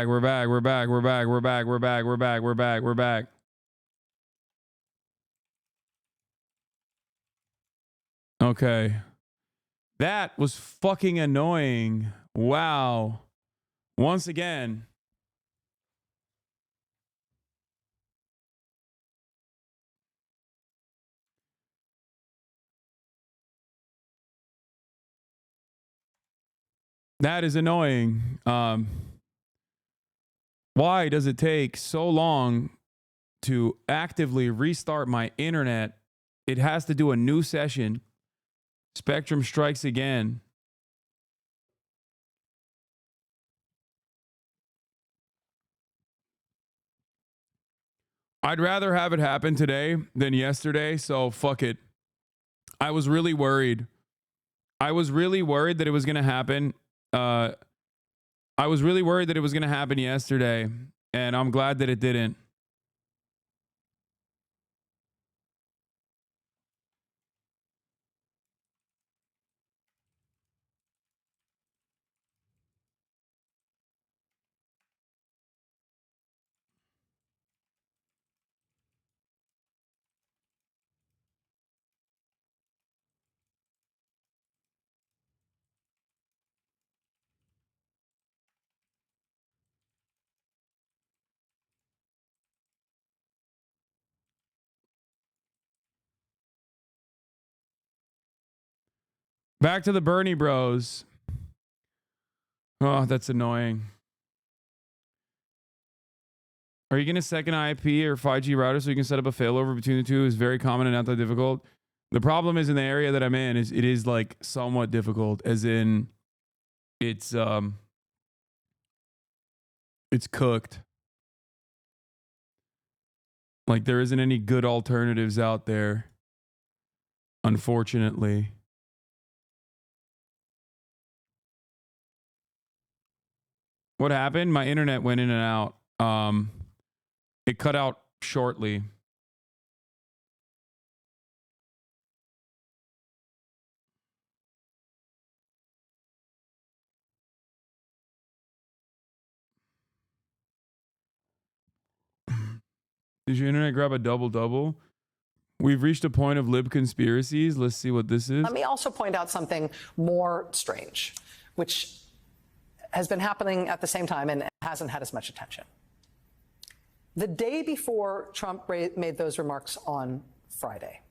We're back. We're back. We're back. We're back. We're back. We're back. We're back. We're back. Okay. That was fucking annoying. Wow. Once again. That is annoying. Why does it take so long to actively restart my internet? It has to do a new session. Spectrum strikes again. I'd rather have it happen today than yesterday, so fuck it. I was really worried. I was really worried that it was going to happen. I was really worried that it was going to happen yesterday, and I'm glad that it didn't. Back to the Bernie bros. Oh, that's annoying. Are you going to second IP or 5G router so you can set up a failover between the two? Is very common and not that difficult. The problem is in the area that I'm in is it is like somewhat difficult, as in it's cooked. Like there isn't any good alternatives out there, unfortunately. What happened? My internet went in and out. It cut out shortly. Did your internet grab a double-double? We've reached a point of lib conspiracies. Let's see what this is. Let me also point out something more strange, which has been happening at the same time and hasn't had as much attention. The day before Trump made those remarks on Friday,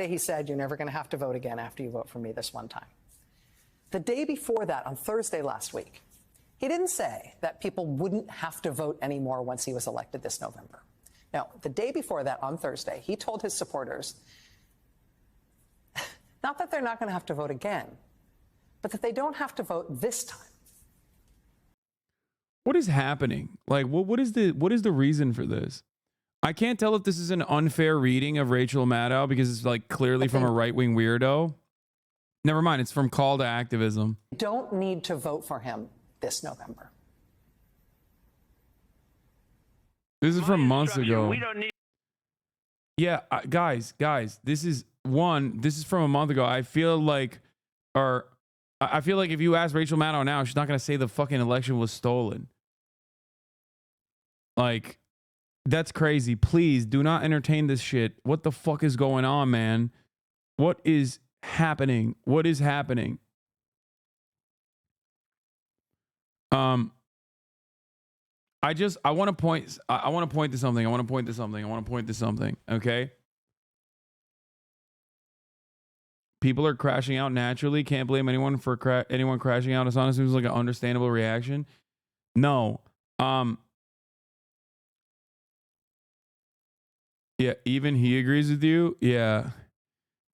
he said, you're never going to have to vote again after you vote for me this one time. The day before that, on Thursday last week, he didn't say that people wouldn't have to vote anymore once he was elected this November. No, the day before that, on Thursday, he told his supporters, not that they're not going to have to vote again, but that they don't have to vote this time. What is happening? Like, what is the reason for this? I can't tell if this is an unfair reading of Rachel Maddow because it's like clearly from a right-wing weirdo. Never mind, it's from Call to Activism. Don't need to vote for him this November. This is from months ago. We don't need. Yeah, guys, this is from a month ago. I feel like if you ask Rachel Maddow now, she's not going to say the fucking election was stolen. Like, that's crazy. Please do not entertain this shit. What the fuck is going on, man? What is happening? What is happening? I want to point to something. Okay. People are crashing out naturally. Can't blame anyone for anyone crashing out. It honestly seems like an understandable reaction. No. Yeah, even he agrees with you. Yeah.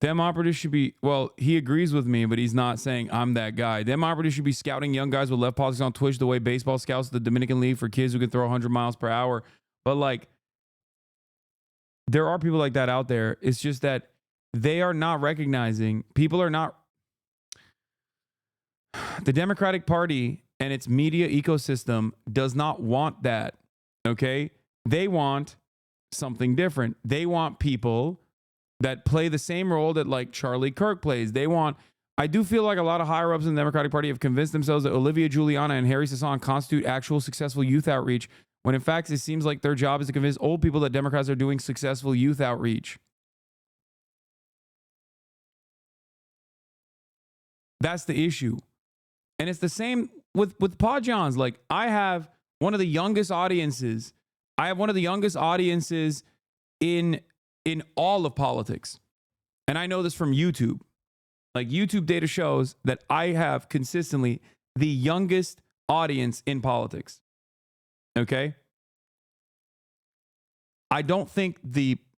Dem operatives should be, well, he agrees with me, but he's not saying I'm that guy. Dem operatives should be scouting young guys with left politics on Twitch the way baseball scouts the Dominican League for kids who can throw 100 miles per hour. But like, there are people like that out there. It's just that they are not recognizing, people are not, the Democratic Party and its media ecosystem does not want that. Okay? They want something different. They want people that play the same role that like Charlie Kirk plays. They want, I do feel like a lot of higher ups in the Democratic Party have convinced themselves that Olivia Giuliana and Harry Hasan constitute actual successful youth outreach, when in fact it seems like their job is to convince old people that Democrats are doing successful youth outreach. That's the issue. And it's the same with Podjons. Like, I have one of the youngest audiences. I have one of the youngest audiences in all of politics. And I know this from YouTube. Like, YouTube data shows that I have consistently the youngest audience in politics. Okay? I don't think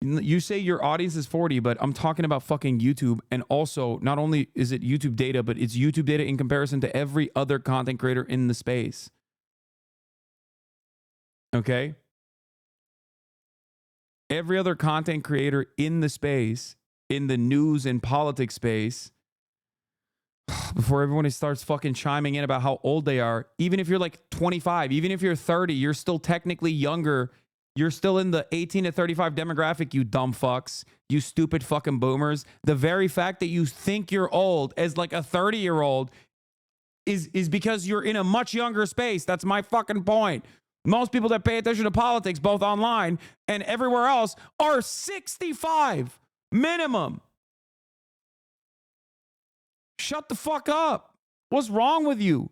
you say your audience is 40, but I'm talking about fucking YouTube. And also, not only is it YouTube data, but it's YouTube data in comparison to every other content creator in the space. Okay? Every other content creator in the space, in the news and politics space, before everyone starts fucking chiming in about how old they are, even if you're like 25, even if you're 30, you're still technically younger. You're still in the 18 to 35 demographic, you dumb fucks, you stupid fucking boomers. The very fact that you think you're old as like a 30-year-old is because you're in a much younger space. That's my fucking point. Most people that pay attention to politics, both online and everywhere else, are 65 minimum. Shut the fuck up. What's wrong with you?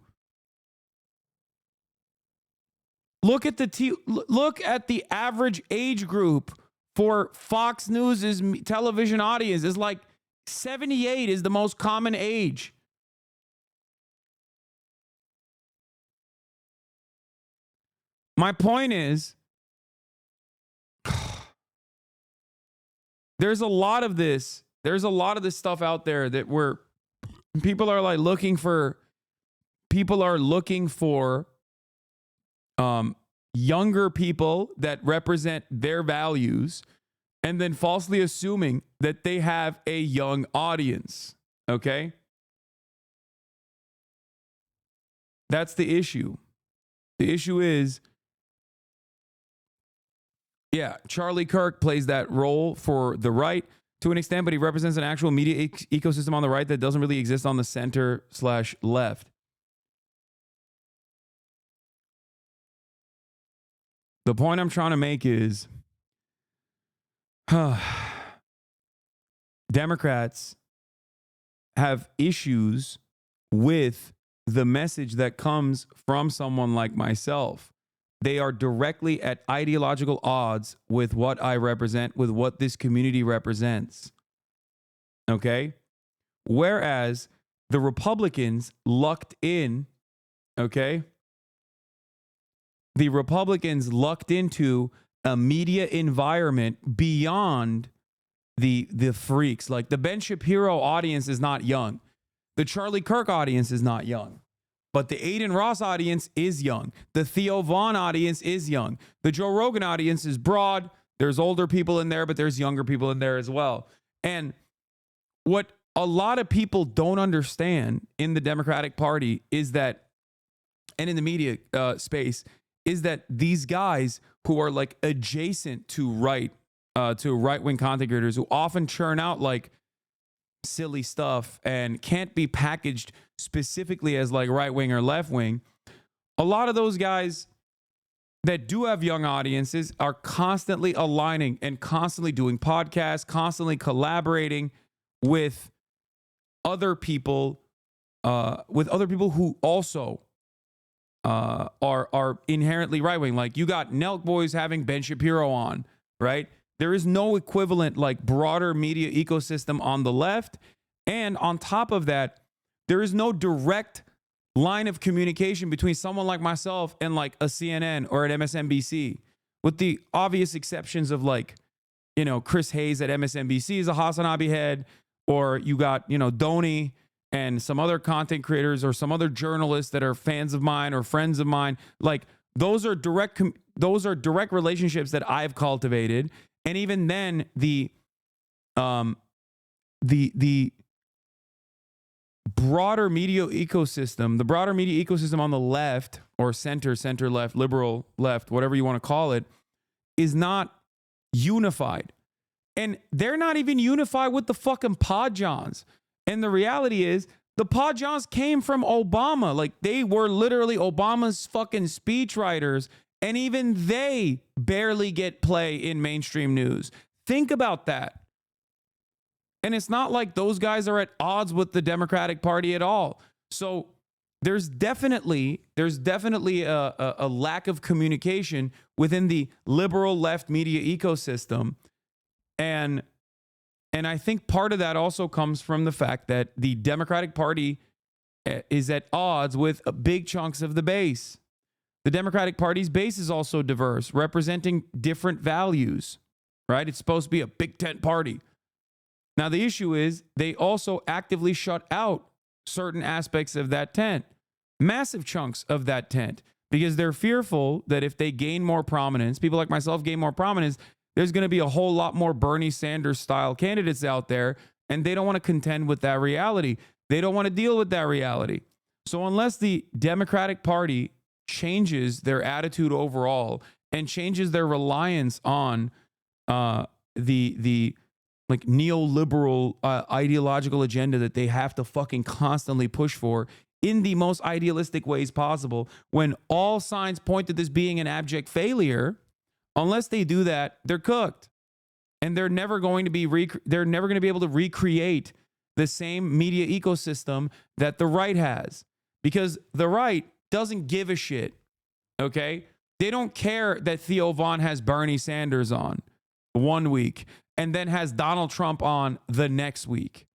Look at the average age group for Fox News's television audience is like 78 is the most common age. My point is, there's a lot of this stuff out there that people are looking for younger people that represent their values and then falsely assuming that they have a young audience. Okay? That's the issue. The issue is, yeah, Charlie Kirk plays that role for the right to an extent, but he represents an actual media ecosystem on the right that doesn't really exist on the center/left. The point I'm trying to make is, Democrats have issues with the message that comes from someone like myself. They are directly at ideological odds with what I represent, with what this community represents. Okay? Whereas the Republicans lucked in, okay? The Republicans lucked into a media environment beyond the freaks. Like, the Ben Shapiro audience is not young. The Charlie Kirk audience is not young. But the Aiden Ross audience is young. The Theo Vaughn audience is young. The Joe Rogan audience is broad. There's older people in there, but there's younger people in there as well. And what a lot of people don't understand in the Democratic Party is that, and in the media space, is that these guys who are like adjacent to right-wing content creators who often churn out like silly stuff and can't be packaged specifically as like right-wing or left-wing, a lot of those guys that do have young audiences are constantly aligning and constantly doing podcasts, constantly collaborating with other people who also are inherently right-wing. Like, you got Nelk Boys having Ben Shapiro on, right? There is no equivalent like broader media ecosystem on the left. And on top of that, there is no direct line of communication between someone like myself and like a CNN or an MSNBC, with the obvious exceptions of like, you know, Chris Hayes at MSNBC is a HasnAbi head, or you got, you know, Donnie and some other content creators or some other journalists that are fans of mine or friends of mine. Like, those are direct relationships that I've cultivated. And even then, the broader media ecosystem on the left or center left, liberal left, whatever you want to call it, is not unified. And they're not even unified with the fucking Podjons. And the reality is, The Pajans came from Obama. Like, they were literally Obama's fucking speechwriters, and even they barely get play in mainstream news. Think about that. And it's not like those guys are at odds with the Democratic Party at all. So there's definitely a lack of communication within the liberal left media ecosystem. And I think part of that also comes from the fact that the Democratic Party is at odds with big chunks of the base. The Democratic Party's base is also diverse, representing different values, right? It's supposed to be a big tent party. Now, the issue is they also actively shut out certain aspects of that tent, massive chunks of that tent, because they're fearful that if they gain more prominence, people like myself gain more prominence, there's going to be a whole lot more Bernie Sanders style candidates out there, and they don't want to contend with that reality. They don't want to deal with that reality. So unless the Democratic Party changes their attitude overall and changes their reliance on the like neoliberal ideological agenda that they have to fucking constantly push for in the most idealistic ways possible, when all signs point to this being an abject failure, unless they do that, they're cooked. And they're never going to be able to recreate the same media ecosystem that the right has, because the right doesn't give a shit. Okay? They don't care that Theo Von has Bernie Sanders on one week and then has Donald Trump on the next week.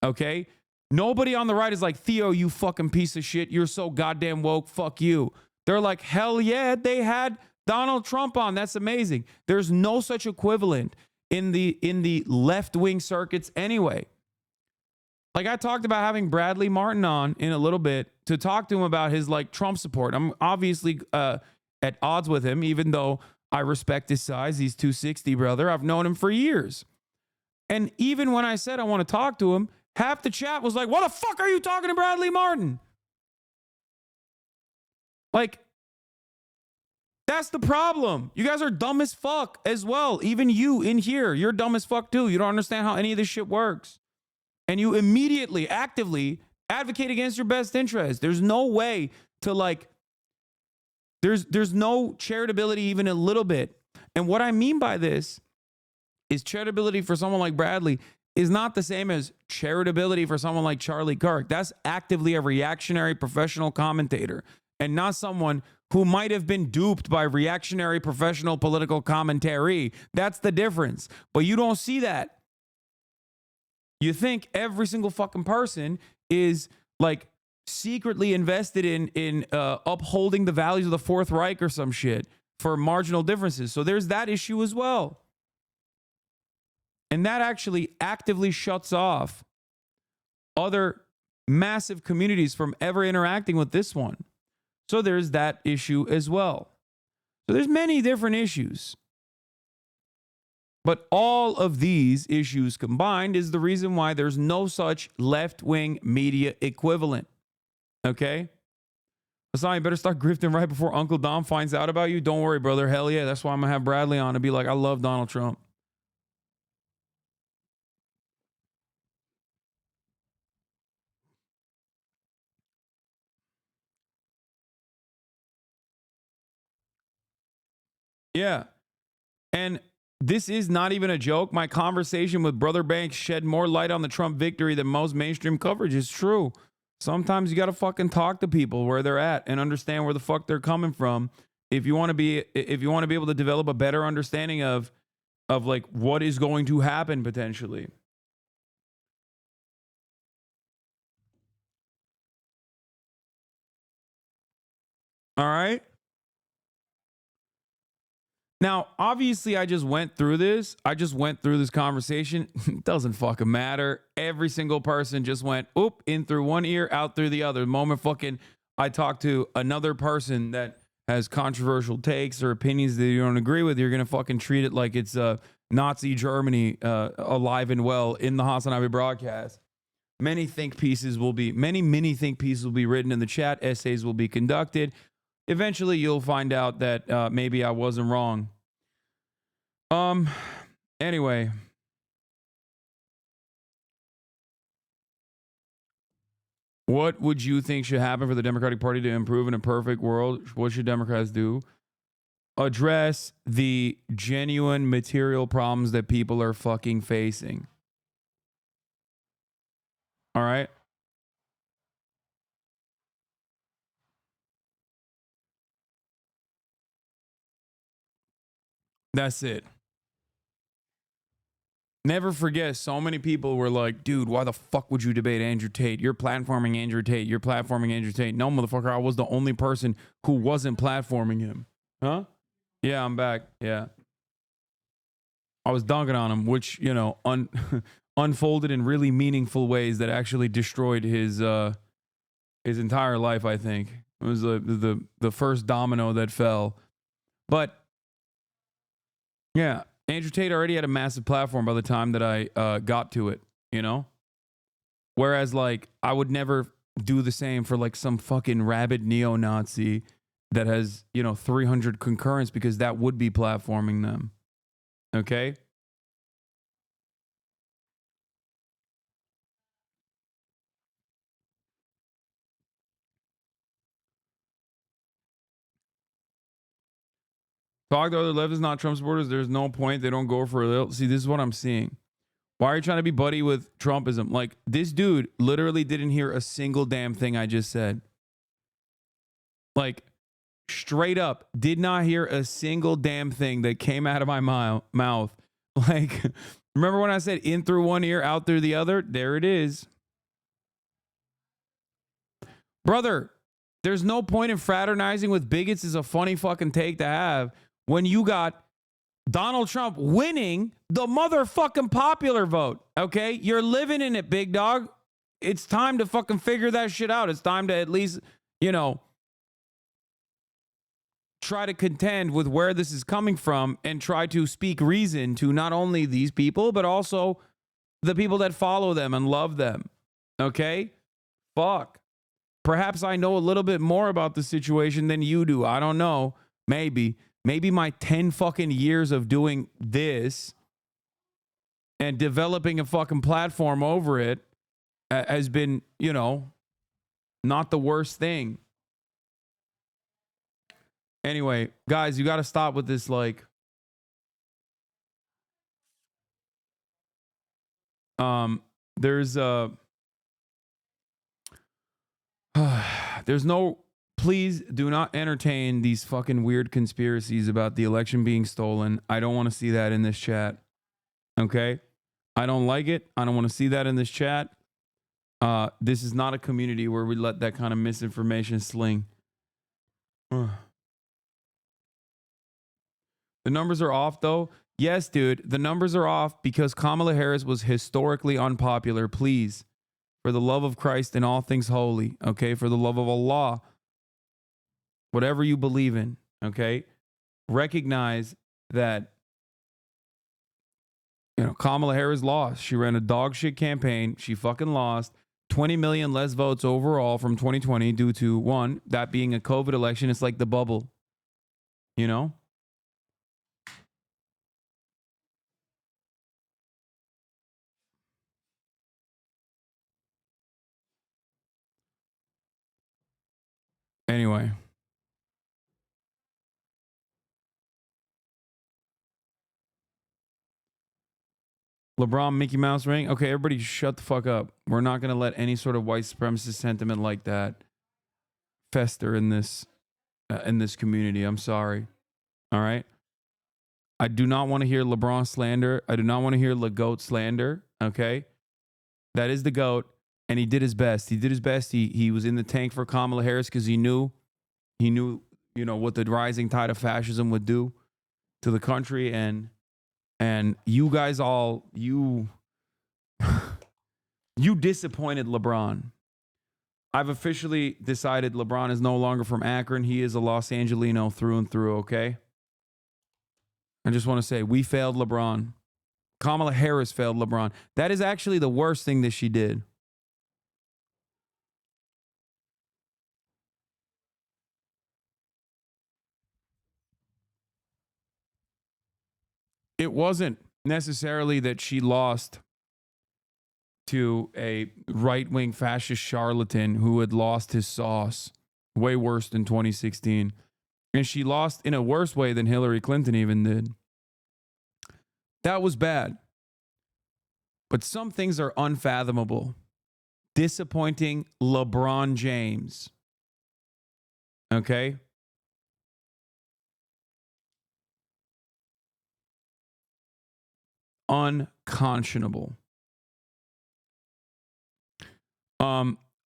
Okay? Nobody on the right is like, Theo, you fucking piece of shit. You're so goddamn woke. Fuck you. They're like, hell yeah, they had Donald Trump on. That's amazing. There's no such equivalent in the left-wing circuits anyway. Like, I talked about having Bradley Martin on in a little bit to talk to him about his like Trump support. I'm obviously at odds with him, even though I respect his size. He's 260, brother. I've known him for years. And even when I said I want to talk to him, half the chat was like, what the fuck are you talking to Bradley Martin? Like, that's the problem. You guys are dumb as fuck as well. Even you in here, you're dumb as fuck too. You don't understand how any of this shit works. And you immediately, actively advocate against your best interest. There's no way to like, there's no charitability even a little bit. And what I mean by this is charitability for someone like Bradley is not the same as charitability for someone like Charlie Kirk. That's actively a reactionary professional commentator and not someone who might have been duped by reactionary professional political commentary. That's the difference. But you don't see that. You think every single fucking person is like secretly invested in upholding the values of the Fourth Reich or some shit for marginal differences. So there's that issue as well. And that actually actively shuts off other massive communities from ever interacting with this one. So there's that issue as well. So there's many different issues. But all of these issues combined is the reason why there's no such left-wing media equivalent. Okay? Hasan, you better start grifting right before Uncle Dom finds out about you. Don't worry, brother. Hell yeah. That's why I'm going to have Bradley on and be like, I love Donald Trump. Yeah. And this is not even a joke. My conversation with Brother Banks shed more light on the Trump victory than most mainstream coverage. It's true. Sometimes you got to fucking talk to people where they're at and understand where the fuck they're coming from. If you want to be able to develop a better understanding of like what is going to happen potentially. All right. Now, obviously, I just went through this. Conversation. It doesn't fucking matter. Every single person just went, oop, in through one ear, out through the other. The moment fucking I talk to another person that has controversial takes or opinions that you don't agree with, you're going to fucking treat it like it's Nazi Germany alive and well in the HasnAbi broadcast. Many mini think pieces will be written in the chat. Essays will be conducted. Eventually, you'll find out that maybe I wasn't wrong. Anyway. What would you think should happen for the Democratic Party to improve in a perfect world? What should Democrats do? Address the genuine material problems that people are fucking facing. All right? That's it. Never forget, so many people were like, dude, why the fuck would you debate Andrew Tate? You're platforming Andrew Tate. You're platforming Andrew Tate. No, motherfucker, I was the only person who wasn't platforming him. Huh? Yeah, I'm back. Yeah. I was dunking on him, which, you know, unfolded in really meaningful ways that actually destroyed his entire life, I think. It was the first domino that fell. But yeah, Andrew Tate already had a massive platform by the time that I got to it, you know? Whereas, like, I would never do the same for, like, some fucking rabid neo-Nazi that has, you know, 300 concurrents, because that would be platforming them. Okay? Talk to other leftists, not Trump supporters. There's no point. They don't go for a little. See, this is what I'm seeing. Why are you trying to be buddy with Trumpism? Like, this dude literally didn't hear a single damn thing I just said. Like, straight up, did not hear a single damn thing that came out of my mouth. Like, remember when I said in through one ear, out through the other? There it is. Brother, there's no point in fraternizing with bigots is a funny fucking take to have when you got Donald Trump winning the motherfucking popular vote. Okay? You're living in it, big dog. It's time to fucking figure that shit out. It's time to at least, you know, try to contend with where this is coming from and try to speak reason to not only these people, but also the people that follow them and love them. Okay? Fuck. Perhaps I know a little bit more about the situation than you do. I don't know. Maybe. Maybe my 10 fucking years of doing this and developing a fucking platform over it has been, you know, not the worst thing. Anyway, guys, you got to stop with this, like, there's there's no, please do not entertain these fucking weird conspiracies about the election being stolen. I don't want to see that in this chat. Okay? I don't like it. I don't want to see that in this chat. This is not a community where we let that kind of misinformation sling. The numbers are off, though. Yes, dude, the numbers are off because Kamala Harris was historically unpopular. Please, for the love of Christ and all things holy, okay? For the love of Allah, whatever you believe in, okay? Recognize that, you know, Kamala Harris lost. She ran a dog shit campaign. She fucking lost. 20 million less votes overall from 2020 due to, one, that being a COVID election. It's like the bubble, you know? Anyway. LeBron Mickey Mouse ring. Okay, everybody shut the fuck up. We're not going to let any sort of white supremacist sentiment like that fester in this community. I'm sorry. All right? I do not want to hear LeBron slander. I do not want to hear LeGoat slander, okay? That is the GOAT, and he did his best. He did his best. He was in the tank for Kamala Harris because he knew, you know, what the rising tide of fascism would do to the country, and you guys all, you disappointed LeBron. I've officially decided LeBron is no longer from Akron. He is a Los Angelino through and through, okay? I just want to say, we failed LeBron. Kamala Harris failed LeBron. That is actually the worst thing that she did. It wasn't necessarily that she lost to a right-wing fascist charlatan who had lost his sauce way worse than 2016. And she lost in a worse way than Hillary Clinton even did. That was bad. But some things are unfathomable. Disappointing LeBron James. Okay? Unconscionable.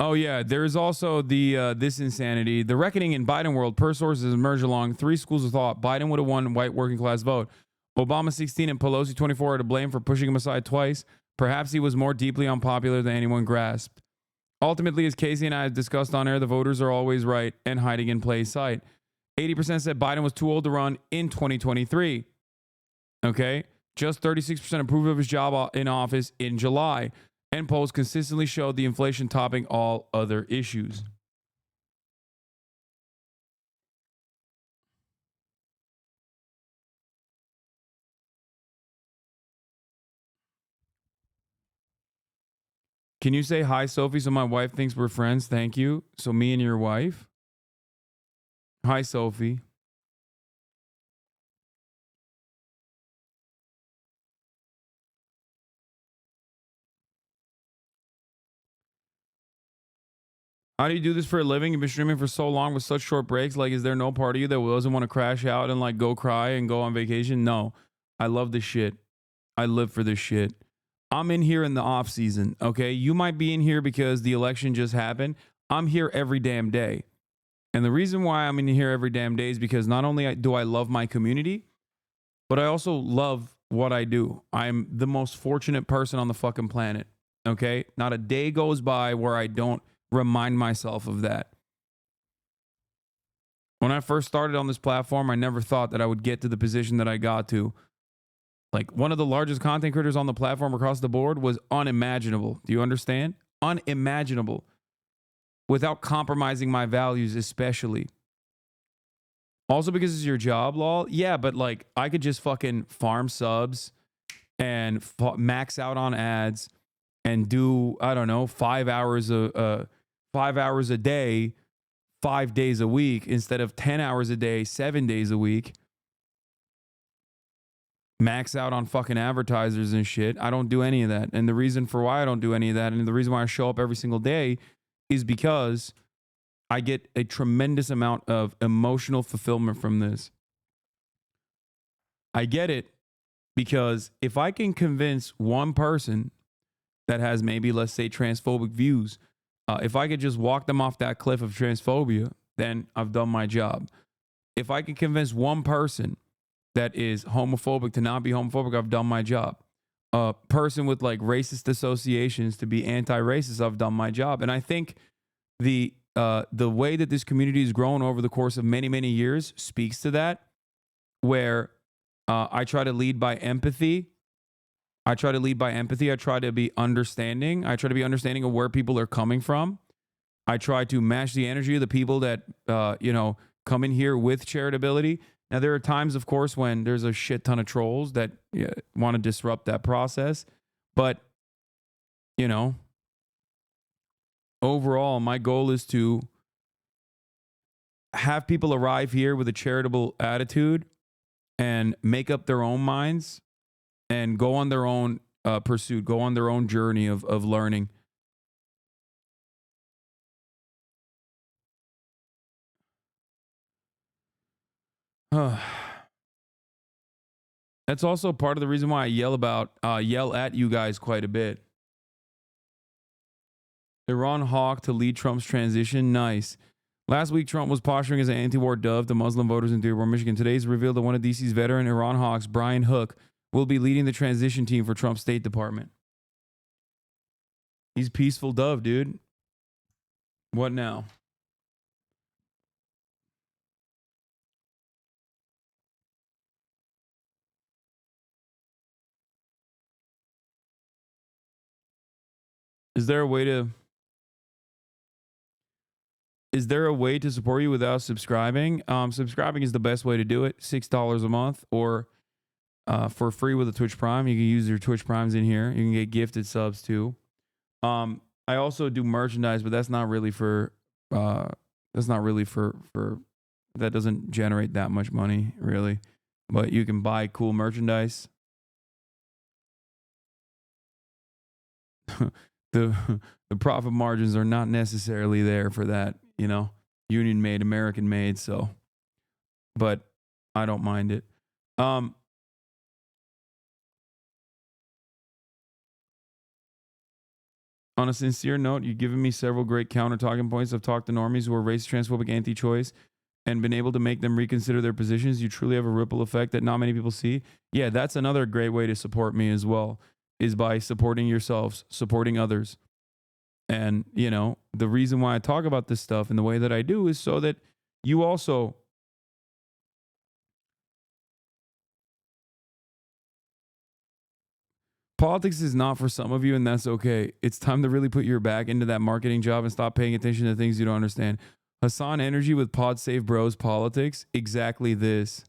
Oh yeah, there's also the this insanity. The reckoning in Biden world, per sources emerge along three schools of thought. Biden would have won white working class vote. Obama 16 and Pelosi 24 are to blame for pushing him aside twice. Perhaps he was more deeply unpopular than anyone grasped. Ultimately, as Casey and I have discussed on air, the voters are always right and hiding in plain sight. 80% said Biden was too old to run in 2023. Okay? Just 36% approved of his job in office in July. And polls consistently showed the inflation topping all other issues. Can you say hi, Sophie, so my wife thinks we're friends? Thank you. So me and your wife? Hi, Sophie. How do you do this for a living? You've been streaming for so long with such short breaks. Like, is there no part of you that doesn't want to crash out and like go cry and go on vacation? No. I love this shit. I live for this shit. I'm in here in the off season, okay? You might be in here because the election just happened. I'm here every damn day. And the reason why I'm in here every damn day is because not only do I love my community, but I also love what I do. I'm the most fortunate person on the fucking planet, okay? Not a day goes by where I don't remind myself of that. When I first started on this platform, I never thought that I would get to the position that I got to. Like, one of the largest content creators on the platform across the board was unimaginable. Do you understand? Unimaginable. Without compromising my values, especially. Also because it's your job, lol. Yeah, but like, I could just fucking farm subs and max out on ads and do, I don't know, 5 hours a day, 5 days a week instead of 10 hours a day, 7 days a week. Max out on fucking advertisers and shit. I don't do any of that. And the reason for why I don't do any of that, and the reason why I show up every single day, is because I get a tremendous amount of emotional fulfillment from this. I get it because if I can convince one person that has maybe, let's say, transphobic views, if I could just walk them off that cliff of transphobia, then I've done my job. If I can convince one person that is homophobic to not be homophobic, I've done my job. A person with like racist associations to be anti-racist, I've done my job. And I think the way that this community has grown over the course of many, many years speaks to that, where I try to lead by empathy. I try to be understanding. I try to be understanding of where people are coming from. I try to match the energy of the people that, come in here with charitability. Now, there are times, of course, when there's a shit ton of trolls that want to disrupt that process. But, overall, my goal is to have people arrive here with a charitable attitude and make up their own minds and go on their own pursuit, go on their own journey of learning. That's also part of the reason why I yell at you guys quite a bit. Iran hawk to lead Trump's transition. Nice. Last week, Trump was posturing as an anti-war dove to Muslim voters in Dearborn, Michigan. Today's revealed that one of DC's veteran Iran hawks, Brian Hook, will be leading the transition team for Trump's State Department. He's peaceful dove, dude. What now? Is there a way to support you without subscribing? Subscribing is the best way to do it. $6 a month, or for free with a Twitch Prime. You can use your Twitch Primes in here. You can get gifted subs too. I also do merchandise, but that's not really for that doesn't generate that much money, really. But you can buy cool merchandise. the the profit margins are not necessarily there for that, union made, American made, so but I don't mind it. On a sincere note, you've given me several great counter talking points. I've talked to normies who are racist, transphobic, anti-choice and been able to make them reconsider their positions. You truly have a ripple effect that not many people see. Yeah, that's another great way to support me as well, is by supporting yourselves, supporting others. And, the reason why I talk about this stuff in the way that I do is so that you also politics is not for some of you, and that's okay. It's time to really put your back into that marketing job and stop paying attention to things you don't understand. Hasan Energy with Pod Save Bros Politics. Exactly this.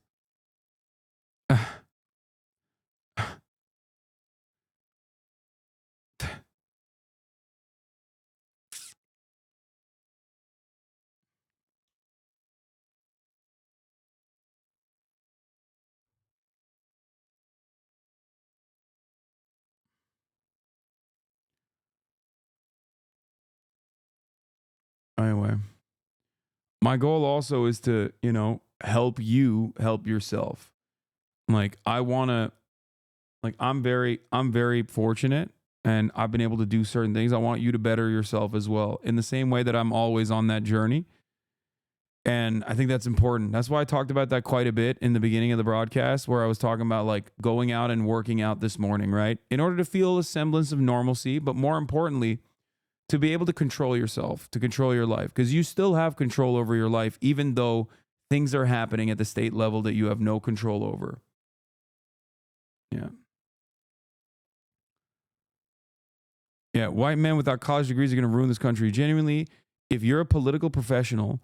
Anyway, my goal also is to, help you help yourself. Like I'm very fortunate and I've been able to do certain things. I want you to better yourself as well in the same way that I'm always on that journey. And I think that's important. That's why I talked about that quite a bit in the beginning of the broadcast, where I was talking about like going out and working out this morning, right? In order to feel a semblance of normalcy, but more importantly, to be able to control yourself, to control your life, because you still have control over your life, even though things are happening at the state level that you have no control over. Yeah. Yeah. White men without college degrees are going to ruin this country. Genuinely, if you're a political professional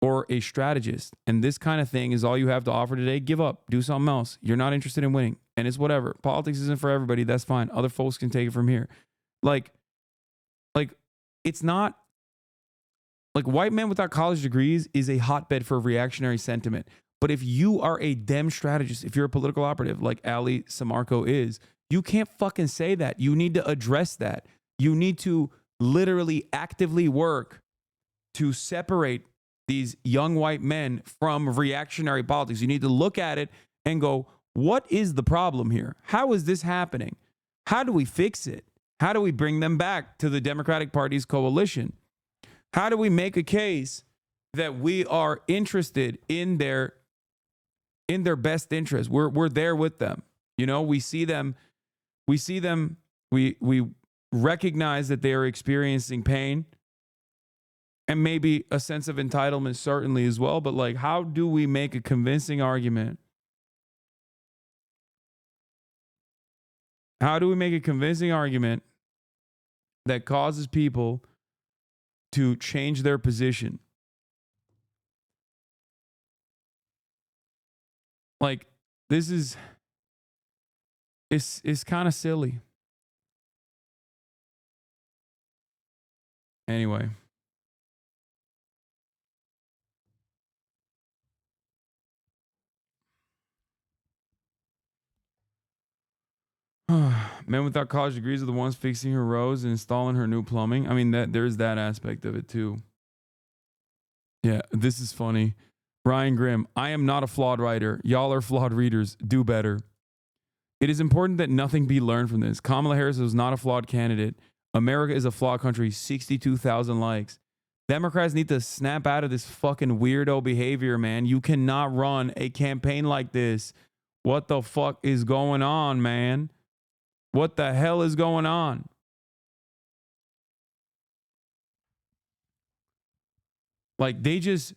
or a strategist and this kind of thing is all you have to offer today, give up, do something else. You're not interested in winning, and it's whatever. Politics isn't for everybody. That's fine. Other folks can take it from here. Like it's not like white men without college degrees is a hotbed for reactionary sentiment. But if you are a Dem strategist, if you're a political operative like Ali Samarco is, you can't fucking say that. You need to address that. You need to literally actively work to separate these young white men from reactionary politics. You need to look at it and go, what is the problem here? How is this happening? How do we fix it? How do we bring them back to the Democratic Party's coalition? How do we make a case that we are interested in their best interest? We're there with them. We see them. We recognize that they are experiencing pain and maybe a sense of entitlement, certainly as well. But like, how do we make a convincing argument? How do we make a convincing argument that causes people to change their position? Like, this is, it's kind of silly. Anyway. Men without college degrees are the ones fixing her roads and installing her new plumbing. I mean, there's that aspect of it too. Yeah, this is funny. Brian Grimm, I am not a flawed writer. Y'all are flawed readers. Do better. It is important that nothing be learned from this. Kamala Harris was not a flawed candidate. America is a flawed country. 62,000 likes. Democrats need to snap out of this fucking weirdo behavior, man. You cannot run a campaign like this. What the fuck is going on, man? What the hell is going on? Like they just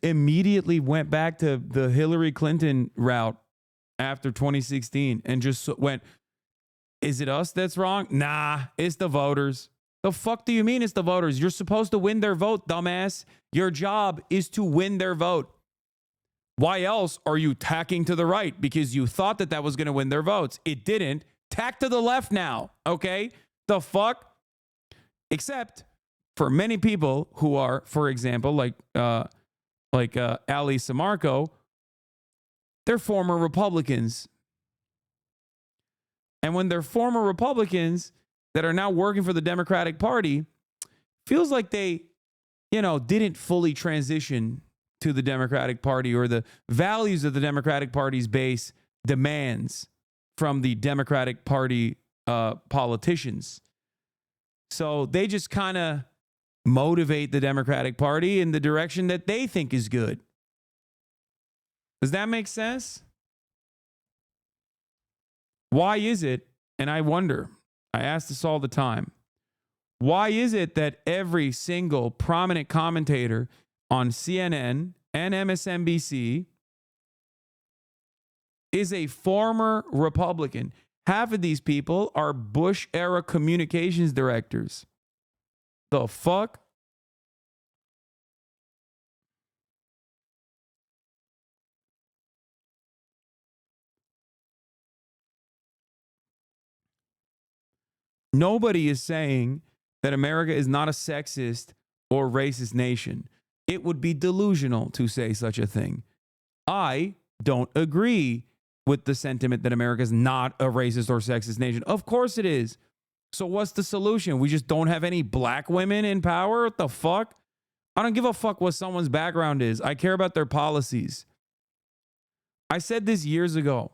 immediately went back to the Hillary Clinton route after 2016 and just went, is it us that's wrong? Nah, it's the voters. The fuck do you mean it's the voters? You're supposed to win their vote, dumbass. Your job is to win their vote. Why else are you tacking to the right? Because you thought that was going to win their votes. It didn't. Tack to the left now, okay? The fuck? Except for many people who are, for example, like Ali Samarco, they're former Republicans. And when they're former Republicans that are now working for the Democratic Party, feels like they, didn't fully transition to the Democratic Party, or the values of the Democratic Party's base demands from the Democratic Party politicians. So they just kind of motivate the Democratic Party in the direction that they think is good. Does that make sense? Why is it, and I wonder, I ask this all the time, why is it that every single prominent commentator on CNN and MSNBC is a former Republican? Half of these people are Bush-era communications directors. The fuck? Nobody is saying that America is not a sexist or racist nation. It would be delusional to say such a thing. I don't agree with the sentiment that America is not a racist or sexist nation. Of course it is. So what's the solution? We just don't have any black women in power? What the fuck? I don't give a fuck what someone's background is. I care about their policies. I said this years ago,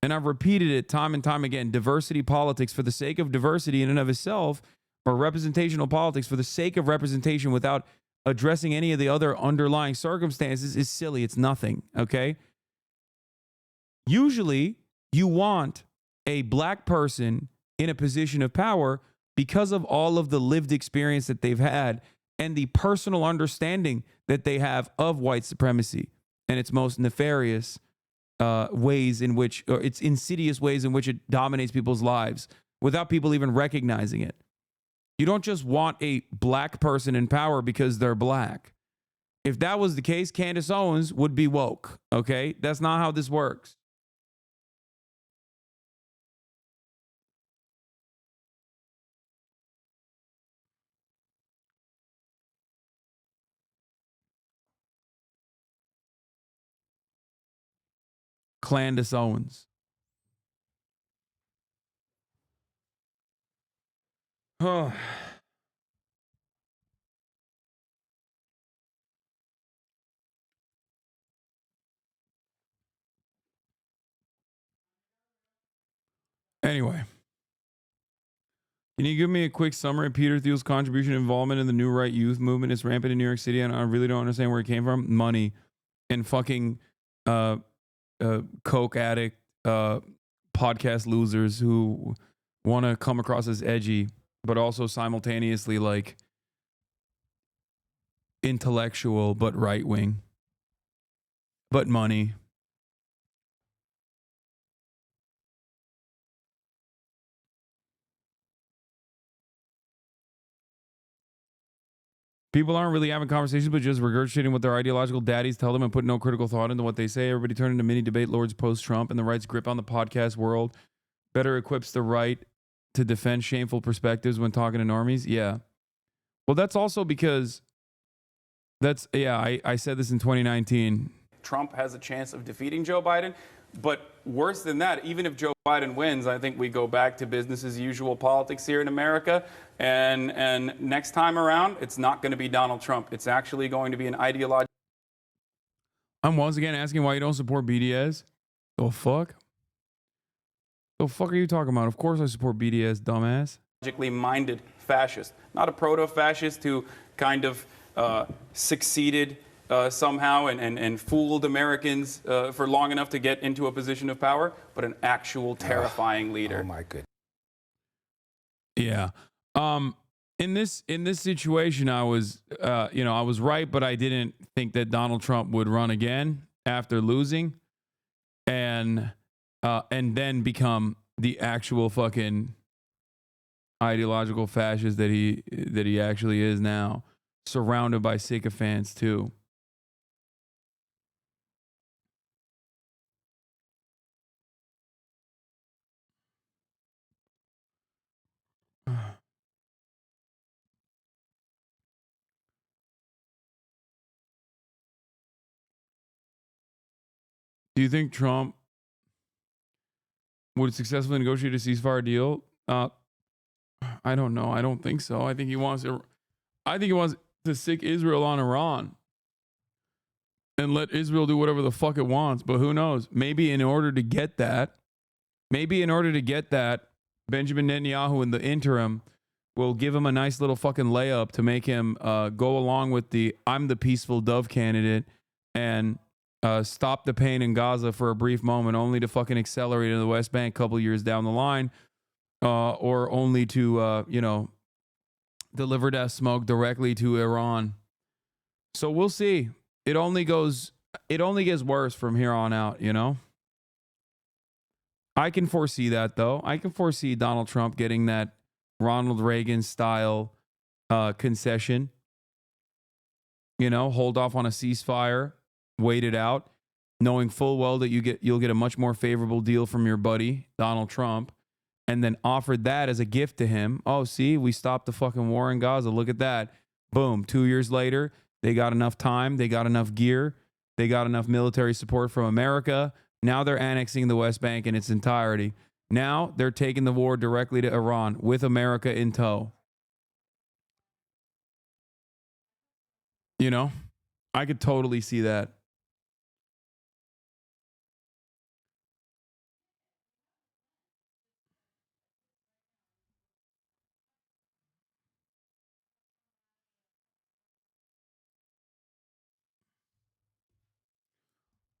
and I've repeated it time and time again. Diversity politics for the sake of diversity in and of itself, or representational politics for the sake of representation without addressing any of the other underlying circumstances, is silly. It's nothing, okay? Usually, you want a black person in a position of power because of all of the lived experience that they've had and the personal understanding that they have of white supremacy and its most nefarious ways in which, or its insidious ways in which it dominates people's lives without people even recognizing it. You don't just want a black person in power because they're black. If that was the case, Candace Owens would be woke, okay? That's not how this works. Candace Owens. Oh. Anyway, can you give me a quick summary of Peter Thiel's contribution and involvement in the New Right Youth movement? It's rampant in New York City, and I really don't understand where it came from. Money and fucking coke addict podcast losers who want to come across as edgy, but also simultaneously like intellectual, but right wing, but money. People aren't really having conversations, but just regurgitating what their ideological daddies tell them and put no critical thought into what they say. Everybody turned into mini debate lords post-Trump, and the right's grip on the podcast world better equips the right to defend shameful perspectives when talking to normies. Yeah. Well, that's also because I said this in 2019. Trump has a chance of defeating Joe Biden. But worse than that, even if Joe Biden wins, I think we go back to business as usual politics here in America. And next time around, it's not going to be Donald Trump. It's actually going to be an ideological. I'm once again asking why you don't support BDS. The fuck? The fuck are you talking about? Of course I support BDS, dumbass. Logically minded fascist, not a proto-fascist who kind of succeeded somehow and fooled Americans for long enough to get into a position of power, but an actual terrifying leader. Oh my goodness. Yeah. In this situation, I was I was right, but I didn't think that Donald Trump would run again after losing, and then become the actual fucking ideological fascist that he actually is now, surrounded by sycophants too. Do you think Trump would successfully negotiate a ceasefire deal? I don't know. I don't think so. I think he wants to sick Israel on Iran and let Israel do whatever the fuck it wants. But who knows? Maybe in order to get that, Benjamin Netanyahu in the interim will give him a nice little fucking layup to make him go along with the I'm the peaceful dove candidate and stop the pain in Gaza for a brief moment, only to fucking accelerate in the West Bank a couple years down the line, or only to deliver that smoke directly to Iran. So we'll see. It only gets worse from here on out, you know? I can foresee that, though. I can foresee Donald Trump getting that Ronald Reagan style concession. You know, hold off on a ceasefire, wait it out, knowing full well that you'll get a much more favorable deal from your buddy, Donald Trump, and then offered that as a gift to him. Oh, see, we stopped the fucking war in Gaza. Look at that. Boom. 2 years later, they got enough time. They got enough gear. They got enough military support from America. Now they're annexing the West Bank in its entirety. Now they're taking the war directly to Iran with America in tow. You know, I could totally see that.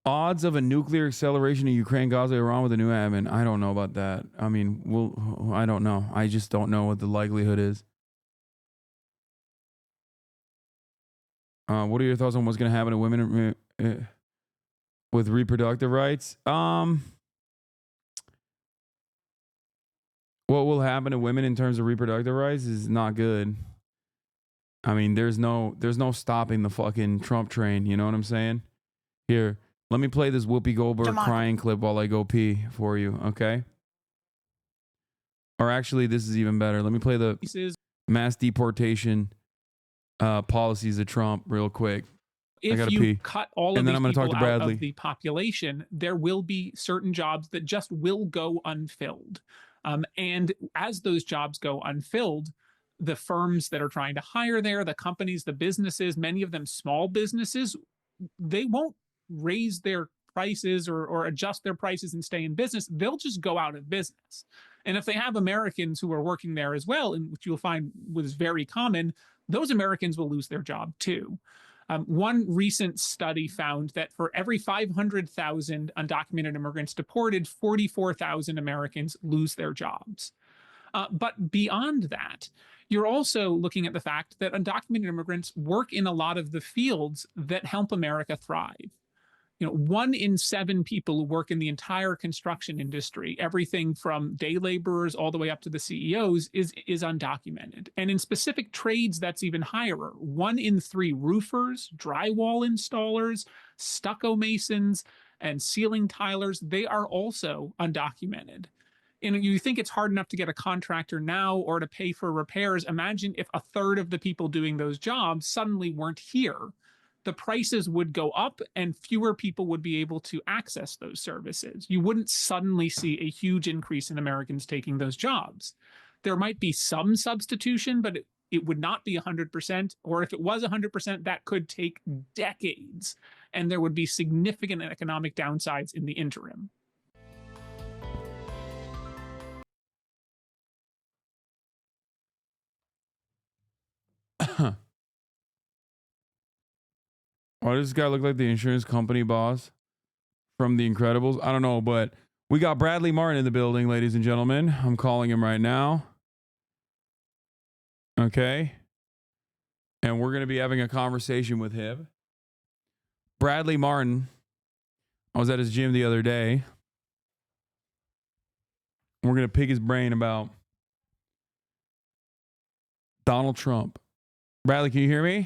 Odds of a nuclear acceleration of Ukraine, Gaza, Iran with a new admin. I don't know about that. I mean, I don't know. I just don't know what the likelihood is. What are your thoughts on what's going to happen to women with reproductive rights? What will happen to women in terms of reproductive rights is not good. I mean, there's no stopping the fucking Trump train. You know what I'm saying? Here, let me play this Whoopi Goldberg crying clip while I go pee for you, okay? Or actually, this is even better. Let me play the mass deportation policies of Trump real quick. If you cut all of these people out Bradley. of the population, there will be certain jobs that just will go unfilled. And as those jobs go unfilled, the firms that are trying to hire there, the companies, the businesses, many of them small businesses, they won't raise their prices or adjust their prices and stay in business. They'll just go out of business. And if they have Americans who are working there as well, and which you'll find was very common, those Americans will lose their job too. One recent study found that for every 500,000 undocumented immigrants deported, 44,000 Americans lose their jobs. But beyond that, you're also looking at the fact that undocumented immigrants work in a lot of the fields that help America thrive. You know, 1 in 7 people who work in the entire construction industry, everything from day laborers all the way up to the CEOs, is undocumented. And in specific trades, that's even higher. 1 in 3 roofers, drywall installers, stucco masons, and ceiling tilers, they are also undocumented. And you think it's hard enough to get a contractor now or to pay for repairs. Imagine if a third of the people doing those jobs suddenly weren't here. The prices would go up and fewer people would be able to access those services. You wouldn't suddenly see a huge increase in Americans taking those jobs. There might be some substitution, but it would not be 100%. Or if it was 100%, that could take decades. And there would be significant economic downsides in the interim. Why does this guy look like the insurance company boss from The Incredibles? I don't know, but we got Bradley Martin in the building, ladies and gentlemen. I'm calling him right now. Okay. And we're going to be having a conversation with him. Bradley Martin. I was at his gym the other day. We're going to pick his brain about Donald Trump. Bradley, can you hear me?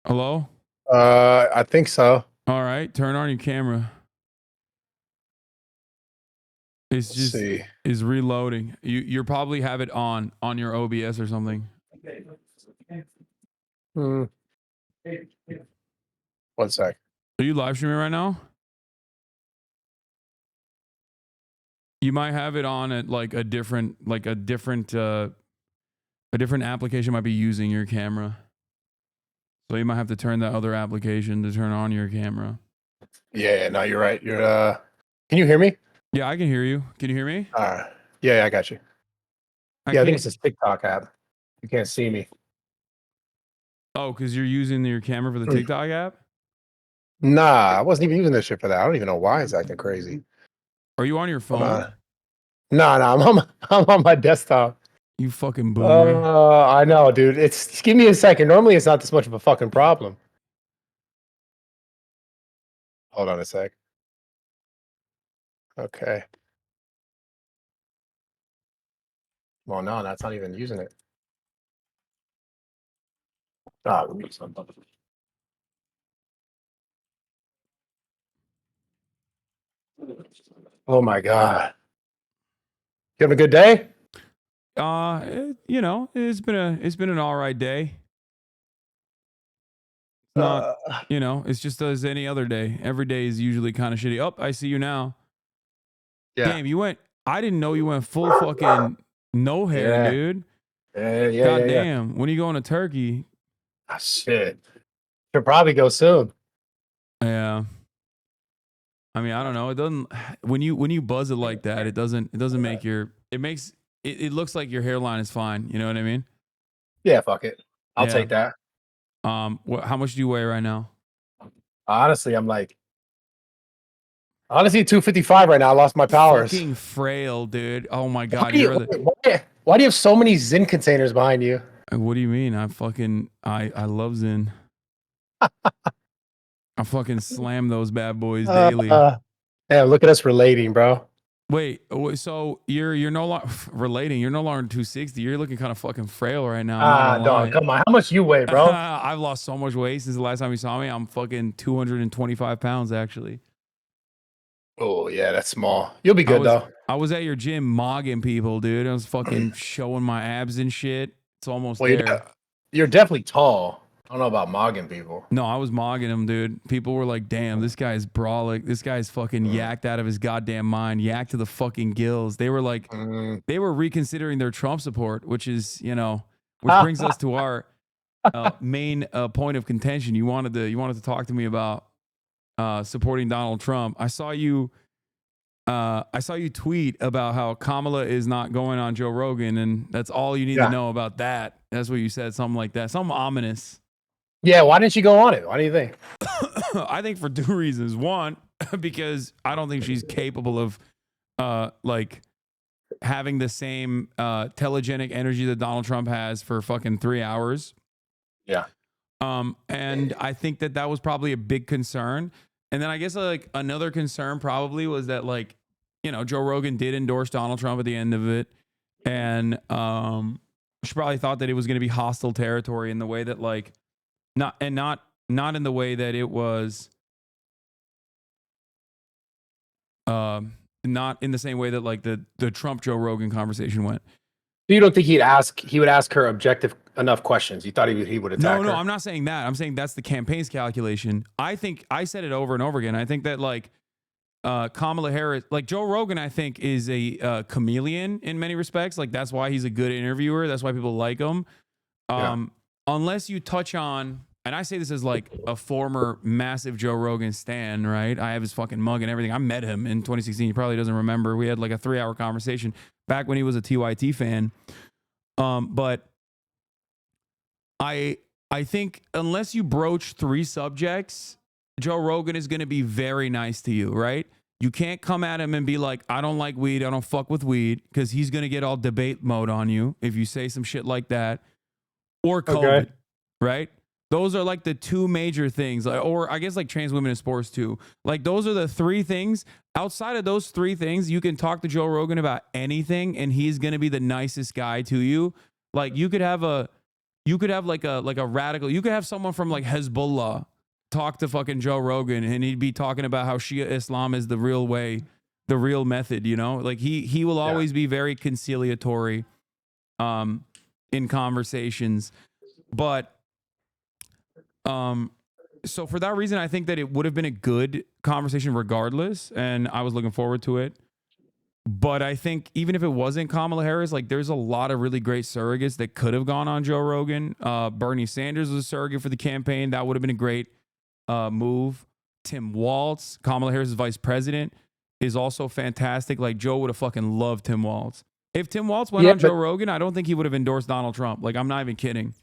Hello? I think so. All right, turn on your camera. It's Let's just see. is reloading. You probably have it on your OBS or something. One sec. Are you live streaming right now? You might have it on at like a different application might be using your camera. So you might have to turn that other application to turn on your camera. Yeah, no, you're right. You're can you hear me? Yeah, I can hear you. Can you hear me? Yeah, I got you. I think it's this TikTok app. You can't see me. Oh, because you're using your camera for the TikTok app? Nah, I wasn't even using this shit for that. I don't even know why it's acting crazy. Are you on your phone? No, I'm on my desktop. You fucking boomer. I know, dude. Just give me a second. Normally it's not this much of a fucking problem. Hold on a sec. Okay. Well, no, that's not even using it. Oh my god. You having a good day? You know, it's been an all right day. Not, you know, it's just as any other day. Every day is usually kind of shitty. Oh, I see you now. Yeah. Damn, I didn't know you went full fucking no hair, dude. Yeah. God damn. When are you going to Turkey? Ah, shit. Should probably go soon. Yeah. I mean, I don't know. It doesn't when you buzz it like that, it doesn't make it looks like your hairline is fine. You know what I mean? Yeah, fuck it. I'll Yeah. take that. How much do you weigh right now? Honestly, I'm like 255 right now. I lost my powers. Fucking frail, dude. Oh my god. Why do you have so many Zin containers behind you? What do you mean? I love Zen. I fucking slam those bad boys daily. Yeah, look at us relating, bro. Wait, so you're no longer relating. You're no longer 260. You're looking kind of fucking frail right now. Dog, come on. How much you weigh, bro? I've lost so much weight since the last time you saw me. I'm fucking 225 pounds actually. Oh yeah, that's small. You'll be good though. I was at your gym mogging people, dude. I was fucking showing my abs and shit. It's almost there. You're definitely tall. I don't know about mogging people. No, I was mogging him, dude. People were like, damn, this guy's brolic. This guy's fucking yacked out of his goddamn mind. Yacked to the fucking gills. They were like, they were reconsidering their Trump support, which is, you know, which brings us to our main point of contention. You wanted to talk to me about supporting Donald Trump. I saw you tweet about how Kamala is not going on Joe Rogan, and that's all you need to know about that. That's what you said, something like that. Something ominous. Yeah, why didn't you go on it? Why do you think? I think for two reasons. One, because I don't think she's capable of like having the same telegenic energy that Donald Trump has for fucking 3 hours. Yeah. And I think that was probably a big concern. And then I guess like another concern probably was that, like, you know, Joe Rogan did endorse Donald Trump at the end of it. And she probably thought that it was going to be hostile territory in the way that, like, not in the way that it was not in the same way that like the Trump Joe Rogan conversation went. You don't think he would ask her objective enough questions? You thought he would attack her? No, I'm not saying that. I'm saying that's the campaign's calculation. I think I said it over and over again. I think that like Kamala Harris, like Joe Rogan, I think is a chameleon in many respects. Like that's why he's a good interviewer. That's why people like him. Unless you touch on, and I say this as like a former massive Joe Rogan stan, right? I have his fucking mug and everything. I met him in 2016. He probably doesn't remember. We had like a 3-hour conversation back when he was a TYT fan. But I think unless you broach 3 subjects, Joe Rogan is going to be very nice to you, right? You can't come at him and be like, I don't like weed. I don't fuck with weed, because he's going to get all debate mode on you if you say some shit like that. Or COVID, right? Those are like the 2 major things. Or I guess like trans women in sports too. Like those are the 3 things. Outside of those 3 things, you can talk to Joe Rogan about anything and he's going to be the nicest guy to you. Like you could have like a radical, you could have someone from like Hezbollah talk to fucking Joe Rogan and he'd be talking about how Shia Islam is the real way, the real method, you know? Like he will always be very conciliatory in conversations. But so for that reason, I think that it would have been a good conversation regardless, and I was looking forward to it. But I think even if it wasn't Kamala Harris, like there's a lot of really great surrogates that could have gone on Joe Rogan. Bernie Sanders was a surrogate for the campaign. That would have been a great move. Tim Walz, Kamala Harris' vice president, is also fantastic. Like Joe would have fucking loved Tim Walz. If Tim Walz went on Joe Rogan, I don't think he would have endorsed Donald Trump. Like I'm not even kidding.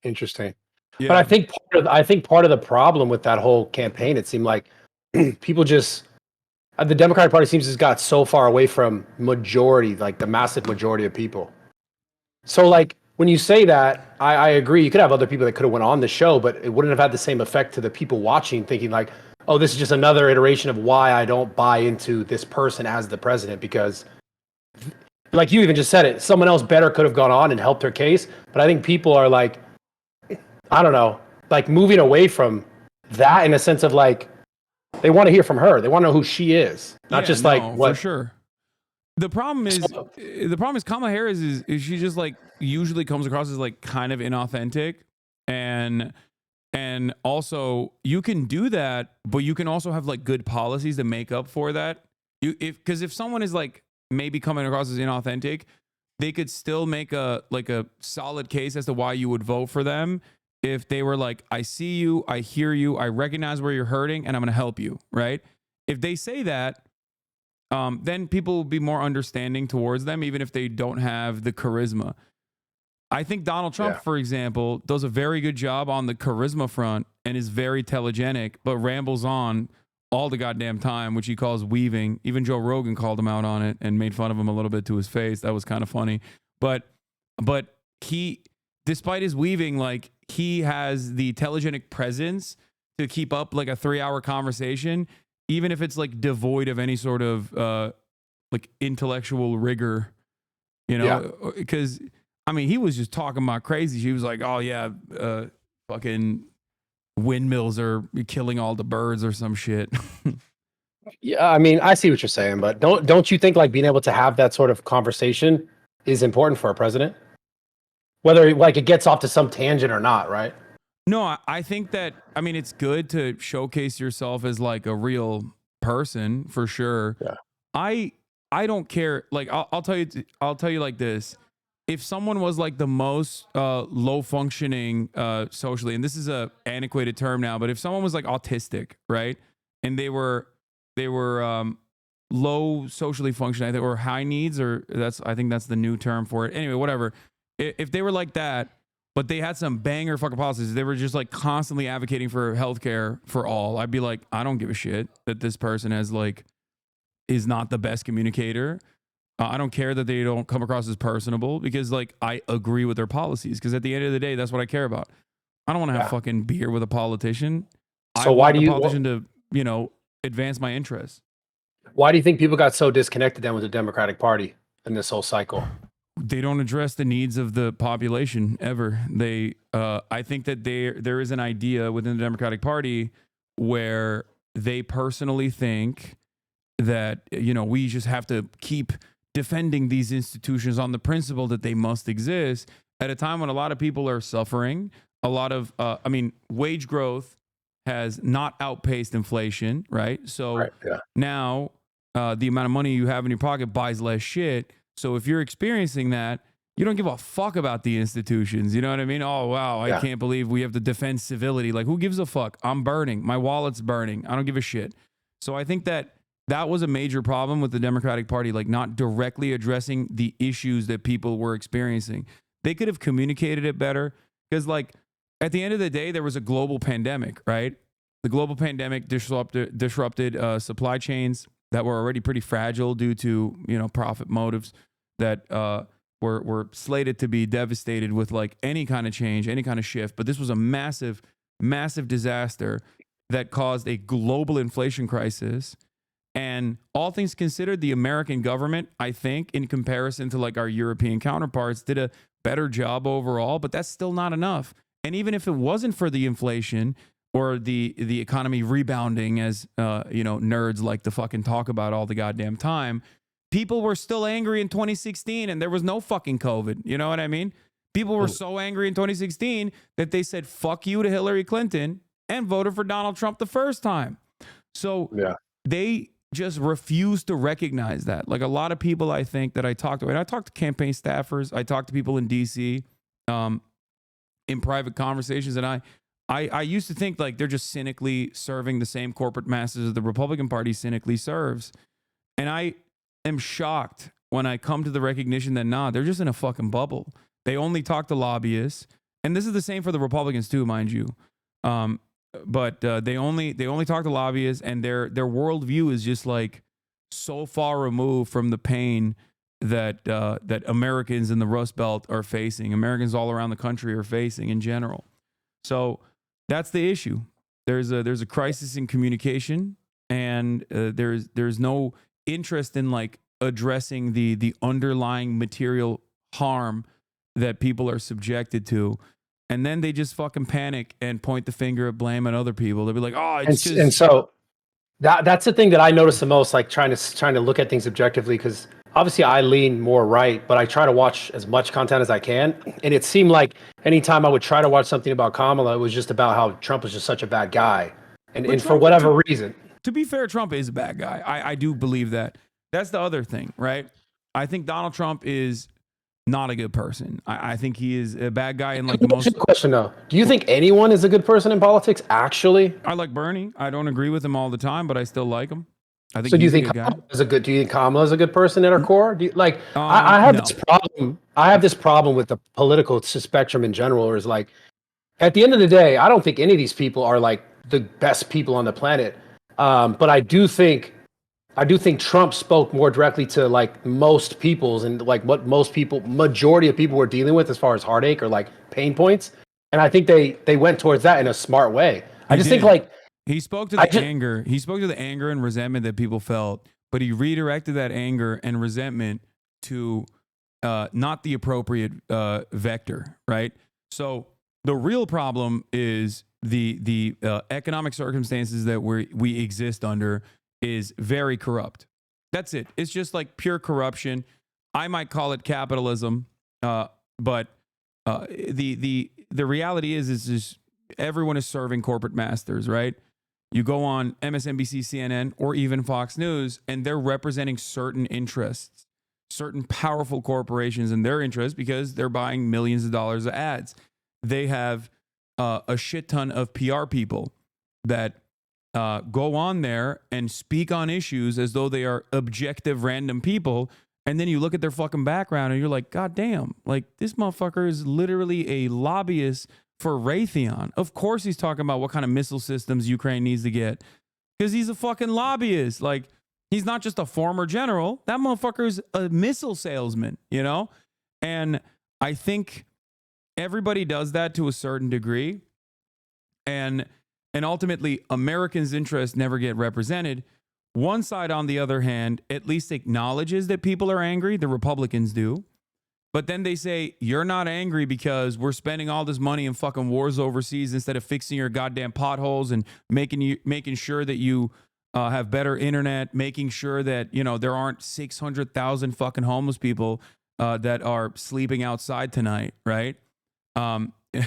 Interesting. Yeah. But I think part of the problem with that whole campaign, it seemed like people just the Democratic Party seems to have got so far away from majority, like the massive majority of people. So like when you say that, I agree. You could have other people that could have went on the show, but it wouldn't have had the same effect to the people watching, thinking like, oh, this is just another iteration of why I don't buy into this person as the president, because like you even just said it, someone else better could have gone on and helped her case. But I think people are like, I don't know, like moving away from that in a sense of like, they want to hear from her. They want to know who she is, not just like what. For sure. The problem is Kamala Harris is she just like usually comes across as like kind of inauthentic, and also you can do that, but you can also have like good policies to make up for that. Because if someone is like maybe coming across as inauthentic, they could still make a solid case as to why you would vote for them. If they were like, I see you, I hear you, I recognize where you're hurting, and I'm going to help you, right? If they say that, then people will be more understanding towards them, even if they don't have the charisma. I think Donald Trump, for example, does a very good job on the charisma front and is very telegenic, but rambles on all the goddamn time, which he calls weaving. Even Joe Rogan called him out on it and made fun of him a little bit to his face. That was kind of funny. But he, despite his weaving, like he has the telegenic presence to keep up like a 3-hour conversation, even if it's like devoid of any sort of like intellectual rigor, you know, because I mean, he was just talking about crazy. She was like, oh yeah, fucking windmills are killing all the birds or some shit. Yeah, I mean, I see what you're saying, but don't you think like being able to have that sort of conversation is important for a president? Whether like it gets off to some tangent or not, right? No, I think that, I mean, it's good to showcase yourself as like a real person for sure. Yeah. I don't care. Like, I'll tell you like this. If someone was like the most low functioning socially, and this is a antiquated term now, but if someone was like autistic, right? And they were low socially functioning, I think, or high needs, or I think that's the new term for it. Anyway, whatever. If they were like that, but they had some banger fucking policies, they were just like constantly advocating for healthcare for all, I'd be like, I don't give a shit that this person is not the best communicator. I don't care that they don't come across as personable, because like I agree with their policies, because at the end of the day, that's what I care about. I don't want to have fucking beer with a politician. So why do you politician to, you know, advance my interests? Why do you think people got so disconnected then with the Democratic Party in this whole cycle? They don't address the needs of the population ever. I think that there is an idea within the Democratic Party where they personally think that, you know, we just have to keep defending these institutions on the principle that they must exist at a time when a lot of people are suffering. A lot of, wage growth has not outpaced inflation, right? So now the amount of money you have in your pocket buys less shit. So if you're experiencing that, you don't give a fuck about the institutions. You know what I mean? Oh, wow, I can't believe we have to defend civility. Like, who gives a fuck? I'm burning. My wallet's burning. I don't give a shit. So I think that was a major problem with the Democratic Party, like not directly addressing the issues that people were experiencing. They could have communicated it better, because like at the end of the day, there was a global pandemic, right? The global pandemic disrupted supply chains that were already pretty fragile due to, you know, profit motives that were slated to be devastated with like any kind of change, any kind of shift. But this was a massive, massive disaster that caused a global inflation crisis. And all things considered, the American government, I think, in comparison to like our European counterparts, did a better job overall, but that's still not enough. And even if it wasn't for the inflation or the economy rebounding, as you know, nerds like to fucking talk about all the goddamn time, people were still angry in 2016 and there was no fucking COVID. You know what I mean? People were so angry in 2016 that they said fuck you to Hillary Clinton and voted for Donald Trump the first time. So they just refuse to recognize that. Like a lot of people, I think that I talked to, and I talked to campaign staffers, I talked to people in DC in private conversations, and I used to think like they're just cynically serving the same corporate masses as the Republican Party cynically serves. And I am shocked when I come to the recognition that, nah, they're just in a fucking bubble. They only talk to lobbyists. And this is the same for the Republicans too, mind you. But they only talk to lobbyists, and their worldview is just like so far removed from the pain that that Americans in the Rust Belt are facing, Americans all around the country are facing in general. So that's the issue. There's a crisis in communication, and there's no interest in like addressing the underlying material harm that people are subjected to. And then they just fucking panic and point the finger of blame at other people. They'll be like, "Oh, it's just..." And so that's the thing that I notice the most, like trying to look at things objectively, because obviously I lean more right, but I try to watch as much content as I can. And it seemed like anytime I would try to watch something about Kamala, it was just about how Trump was just such a bad guy. And for whatever reason. To be fair, Trump is a bad guy. I do believe that. That's the other thing, right? I think Donald Trump is not a good person. I think he is a bad guy in like the most... Question though. Do you think anyone is a good person in politics, actually? I like Bernie. I don't agree with him all the time, but I still like him. I think so do you think Kamala is a good person at her core? Do you, like I have this problem. I have this problem with the political spectrum in general, where it's like, at the end of the day, I don't think any of these people are like the best people on the planet. But I do think Trump spoke more directly to like most people's and like what majority of people were dealing with as far as heartache or like pain points. And I think they went towards that in a smart way. I just think like he spoke to the anger. He spoke to the anger and resentment that people felt, but he redirected that anger and resentment to not the appropriate vector, right? So the real problem is the economic circumstances that we exist under is very corrupt. That's it. It's just like pure corruption. I might call it capitalism, but the reality is just everyone is serving corporate masters, right? You go on MSNBC, CNN, or even Fox News, and they're representing certain interests, certain powerful corporations and their interests, because they're buying millions of dollars of ads. They have a shit ton of PR people that go on there and speak on issues as though they are objective random people. And then you look at their fucking background and you're like, God damn, like this motherfucker is literally a lobbyist for Raytheon. Of course he's talking about what kind of missile systems Ukraine needs to get, because he's a fucking lobbyist. Like, he's not just a former general. That motherfucker's a missile salesman, you know? And I think everybody does that to a certain degree. And ultimately, Americans' interests never get represented. One side, on the other hand, at least acknowledges that people are angry. The Republicans do. But then they say, you're not angry because we're spending all this money in fucking wars overseas instead of fixing your goddamn potholes and making sure that you have better internet, making sure that, you know, there aren't 600,000 fucking homeless people that are sleeping outside tonight, right?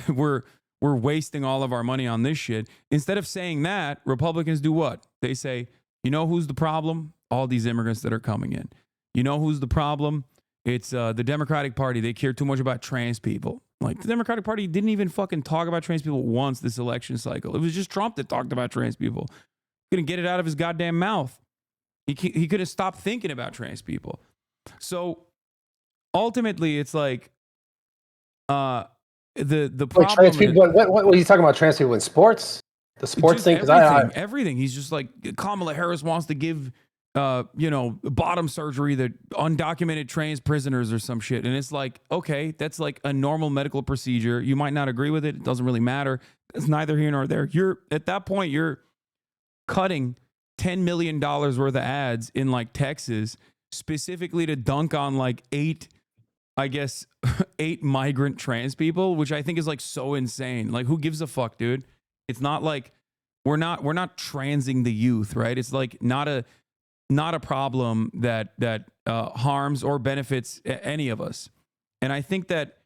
We're wasting all of our money on this shit. Instead of saying that, Republicans do what? They say, you know who's the problem? All these immigrants that are coming in. You know who's the problem? It's the Democratic Party. They care too much about trans people. Like, the Democratic Party didn't even fucking talk about trans people once this election cycle. It was just Trump that talked about trans people. Couldn't get it out of his goddamn mouth. He couldn't stop thinking about trans people. So ultimately, it's like the problem. Like trans people, what are you talking about? Trans people in sports? The sports thing? Everything, everything. He's just like, Kamala Harris wants to give bottom surgery to undocumented trans prisoners or some shit. And it's like, okay, that's like a normal medical procedure. You might not agree with it. It doesn't really matter. It's neither here nor there. At that point, you're cutting $10 million worth of ads in like Texas, specifically to dunk on like eight migrant trans people, which I think is like so insane. Like, who gives a fuck, dude? It's not like we're not transing the youth, right? It's like not a problem that harms or benefits any of us. And I think that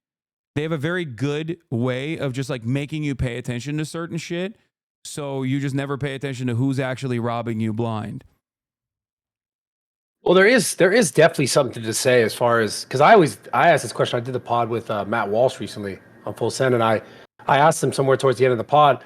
they have a very good way of just like making you pay attention to certain shit, so you just never pay attention to who's actually robbing you blind. Well, there is definitely something to say as far as because I asked this question. I did the pod with Matt Walsh recently on Full Send, and I asked him somewhere towards the end of the pod,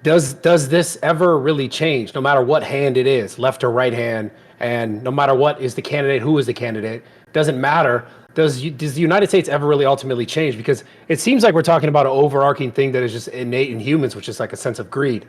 does this ever really change, no matter what hand it is, left or right hand, and no matter what is the candidate, who is the candidate, doesn't matter. Does the United States ever really ultimately change? Because it seems like we're talking about an overarching thing that is just innate in humans, which is like a sense of greed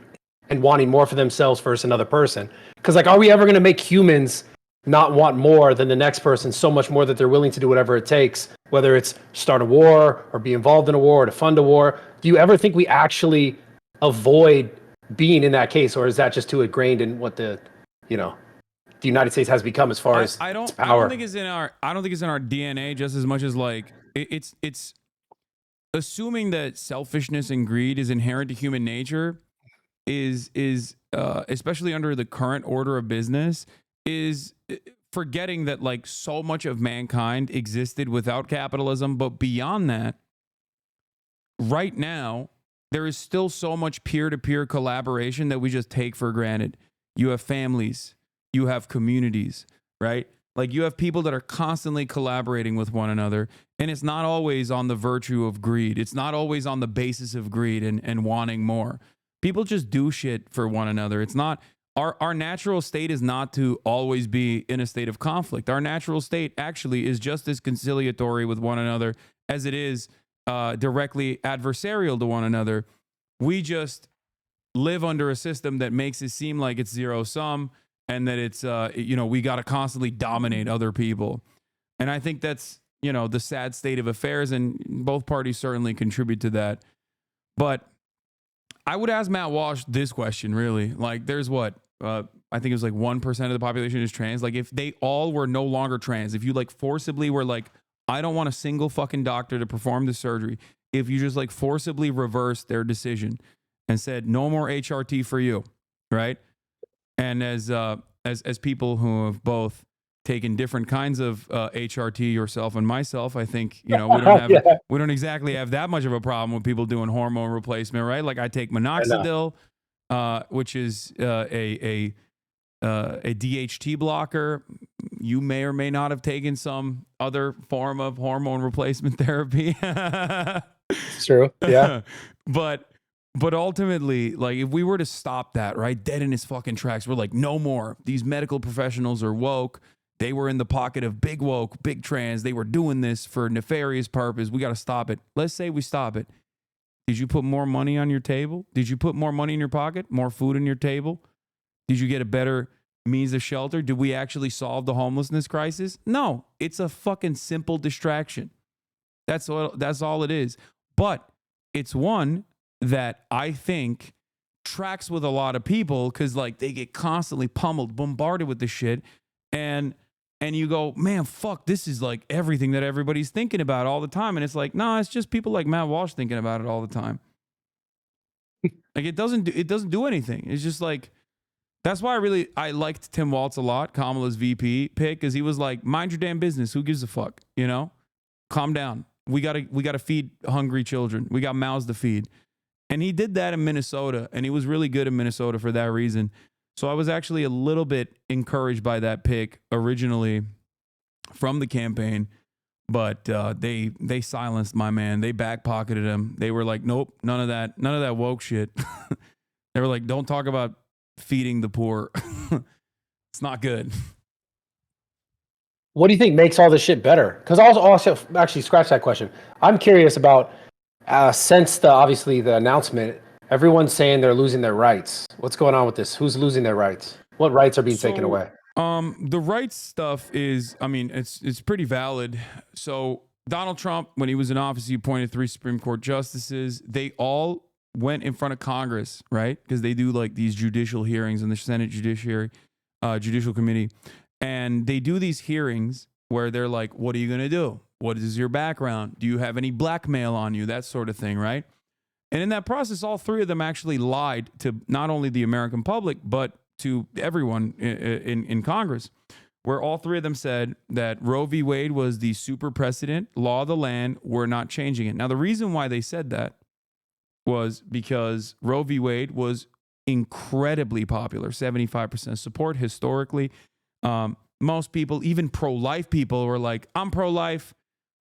and wanting more for themselves versus another person. Because like, are we ever going to make humans not want more than the next person so much more that they're willing to do whatever it takes, whether it's start a war or be involved in a war or to fund a war? Do you ever think we actually avoid being in that case, or is that just too ingrained in what the United States has become as far as I its don't power? think it's in our DNA just as much as like it's assuming that selfishness and greed is inherent to human nature is especially under the current order of business is forgetting that like so much of mankind existed without capitalism, but beyond that, right now there is still so much peer-to-peer collaboration that we just take for granted. You have families, you have communities, right? Like you have people that are constantly collaborating with one another, and it's not always on the virtue of greed. It's not always on the basis of greed and wanting more. People just do shit for one another. It's not our natural state is not to always be in a state of conflict. Our natural state actually is just as conciliatory with one another as it is directly adversarial to one another. We just live under a system that makes it seem like it's zero sum and that it's we got to constantly dominate other people. And I think that's the sad state of affairs, and both parties certainly contribute to that. But I would ask Matt Walsh this question, really. Like, there's I think it was like 1% of the population is trans. Like, if they all were no longer trans, if you like forcibly were like, I don't want a single fucking doctor to perform the surgery, if you just like forcibly reversed their decision and said no more HRT for you, right? And as people who have both taken different kinds of HRT, yourself and myself, I think we don't exactly have that much of a problem with people doing hormone replacement, right? Like I take minoxidil, which is a DHT blocker. You may or may not have taken some other form of hormone replacement therapy. It's true. Yeah. But ultimately, like if we were to stop that, right, dead in its fucking tracks, we're like, no more. These medical professionals are woke. They were in the pocket of big woke, big trans. They were doing this for nefarious purpose. We got to stop it. Let's say we stop it. Did you put more money on your table? Did you put more money in your pocket? More food on your table? Did you get a better means of shelter? Did we actually solve the homelessness crisis? No, it's a fucking simple distraction. That's all it is. But it's one that I think tracks with a lot of people because like they get constantly pummeled, bombarded with this shit, and you go, man, fuck, this is like everything that everybody's thinking about all the time, and it's like, no, it's just people like Matt Walsh thinking about it all the time. Like it doesn't do anything. It's just like that's why I liked Tim Walz a lot, Kamala's VP pick, because he was like, mind your damn business. Who gives a fuck? Calm down. We gotta feed hungry children. We got mouths to feed. And he did that in Minnesota, and he was really good in Minnesota for that reason. So I was actually a little bit encouraged by that pick originally from the campaign, but they silenced my man. They backpocketed him. They were like, nope, none of that woke shit. They were like, don't talk about feeding the poor. It's not good. What do you think makes all this shit better? Because I'll also actually scratch that question. I'm curious about since the announcement, everyone's saying they're losing their rights. What's going on with this? Who's losing their rights? What rights are being taken away? The rights stuff is, it's pretty valid. So Donald Trump, when he was in office, he appointed 3 Supreme Court justices. They all went in front of Congress, right? Because they do like these judicial hearings in the Senate Judicial Committee. And they do these hearings where they're like, what are you going to do? What is your background? Do you have any blackmail on you? That sort of thing, right? And in that process, all 3 of them actually lied to not only the American public, but to everyone in Congress, where all 3 of them said that Roe v. Wade was the super precedent, law of the land, we're not changing it. Now, the reason why they said that was because Roe v. Wade was incredibly popular, 75% support historically. most people, even pro-life people, were like, I'm pro-life.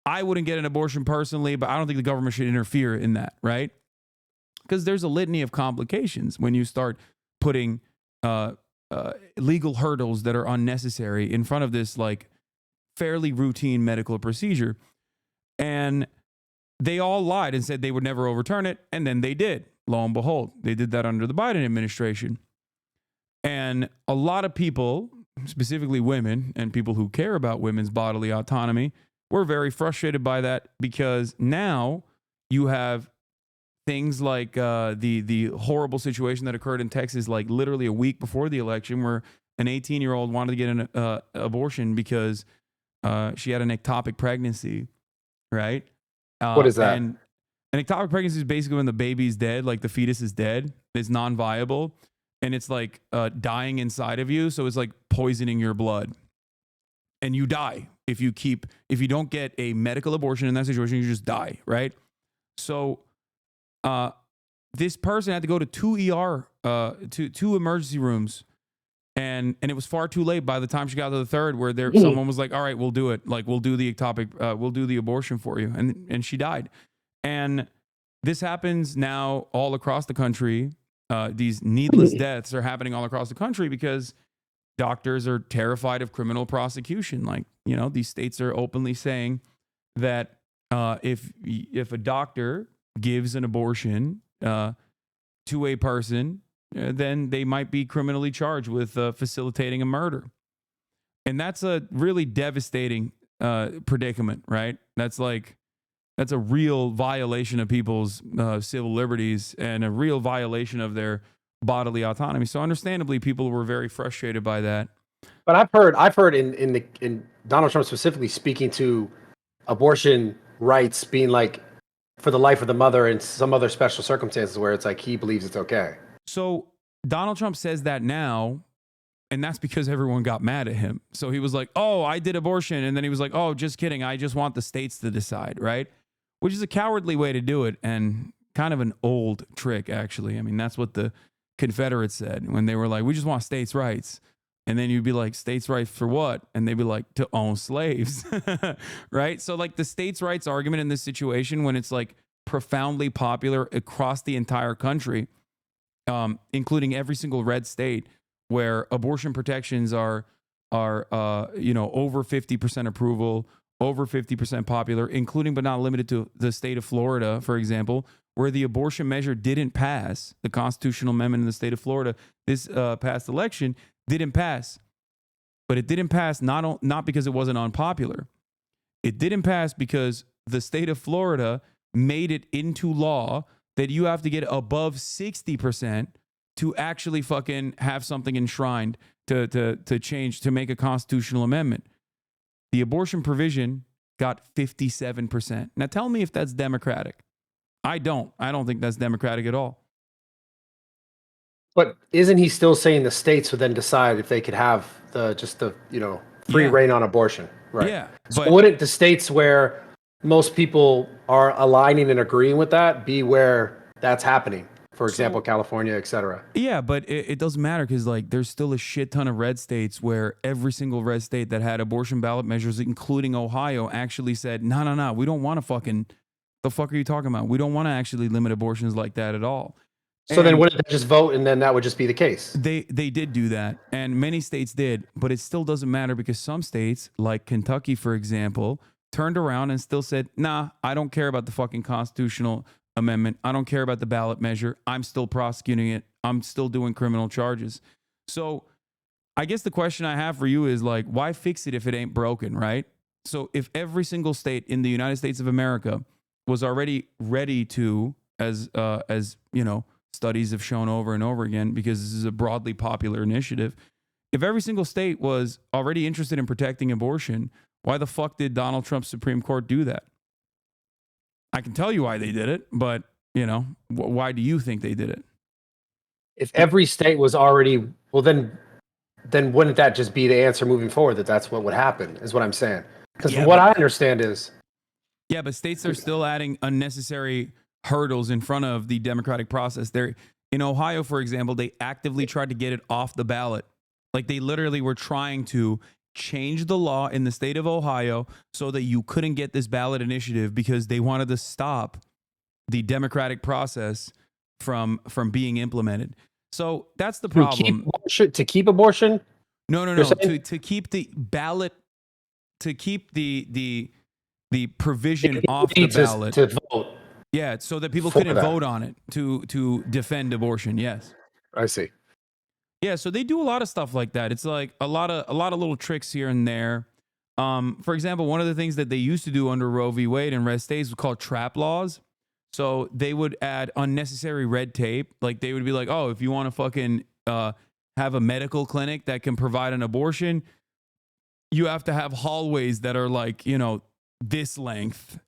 I wouldn't get an abortion personally, but I don't think the government should interfere in that, right? Because there's a litany of complications when you start putting legal hurdles that are unnecessary in front of this like fairly routine medical procedure. And they all lied and said they would never overturn it. And then they did. Lo and behold, they did that under the Biden administration. And a lot of people, specifically women and people who care about women's bodily autonomy, were very frustrated by that because now you have things like the horrible situation that occurred in Texas, like literally a week before the election, where an 18-year-old wanted to get an abortion because she had an ectopic pregnancy, right? What is that? And an ectopic pregnancy is basically when the baby's dead, like the fetus is dead, it's non-viable, and it's like dying inside of you, so it's like poisoning your blood, and you die if you don't get a medical abortion in that situation, you just die, right? So this person had to go to two emergency rooms, and it was far too late by the time she got to the third, where someone was like, all right, we'll do it. Like, we'll do the ectopic, we'll do the abortion for you. And she died. And this happens now all across the country. These needless deaths are happening all across the country because doctors are terrified of criminal prosecution. Like, you know, these states are openly saying that if a doctor gives an abortion to a person, then they might be criminally charged with facilitating a murder. And that's a really devastating predicament, right? That's a real violation of people's civil liberties and a real violation of their bodily autonomy. So understandably, people were very frustrated by that. But I've heard in Donald Trump specifically speaking to abortion rights being like for the life of the mother and some other special circumstances where it's like he believes it's okay. So Donald Trump says that now, and that's because everyone got mad at him. So he was like, oh, I did abortion. And then he was like, oh, just kidding. I just want the states to decide, right? Which is a cowardly way to do it and kind of an old trick, actually. I mean, that's what the Confederates said when they were like, we just want states' rights. And then you'd be like, states' rights for what? And they'd be like, to own slaves, right? So like the states' rights argument in this situation, when it's like profoundly popular across the entire country, including every single red state, where abortion protections are over 50% approval, over 50% popular, including but not limited to the state of Florida, for example, where the abortion measure didn't pass, the constitutional amendment in the state of Florida, this past election didn't pass. But it didn't pass not because it wasn't unpopular. It didn't pass because the state of Florida made it into law that you have to get above 60% to actually fucking have something enshrined to change, to make a constitutional amendment. The abortion provision got 57%. Now tell me if that's democratic. I don't think that's democratic at all. But isn't he still saying the states would then decide if they could have free reign on abortion? Right. Yeah. So wouldn't the states where most people are aligning and agreeing with that be where that's happening? For example, California, et cetera. Yeah, but it doesn't matter because like there's still a shit ton of red states where every single red state that had abortion ballot measures, including Ohio, actually said, no, we don't want to fucking, the fuck are you talking about? We don't want to actually limit abortions like that at all. So then wouldn't they just vote and then that would just be the case? They did do that, and many states did, but it still doesn't matter because some states, like Kentucky, for example, turned around and still said, nah, I don't care about the fucking constitutional amendment. I don't care about the ballot measure. I'm still prosecuting it. I'm still doing criminal charges. So I guess the question I have for you is like, why fix it if it ain't broken, right? So if every single state in the United States of America was already ready to, as you know, studies have shown over and over again, because this is a broadly popular initiative, if every single state was already interested in protecting abortion, why the fuck did Donald Trump's Supreme Court do that? I can tell you why they did it, but, you know, why do you think they did it? If every state was already, well, then wouldn't that just be the answer moving forward, that's what would happen, is what I'm saying. Because what I understand is... Yeah, but states are still adding unnecessary hurdles in front of the democratic process. They're, in Ohio, for example, they actively tried to get it off the ballot. Like they literally were trying to changed the law in the state of Ohio so that you couldn't get this ballot initiative because they wanted to stop the democratic process from being implemented. So that's the problem. To keep abortion? No. To keep the ballot, to keep the provision off the ballot. To vote. Yeah, so that people couldn't vote on it to defend abortion. Yes. I see. Yeah, so they do a lot of stuff like that. It's like a lot of little tricks here and there. For example, one of the things that they used to do under Roe v. Wade and red states was called trap laws. So they would add unnecessary red tape. Like they would be like, oh, if you want to fucking have a medical clinic that can provide an abortion, you have to have hallways that are like, you know, this length.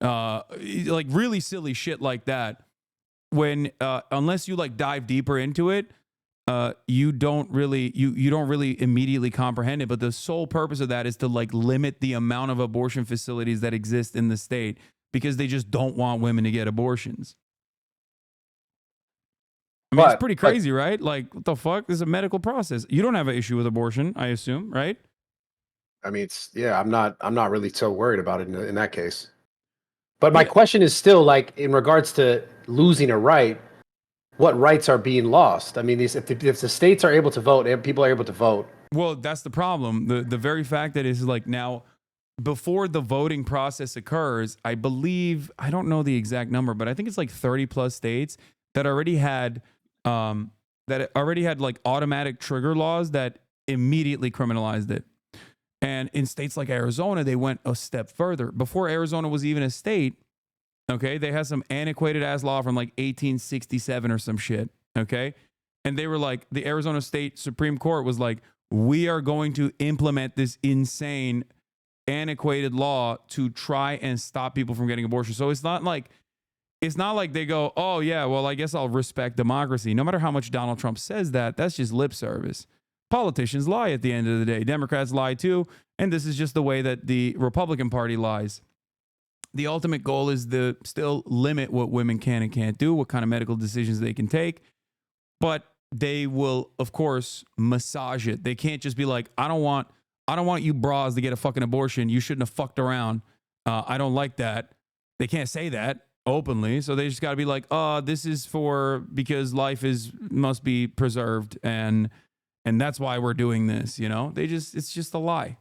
Like really silly shit like that. When unless you like dive deeper into it, you don't really immediately comprehend it. But the sole purpose of that is to like limit the amount of abortion facilities that exist in the state because they just don't want women to get abortions. I mean, it's pretty crazy, right? Like, what the fuck? This is a medical process. You don't have an issue with abortion, I assume, right? I mean, I'm not really so worried about it in that case. But my question is still like in regards to losing a right, what rights are being lost? I mean, if the states are able to vote and people are able to vote. Well, that's the problem. The very fact that it's like now, before the voting process occurs, I believe, I don't know the exact number, but I think it's like 30 plus states that already had like automatic trigger laws that immediately criminalized it. And in states like Arizona, they went a step further. Before Arizona was even a state, okay, they had some antiquated ass law from like 1867 or some shit, okay? And they were like, the Arizona State Supreme Court was like, we are going to implement this insane antiquated law to try and stop people from getting abortion. So it's not like they go, oh yeah, well, I guess I'll respect democracy. No matter how much Donald Trump says that, that's just lip service. Politicians lie at the end of the day. Democrats lie too. And this is just the way that the Republican Party lies. The ultimate goal is to still limit what women can and can't do, what kind of medical decisions they can take. But they will, of course, massage it. They can't just be like, I don't want you bras to get a fucking abortion. You shouldn't have fucked around. I don't like that. They can't say that openly. So they just got to be like, this is because life must be preserved. And that's why we're doing this, you know? It's just a lie.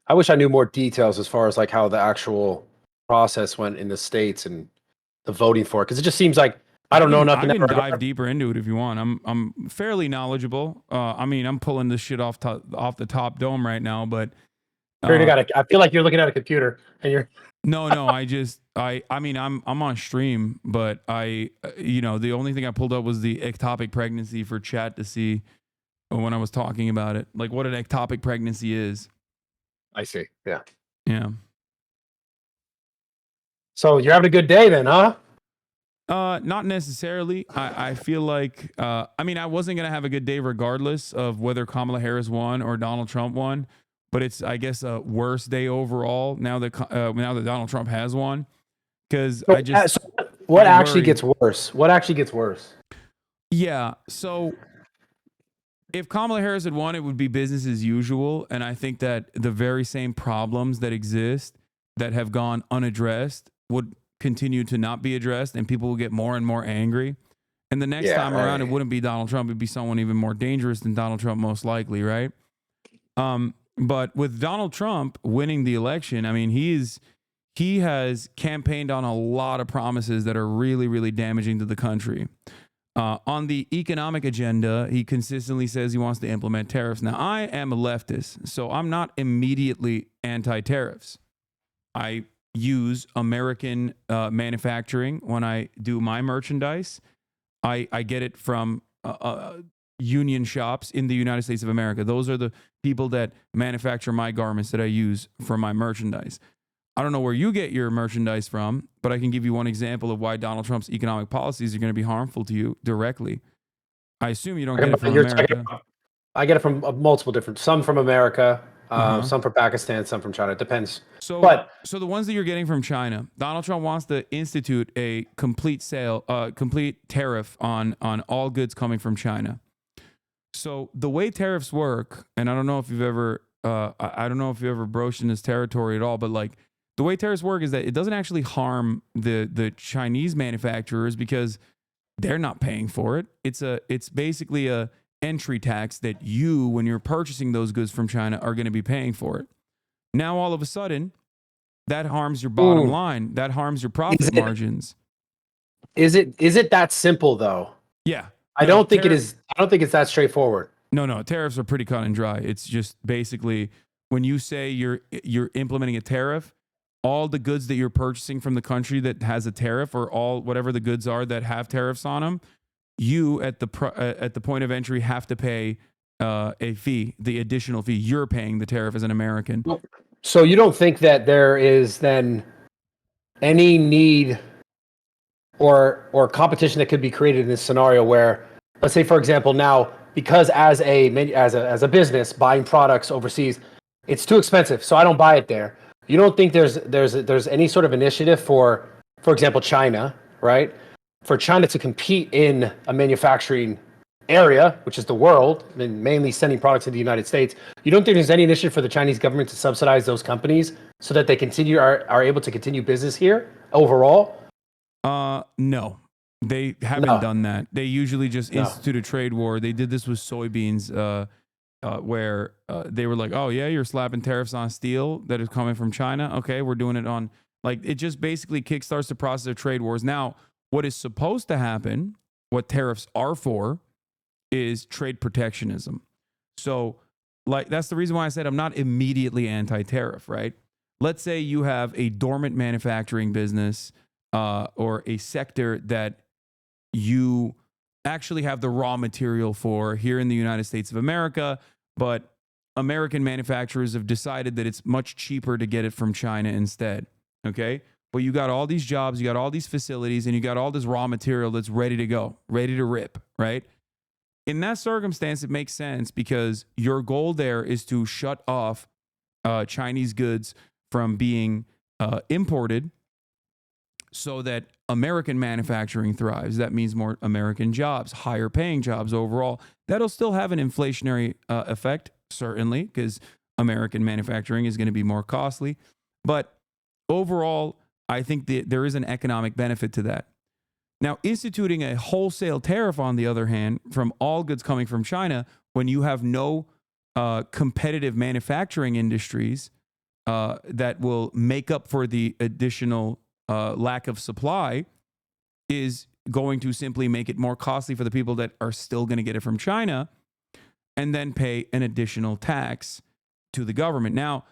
I wish I knew more details as far as like how the actual process went in the states and the voting for it, because it just seems like I don't know nothing. I can dive deeper into it if you want. I'm fairly knowledgeable. I mean, I'm pulling this shit off the top dome right now, but I feel like you're looking at a computer and you're No, I mean, I'm on stream, but the only thing I pulled up was the ectopic pregnancy for chat to see when I was talking about it, like what an ectopic pregnancy is. I see. Yeah. Yeah. So you're having a good day then, huh? Not necessarily. I feel like, I mean, I wasn't going to have a good day regardless of whether Kamala Harris won or Donald Trump won, but it's, I guess, a worse day overall now that Donald Trump has won. Because what actually gets worse? What actually gets worse? Yeah. So if Kamala Harris had won, it would be business as usual. And I think that the very same problems that exist that have gone unaddressed would continue to not be addressed, and people will get more and more angry. And the next time around, it wouldn't be Donald Trump. It'd be someone even more dangerous than Donald Trump, most likely, right? But with Donald Trump winning the election, I mean, he has campaigned on a lot of promises that are really, really damaging to the country. On the economic agenda, he consistently says he wants to implement tariffs. Now, I am a leftist, so I'm not immediately anti-tariffs. I use American manufacturing when I do my merchandise. I get it from union shops in the United States of America. Those are the people that manufacture my garments that I use for my merchandise. I don't know where you get your merchandise from, but I can give you one example of why Donald Trump's economic policies are going to be harmful to you directly. I assume you don't get it from America. I get it from multiple different, some from America, some from Pakistan, some from China. It depends. So the ones that you're getting from China, Donald Trump wants to institute a complete tariff on all goods coming from China. So the way tariffs work, and I don't know if you've ever, I don't know if you ever broached in this territory at all, but like the way tariffs work is that it doesn't actually harm the Chinese manufacturers because they're not paying for it. It's basically a entry tax that you, when you're purchasing those goods from China, are going to be paying for it. Now all of a sudden, that harms your bottom line. That harms your profit margins. Is it that simple though? Yeah. I don't think it is. I don't think it's that straightforward. No, tariffs are pretty cut and dry. It's just basically when you say you're implementing a tariff, all the goods that you're purchasing from the country that has a tariff, or all whatever the goods are that have tariffs on them, you at the point of entry have to pay a fee, the additional fee. You're paying the tariff as an American. So you don't think that there is then any need or competition that could be created in this scenario where, let's say, for example, now because as a business buying products overseas, it's too expensive, so I don't buy it there. You don't think there's any sort of initiative for example, China, right? For China to compete in a manufacturing area, which is the world, and mainly sending products to the United States. You don't think there's any initiative for the Chinese government to subsidize those companies so that they are able to continue business here overall? No. They haven't done that. They usually just institute a trade war. They did this with soybeans, where they were like, "Oh yeah, you're slapping tariffs on steel that is coming from China. Okay, we're doing it on." Like, it just basically kickstarts the process of trade wars. Now, what is supposed to happen, what tariffs are for, is trade protectionism. So, like, that's the reason why I said I'm not immediately anti-tariff, right? Let's say you have a dormant manufacturing business, or a sector that you actually have the raw material for here in the United States of America, but American manufacturers have decided that it's much cheaper to get it from China instead. Okay. But you got all these jobs, you got all these facilities, and you got all this raw material that's ready to go, ready to rip, right? In that circumstance, it makes sense because your goal there is to shut off Chinese goods from being imported so that American manufacturing thrives. That means more American jobs, higher paying jobs overall. That'll still have an inflationary effect, certainly, because American manufacturing is going to be more costly. But overall, I think there is an economic benefit to that. Now, instituting a wholesale tariff, on the other hand, from all goods coming from China, when you have no competitive manufacturing industries that will make up for the additional lack of supply, is going to simply make it more costly for the people that are still going to get it from China, and then pay an additional tax to the government. Now,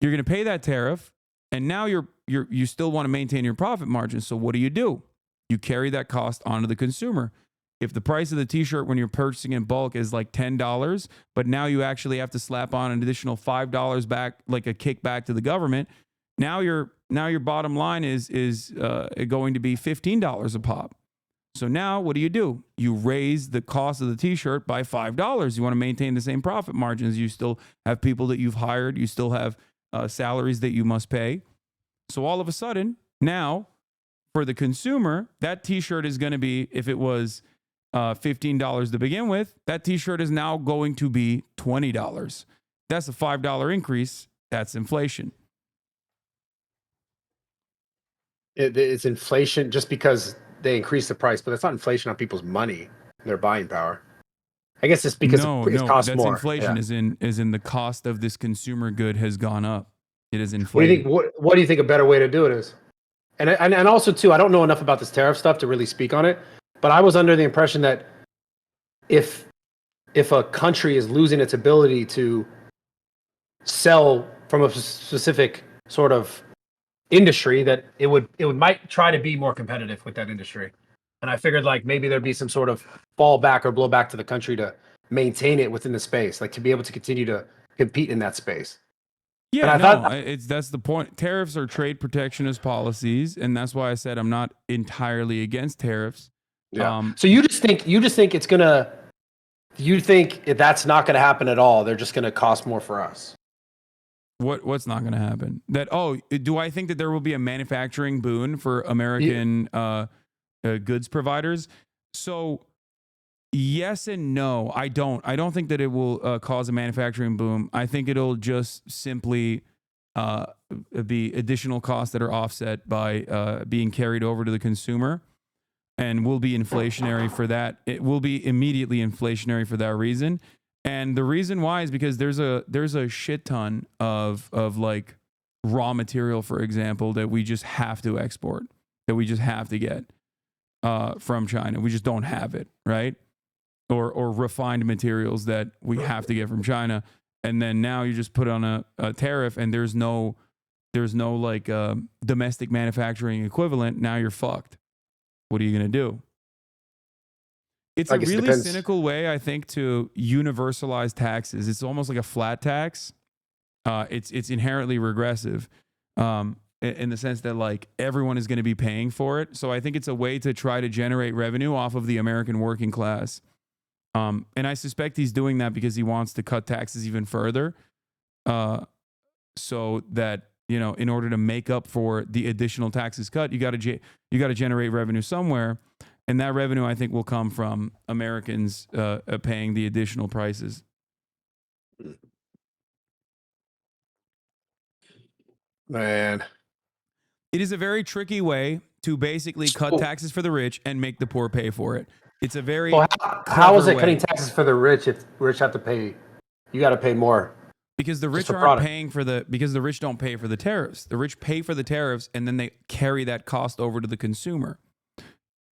you're going to pay that tariff, and now you still want to maintain your profit margin. So what do? You carry that cost onto the consumer. If the price of the t-shirt when you're purchasing in bulk is like $10, but now you actually have to slap on an additional $5 back, like a kickback to the government, now your bottom line is going to be $15 a pop. So now what do? You raise the cost of the t-shirt by $5. You want to maintain the same profit margins. You still have people that you've hired. You still have salaries that you must pay. So all of a sudden, now for the consumer, that t-shirt is going to be, if it was $15 to begin with, that t-shirt is now going to be $20. That's a $5 increase. That's inflation. It's inflation just because they increase the price, but that's not inflation on people's money, their buying power. I guess it's because it costs more. Inflation is in the cost of this consumer good has gone up. It is inflated. What do you think a better way to do it is? And also too, I don't know enough about this tariff stuff to really speak on it, but I was under the impression that if a country is losing its ability to sell from a specific sort of industry, that it might try to be more competitive with that industry. And I figured like maybe there'd be some sort of fallback or blowback to the country to maintain it within the space, like to be able to continue to compete in that space. Yeah, that's the point. Tariffs are trade protectionist policies, and that's why I said I'm not entirely against tariffs. Yeah. So you just think it's gonna? You think that's not gonna happen at all? They're just gonna cost more for us. What's not going to happen? Do I think that there will be a manufacturing boon for American goods providers? So Yes and no. I don't think that it will cause a manufacturing boom. I think it'll just simply be additional costs that are offset by being carried over to the consumer, and will be inflationary for that. It will be immediately inflationary for that reason. And the reason why is because there's a shit ton of like raw material, for example, that we just have to export, that we just have to get from China. We just don't have it, right? Or refined materials that we have to get from China. And then now you just put on a tariff, and there's no like domestic manufacturing equivalent. Now you're fucked. What are you gonna do? It's a really cynical way, I think, to universalize taxes. It's almost like a flat tax. It's inherently regressive, in the sense that like everyone is going to be paying for it. So I think it's a way to try to generate revenue off of the American working class. And I suspect he's doing that because he wants to cut taxes even further, so that, you know, in order to make up for the additional taxes cut, you got to generate revenue somewhere, and that revenue, I think, will come from Americans paying the additional prices. Man, it is a very tricky way to basically cut taxes for the rich and make the poor pay for it. It's a very how is it cutting taxes for the rich if rich have to pay? You got to pay more. Because the rich aren't paying because the rich don't pay for the tariffs. The rich pay for the tariffs, and then they carry that cost over to the consumer.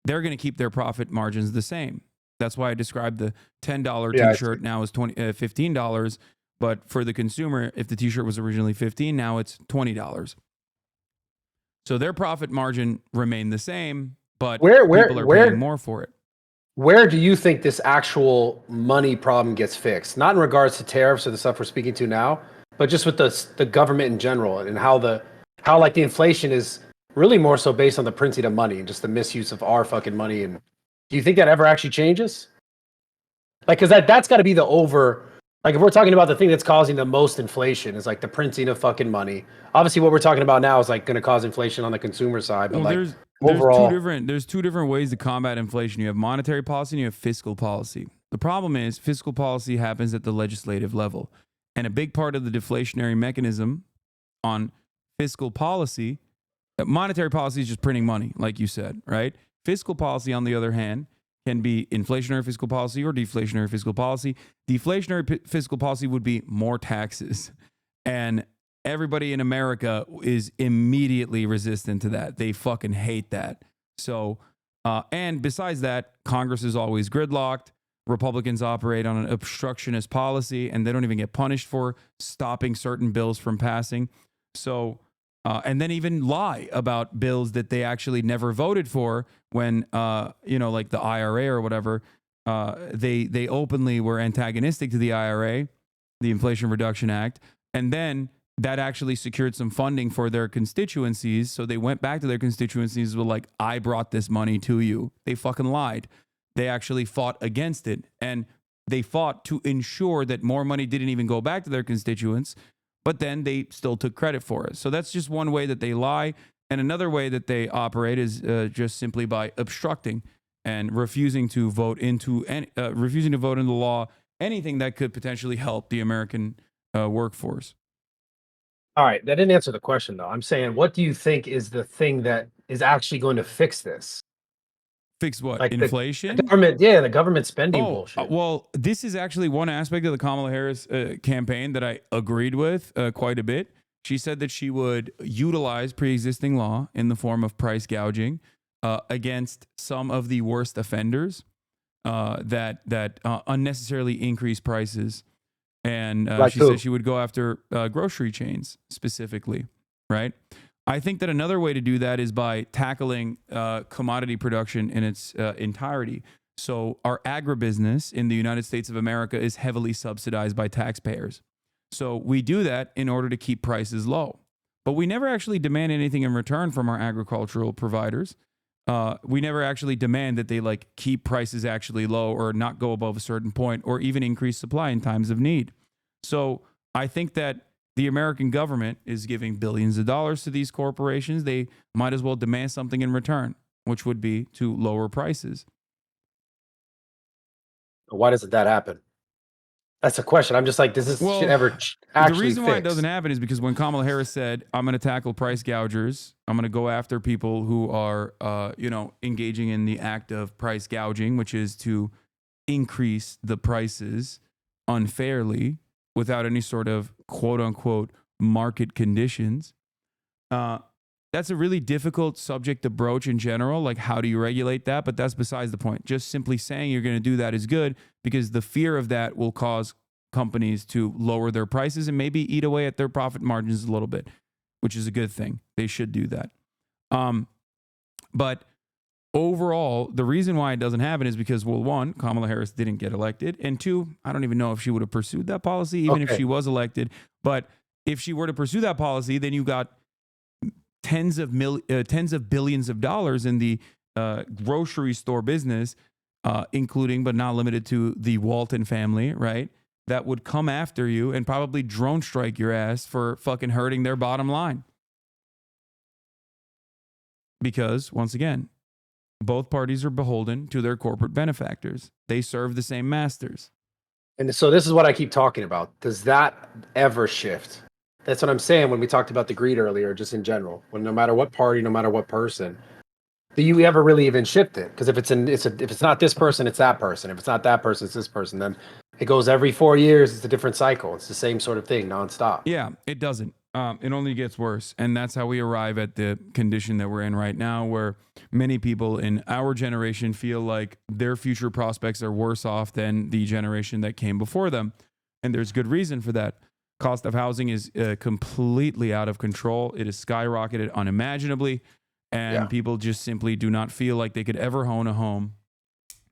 They're going to keep their profit margins the same. That's why I described the $10 t-shirt now as $15. But for the consumer, if the t-shirt was originally $15, now it's $20. So their profit margin remained the same, but people are paying more for it. Where do you think this actual money problem gets fixed? Not in regards to tariffs or the stuff we're speaking to now, but just with the government in general, and how like the inflation is really more so based on the printing of money and just the misuse of our fucking money. And do you think that ever actually changes? Like, because that's got to be like, if we're talking about the thing that's causing the most inflation is like the printing of fucking money. Obviously, what we're talking about now is like going to cause inflation on the consumer side. But well, like overall, there's two different ways to combat inflation. You have monetary policy and you have fiscal policy. The problem is fiscal policy happens at the legislative level, and a big part of the deflationary mechanism on fiscal policy, monetary policy is just printing money, like you said, right? Fiscal policy, on the other hand, can be inflationary fiscal policy or deflationary fiscal policy. Deflationary fiscal policy would be more taxes. And everybody in America is immediately resistant to that. They fucking hate that. So, and besides that, Congress is always gridlocked. Republicans operate on an obstructionist policy, and they don't even get punished for stopping certain bills from passing. So, and then even lie about bills that they actually never voted for when, like the IRA or whatever, they openly were antagonistic to the IRA, the Inflation Reduction Act, and then that actually secured some funding for their constituencies. So they went back to their constituencies with like, I brought this money to you. They fucking lied. They actually fought against it, and they fought to ensure that more money didn't even go back to their constituents, but then they still took credit for it. So that's just one way that they lie. And another way that they operate is just simply by obstructing and refusing to vote into law anything that could potentially help the American workforce. All right, that didn't answer the question though. I'm saying, what do you think is the thing that is actually going to fix this? Fix what? Like inflation? The government spending bullshit. Well, this is actually one aspect of the Kamala Harris campaign that I agreed with quite a bit. She said that she would utilize pre-existing law in the form of price gouging against some of the worst offenders that unnecessarily increase prices. And she said she would go after grocery chains specifically, right? I think that another way to do that is by tackling commodity production in its entirety. So our agribusiness in the United States of America is heavily subsidized by taxpayers. So we do that in order to keep prices low. But we never actually demand anything in return from our agricultural providers. We never actually demand that they like keep prices actually low or not go above a certain point or even increase supply in times of need. So I think that the American government is giving billions of dollars to these corporations. They might as well demand something in return, which would be to lower prices. Why doesn't that happen? That's a question. I'm just like, does this shit ever actually the reason why it fix? doesn't happen is because when Kamala Harris said, I'm going to tackle price gougers, I'm going to go after people who are, engaging in the act of price gouging, which is to increase the prices unfairly without any sort of quote unquote market conditions. That's a really difficult subject to broach in general. Like, how do you regulate that? But that's besides the point. Just simply saying you're going to do that is good because the fear of that will cause companies to lower their prices and maybe eat away at their profit margins a little bit, which is a good thing. They should do that. But overall, the reason why it doesn't happen is because, well, one, Kamala Harris didn't get elected. And two, I don't even know if she would have pursued that policy, even if she was elected. But if she were to pursue that policy, then you got tens of billions of dollars in the grocery store business, including but not limited to the Walton family, right? That would come after you and probably drone strike your ass for fucking hurting their bottom line. Because, once again, both parties are beholden to their corporate benefactors. They serve the same masters. And so this is what I keep talking about. Does that ever shift? That's what I'm saying when we talked about the greed earlier, just in general. When no matter what party, no matter what person, do you ever really even shift it? Because if it's not this person, it's that person. If it's not that person, it's this person. Then it goes every 4 years. It's a different cycle. It's the same sort of thing, nonstop. Yeah, it doesn't. It only gets worse. And that's how we arrive at the condition that we're in right now, where many people in our generation feel like their future prospects are worse off than the generation that came before them. And there's good reason for that. Cost of housing is completely out of control. It is skyrocketed unimaginably. And people just simply do not feel like they could ever own a home.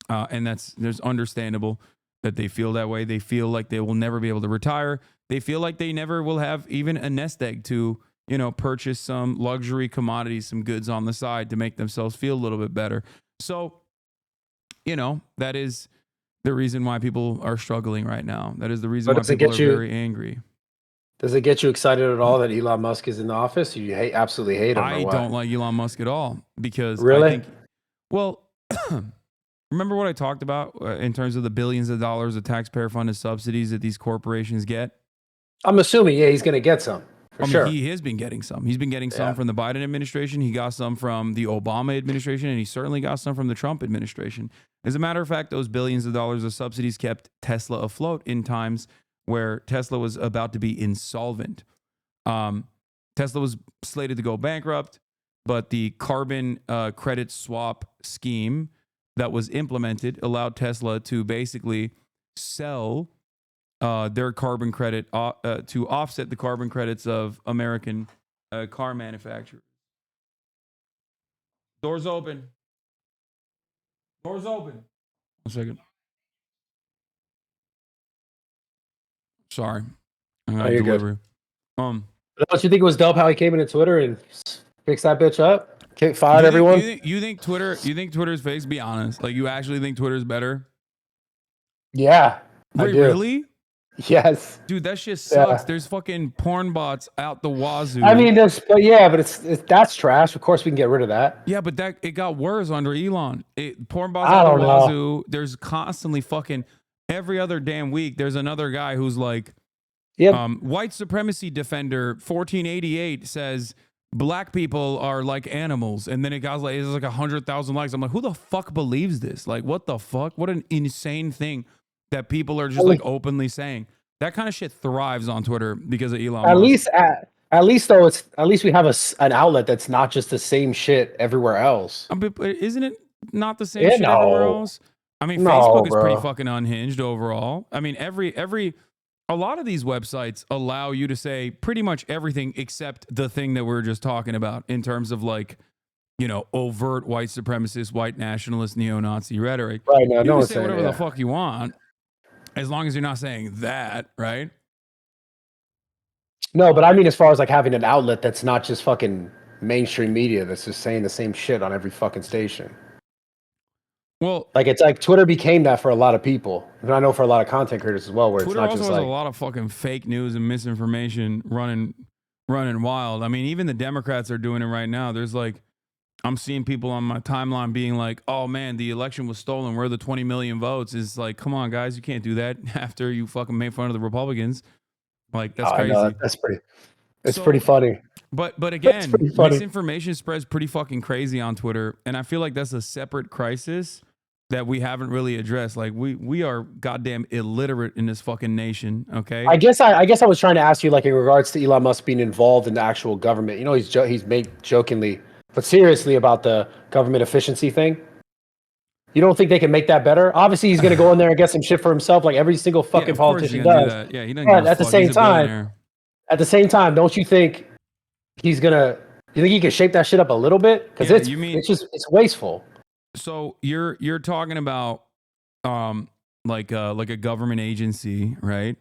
And there's understandable that they feel that way. They feel like they will never be able to retire. They feel like they never will have even a nest egg to, purchase some luxury commodities, some goods on the side to make themselves feel a little bit better. So, that is the reason why people are struggling right now. That is the reason why people are very angry. Does it get you excited at all that Elon Musk is in the office? You absolutely hate him. I don't like Elon Musk at all because really? I think, remember what I talked about in terms of the billions of dollars of taxpayer funded subsidies that these corporations get? I'm assuming, he's going to get some. Sure. He has been getting some. He's been getting some from the Biden administration. He got some from the Obama administration, and he certainly got some from the Trump administration. As a matter of fact, those billions of dollars of subsidies kept Tesla afloat in times where Tesla was about to be insolvent. Tesla was slated to go bankrupt, but the carbon credit swap scheme that was implemented allowed Tesla to basically sell their carbon credit to offset the carbon credits of American car manufacturers. Doors open. Doors open. 1 second. Sorry. I'm going to deliver. Don't you think it was dope how he came into Twitter and fixed that bitch up? Fired everyone? You think Twitter's fake? Be honest. Like, you actually think Twitter's better? Yeah. Wait, really? Yes. Dude, that shit sucks. Yeah. There's fucking porn bots out the wazoo. I mean, that's trash. Of course we can get rid of that. Yeah, but it got worse under Elon. Porn bots out the wazoo. There's constantly fucking every other damn week. There's another guy who's like, white supremacy defender 1488 says black people are like animals, and then it's like 100,000 likes. I'm like, who the fuck believes this? Like, what the fuck? What an insane thing that people are just like openly saying. That kind of shit thrives on Twitter because of Elon Musk. At least we have an outlet that's not just the same shit everywhere else. Isn't it not the same shit everywhere else? I mean, Facebook is pretty fucking unhinged overall. I mean, a lot of these websites allow you to say pretty much everything except the thing that we were just talking about in terms of like, overt white supremacist, white nationalist, neo-Nazi rhetoric. Right now, you can say whatever the fuck you want, as long as you're not saying that, right? No, but I mean, as far as like having an outlet that's not just fucking mainstream media that's just saying the same shit on every fucking station. Well, like it's like Twitter became that for a lot of people, and I know for a lot of content creators as well. Where Twitter it's not also just has like a lot of fucking fake news and misinformation running wild. I mean, even the Democrats are doing it right now. There's like I'm seeing people on my timeline being like, "Oh man, the election was stolen. Where are the 20 million votes?" Is like, come on, guys, you can't do that after you fucking made fun of the Republicans. Like, that's I know crazy. that's pretty. It's So, pretty funny. but It's again, pretty funny. misinformation spreads pretty fucking crazy on Twitter, and I feel like that's a separate crisis that we haven't really addressed. Like, we are goddamn illiterate in this fucking nation. Okay. I guess I was trying to ask you, like, in regards to Elon Musk being involved in the actual government. You know, he's made jokingly, but seriously about the government efficiency thing. You don't think they can make that better? Obviously, he's going to go in there and get some shit for himself, like every single fucking of course politician you're gonna do does. that. Yeah, he doesn't But give a at the fuck. same He's a time, billionaire. don't you think he's gonna? You think he can shape that shit up a little bit? Because Yeah, it's wasteful. So you're talking about like a government agency, right?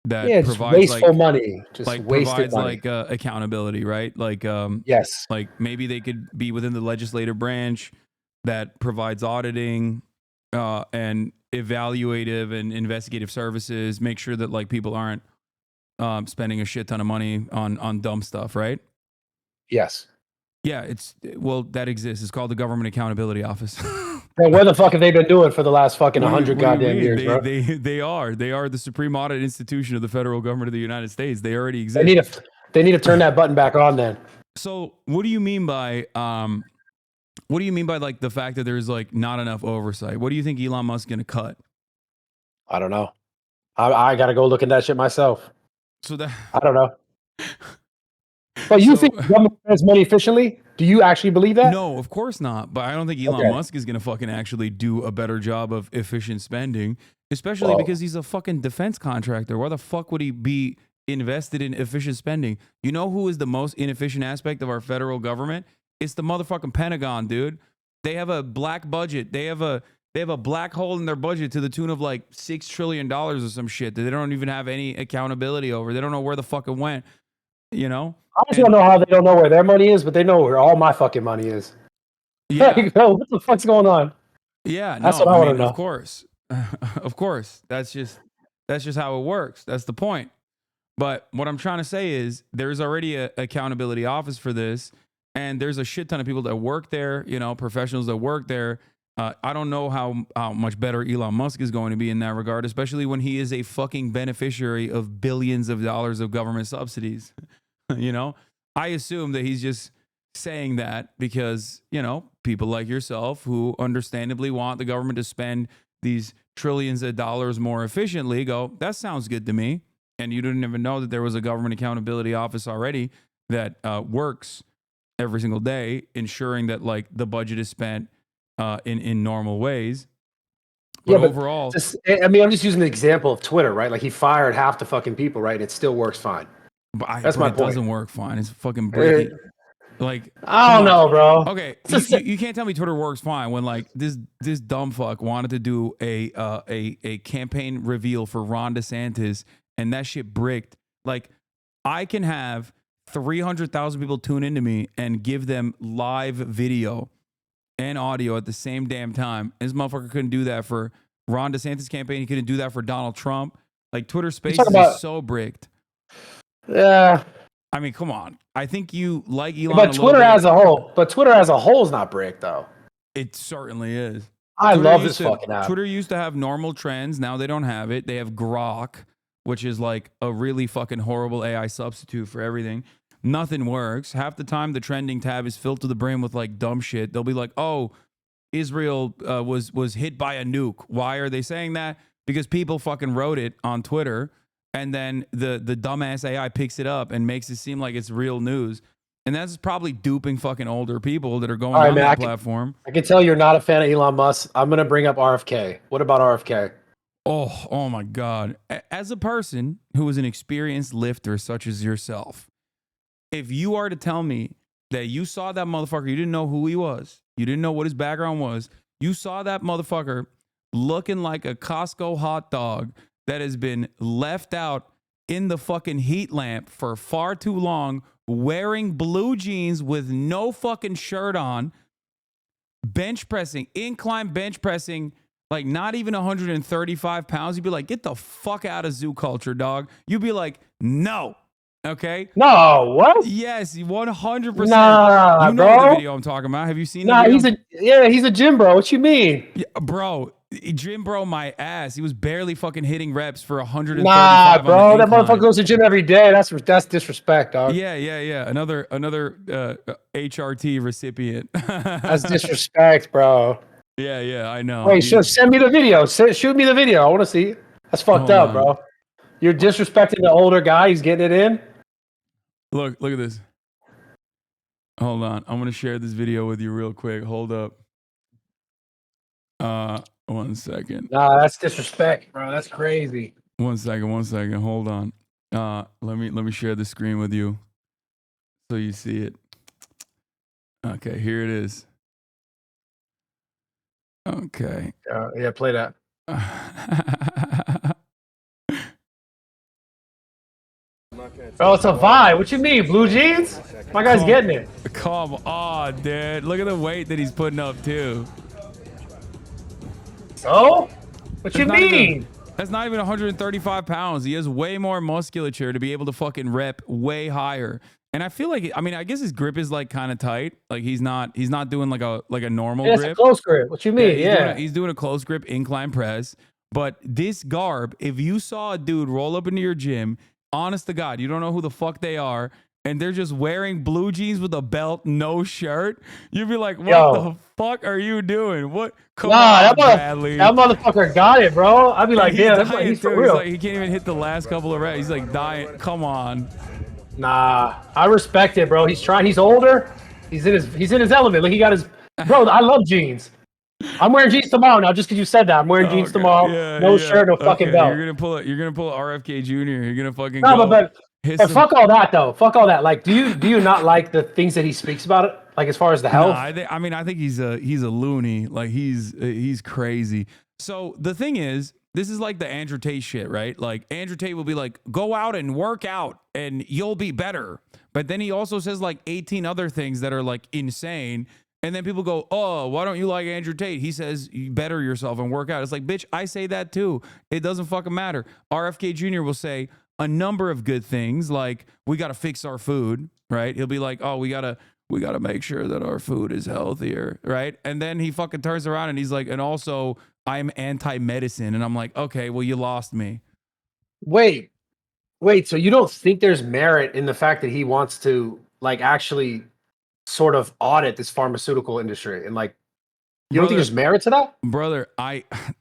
That Yeah, it's provides wasteful like money, just wasted provides money. like accountability, right? Like Yes. like maybe they could be within the legislative branch that provides auditing and evaluative and investigative services, make sure that like people aren't spending a shit ton of money on dumb stuff, right? Yes. Yeah, that exists. It's called the Government Accountability Office. Well, where the fuck have they been doing for the last fucking What do 100 you goddamn mean? years, bro? They are the supreme audit institution of the federal government of the United States. They already They exist. need to turn that button back on then. So what do you mean by like the fact that there's like not enough oversight? What do you think Elon Musk's gonna cut? I don't know. I got to go look at that shit myself. So that I don't know. But you So- think the government spends money efficiently? Do you actually believe that? No, of course not. But I don't think Elon Okay. Musk is gonna fucking actually do a better job of efficient spending, especially Well- because he's a fucking defense contractor. Why the fuck would he be invested in efficient spending? You know who is the most inefficient aspect of our federal government? It's the motherfucking Pentagon, dude. They have a black budget. They have a black hole in their budget to the tune of like $6 trillion or some shit that they don't even have any accountability over. They don't know where the fuck it went. You know? I just don't know how they don't know where their money is, but they know where all my fucking money is. Yeah. Like, bro, what the fuck's going on? Yeah, no, That's what I wanna know. Of course. Of course. That's just how it works. That's the point. But what I'm trying to say is there's already a accountability office for this, and there's a shit ton of people that work there, you know, professionals that work there. I don't know how much better Elon Musk is going to be in that regard, especially when he is a fucking beneficiary of billions of dollars of government subsidies. You know, I assume that he's just saying that because, you know, people like yourself who understandably want the government to spend these trillions of dollars more efficiently go, that sounds good to me. And you didn't even know that there was a government accountability office already that works every single day, ensuring that like the budget is spent in normal ways. But Yeah, but overall, I'm just using the example of Twitter, right? Like he fired half the fucking people, right? And it still works fine. That's my it point. doesn't work fine. It's fucking breaking. Like, I don't come on. know, bro. Okay, It's you can't tell me Twitter works fine when like this dumb fuck wanted to do a campaign reveal for Ron DeSantis and that shit bricked. Like, I can have 300,000 people tune into me and give them live video and audio at the same damn time. This motherfucker couldn't do that for Ron DeSantis campaign. He couldn't do that for Donald Trump. Like, Twitter Spaces is so bricked. Yeah. I mean, come on. I think you like Elon. But Twitter as a whole is not brick though. It certainly is. I Twitter love used this fucking app. Twitter used to have normal trends. Now they don't have it. They have Grok, which is like a really fucking horrible AI substitute for everything. Nothing works. Half the time, the trending tab is filled to the brim with like dumb shit. They'll be like, "Oh, Israel was hit by a nuke." Why are they saying that? Because people fucking wrote it on Twitter, and then the dumbass AI picks it up and makes it seem like it's real news. And that's probably duping fucking older people that are going on that platform. I can tell you're not a fan of Elon Musk. I'm gonna bring up RFK. What about RFK? Oh my God. As a person who is an experienced lifter such as yourself, if you are to tell me that you saw that motherfucker, you didn't know who he was, you didn't know what his background was, you saw that motherfucker looking like a Costco hot dog that has been left out in the fucking heat lamp for far too long, wearing blue jeans with no fucking shirt on, bench pressing, incline bench pressing, like not even 135 pounds. You'd be like, get the fuck out of zoo culture, dog. You'd be like, no, Okay. No, what? Yes, 100%. Nah, You know the bro. video I'm talking about. Have you seen the Nah, video? he's a gym bro. What you mean? Yeah, bro, Jim, bro, my ass. He was barely fucking hitting reps for 135 Nah, on the bro. That incline. motherfucker goes to the gym every day. That's disrespect, dog. Yeah. Another HRT recipient. That's disrespect, bro. Yeah, I know. Wait, send me the video. Shoot me the video. I want to see. That's fucked Hold up, on. bro. You're disrespecting the older guy. He's getting it in. Look at this. Hold on. I'm gonna share this video with you real quick. Hold up. 1 second. Nah, that's disrespect, bro. That's crazy. 1 second. Hold on. Let me share the screen with you so you see it. Okay, here it is. Okay. Yeah, play that. Oh, it's a vibe. What you mean, blue jeans? My guy's getting it. Come on, dude. Look at the weight that he's putting up too. So? What you That's not mean? even- That's not even 135 pounds. He has way more musculature to be able to fucking rep way higher. And I feel like, I mean, I guess his grip is like kind of tight. Like he's not doing like a normal Yeah, it's grip. a close grip. What you mean? He's doing a close grip incline press. But this garb, if you saw a dude roll up into your gym, honest to God, you don't know who the fuck they are, and they're just wearing blue jeans with a belt, no shirt, you'd be like, what the fuck are you doing? What? Come on, Bradley. That motherfucker got it, bro. I'd be like, damn, he's for real. He's like, he can't even hit the last couple of reps. He's like dying. Come on. Nah, I respect it, bro. He's trying. He's older. He's in his element. Like he got his. Bro, I love jeans. I'm wearing jeans tomorrow now, just because you said that. I'm wearing jeans tomorrow. No shirt, no fucking belt. You're gonna pull a RFK Jr. You're gonna fucking no, go. but fuck all that though. Fuck all that. Like, do you not like the things that he speaks about it? Like as far as the health? No, I think he's a loony. Like he's crazy. So the thing is, this is like the Andrew Tate shit, right? Like Andrew Tate will be like, go out and work out and you'll be better. But then he also says like 18 other things that are like insane. And then people go, oh, why don't you like Andrew Tate? He says, you better yourself and work out. It's like, bitch, I say that too. It doesn't fucking matter. RFK Jr. will say a number of good things, like we got to fix our food, right? He'll be like, oh, we got to make sure that our food is healthier, right? And then he fucking turns around and he's like, and also I'm anti-medicine. And I'm like, okay, well, you lost me. Wait. So you don't think there's merit in the fact that he wants to like actually sort of audit this pharmaceutical industry and like you don't think there's merit to that? Brother,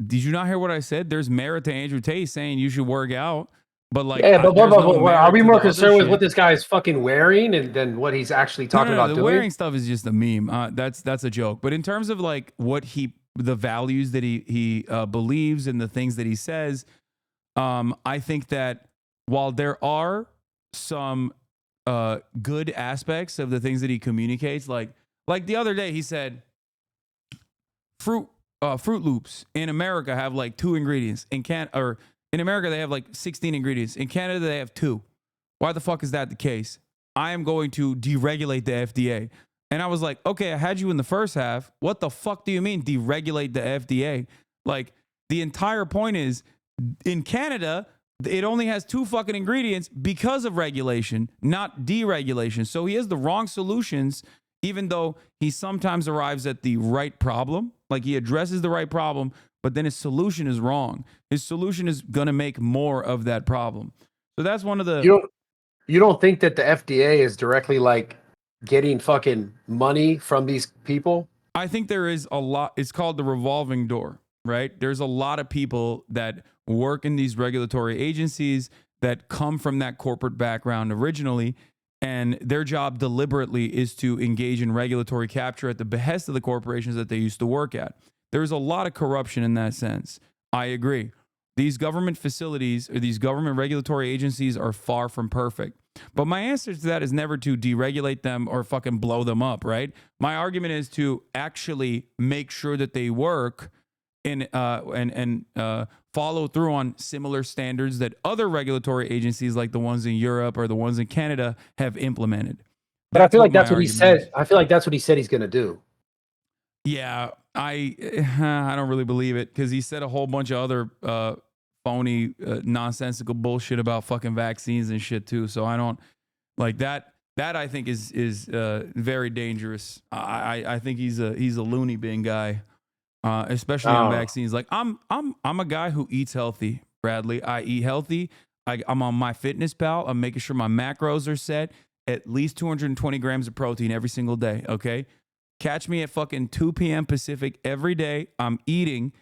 did you not hear what I said? There's merit to Andrew Tate saying you should work out, but like are we more concerned with what this guy is fucking wearing and than what he's actually talking about the doing? wearing stuff is just a meme. That's a joke. But in terms of like what the values that he believes and the things that he says, I think that while there are some good aspects of the things that he communicates, like the other day he said Fruit Loops in America have like 2 ingredients. In America they have like 16 ingredients. In Canada they have 2. Why the fuck is that the case? I am going to deregulate the FDA. And I was like, okay, I had you in the first half. What the fuck do you mean deregulate the FDA? Like the entire point is in Canada it only has 2 fucking ingredients because of regulation, not deregulation. So he has the wrong solutions, even though he sometimes arrives at the right problem. Like he addresses the right problem, but then his solution is wrong. His solution is going to make more of that problem. So that's one of the... You don't think that the FDA is directly like getting fucking money from these people? I think there is a lot. It's called the revolving door, right? There's a lot of people that work in these regulatory agencies that come from that corporate background originally, and their job deliberately is to engage in regulatory capture at the behest of the corporations that they used to work at. There's a lot of corruption in that sense. I agree. These government facilities or these government regulatory agencies are far from perfect. But my answer to that is never to deregulate them or fucking blow them up, right? My argument is to actually make sure that they work and follow through on similar standards that other regulatory agencies like the ones in Europe or the ones in Canada have implemented. But I feel like that's what he said. I feel like that's what he said he's going to do. Yeah, I don't really believe it because he said a whole bunch of other phony, nonsensical bullshit about fucking vaccines and shit too. So I don't like that. That I think is very dangerous. I think he's a loony bin guy, especially on vaccines. Like I'm a guy who eats healthy, Bradley. I eat healthy. I'm on MyFitnessPal. I'm making sure my macros are set. At least 220 grams of protein every single day. Okay, catch me at fucking 2 p.m. Pacific every day. I'm eating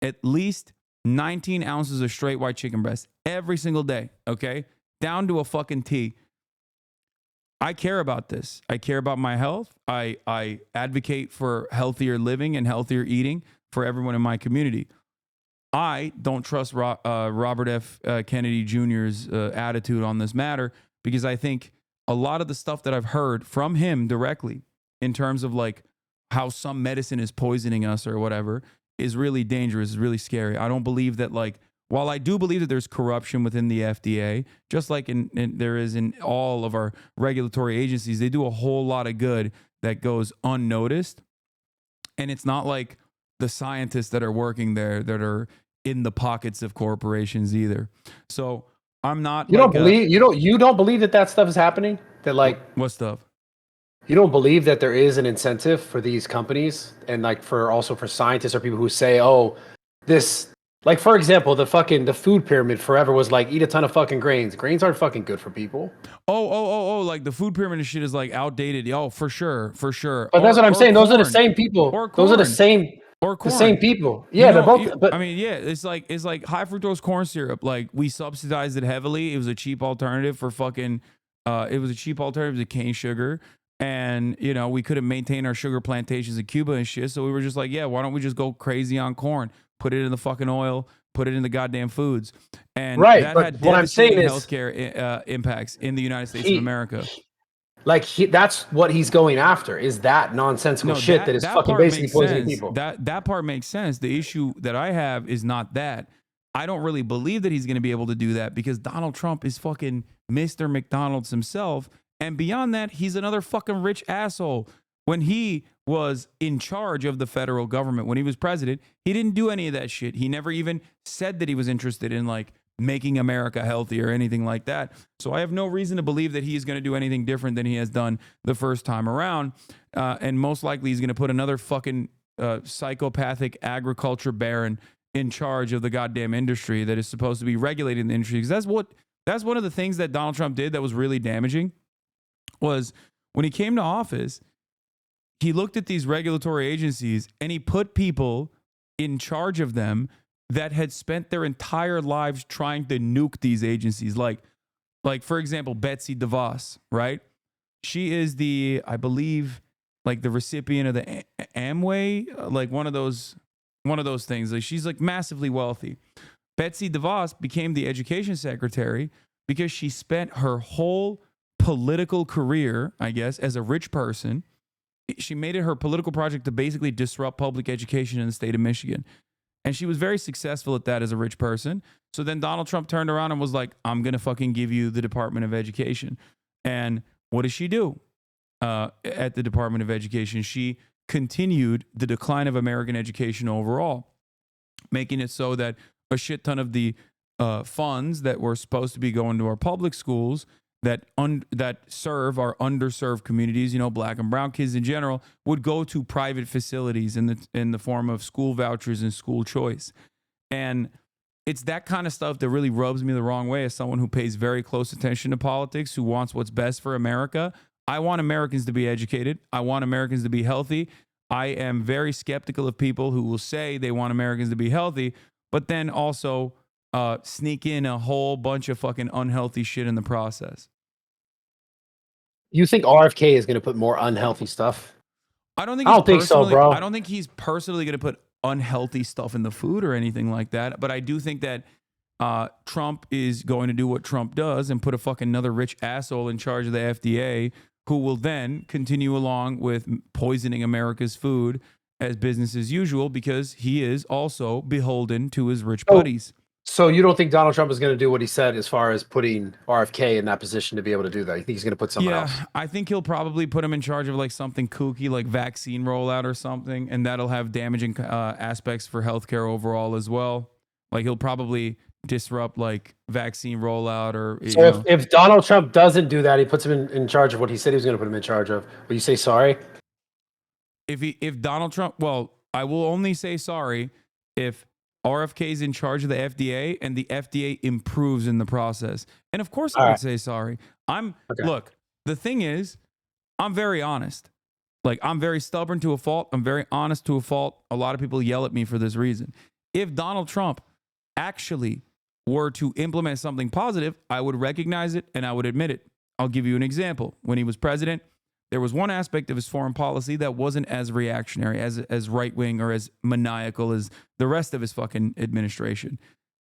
at least 19 ounces of straight white chicken breast every single day. Okay, down to a fucking T. I care about this. I care about my health. I advocate for healthier living and healthier eating for everyone in my community. I don't trust Robert F. Kennedy Jr.'s attitude on this matter, because I think a lot of the stuff that I've heard from him directly in terms of like how some medicine is poisoning us or whatever is really dangerous, is really scary. I don't believe that, like, while I do believe that there's corruption within the FDA, just like there is in all of our regulatory agencies, they do a whole lot of good that goes unnoticed. And it's not like the scientists that are working there that are in the pockets of corporations either. So I'm not. You don't believe that stuff is happening? That like what stuff? You don't believe that there is an incentive for these companies and like for scientists or people who say, oh, this, like, for example, the food pyramid forever was like, eat a ton of fucking grains. Grains aren't fucking good for people. Oh, like the food pyramid shit is like outdated. Oh, for sure. But that's what I'm saying. Those are the same people. Those are the same. Or corn. The same people. Yeah, they're both. But I mean, yeah, it's like high fructose corn syrup. Like, we subsidized it heavily. It was a cheap alternative for fucking. It was a cheap alternative to cane sugar, and we couldn't maintain our sugar plantations in Cuba and shit. So we were just like, yeah, why don't we just go crazy on corn? Put it in the fucking oil. Put it in the goddamn foods. And right, that but had what I'm saying is healthcare impacts in the United States of America. That's what he's going after, is that nonsensical shit that is fucking basically poisoning people. That part makes sense. The issue that I have is not that. I don't really believe that he's going to be able to do that, because Donald Trump is fucking Mr. McDonald's himself. And beyond that, he's another fucking rich asshole. When he was in charge of the federal government, when he was president, he didn't do any of that shit. He never even said that he was interested in like making America healthy or anything like that. So I have no reason to believe that he is going to do anything different than he has done the first time around. And most likely he's going to put another fucking psychopathic agriculture baron in charge of the goddamn industry that is supposed to be regulating the industry. Because that's one of the things that Donald Trump did that was really damaging, was when he came to office, he looked at these regulatory agencies and he put people in charge of them that had spent their entire lives trying to nuke these agencies. Like for example, Betsy DeVos, right? She is I believe, like the recipient of the Amway, like one of those things. Like, she's like massively wealthy. Betsy DeVos became the education secretary because she spent her whole political career, I guess, as a rich person. She made it her political project to basically disrupt public education in the state of Michigan. And she was very successful at that as a rich person. So then Donald Trump turned around and was like, I'm going to fucking give you the Department of Education. And what does she do at the Department of Education? She continued the decline of American education overall, making it so that a shit ton of the funds that were supposed to be going to our public schools that serve our underserved communities, black and brown kids in general, would go to private facilities in the form of school vouchers and school choice. And it's that kind of stuff that really rubs me the wrong way as someone who pays very close attention to politics, who wants what's best for America. I want Americans to be educated. I want Americans to be healthy. I am very skeptical of people who will say they want Americans to be healthy, but then also sneak in a whole bunch of fucking unhealthy shit in the process. You think RFK is going to put more unhealthy stuff? I don't think so, bro. I don't think he's personally going to put unhealthy stuff in the food or anything like that. But I do think that Trump is going to do what Trump does and put a fucking another rich asshole in charge of the FDA, who will then continue along with poisoning America's food as business as usual, because he is also beholden to his rich buddies. So you don't think Donald Trump is going to do what he said as far as putting RFK in that position to be able to do that? You think he's going to put someone else? Yeah, I think he'll probably put him in charge of like something kooky, like vaccine rollout or something, and that'll have damaging aspects for healthcare overall as well. Like, he'll probably disrupt like vaccine rollout or So if Donald Trump doesn't do that, he puts him in charge of what he said he was going to put him in charge of. Will you say sorry? if Donald Trump, well, I will only say sorry if RFK is in charge of the FDA and the FDA improves in the process. And of course, I would say sorry. Look, the thing is, I'm very honest. Like, I'm very stubborn to a fault. I'm very honest to a fault. A lot of people yell at me for this reason. If Donald Trump actually were to implement something positive, I would recognize it and I would admit it. I'll give you an example. When he was president, there was one aspect of his foreign policy that wasn't as reactionary, as right-wing or as maniacal as the rest of his fucking administration.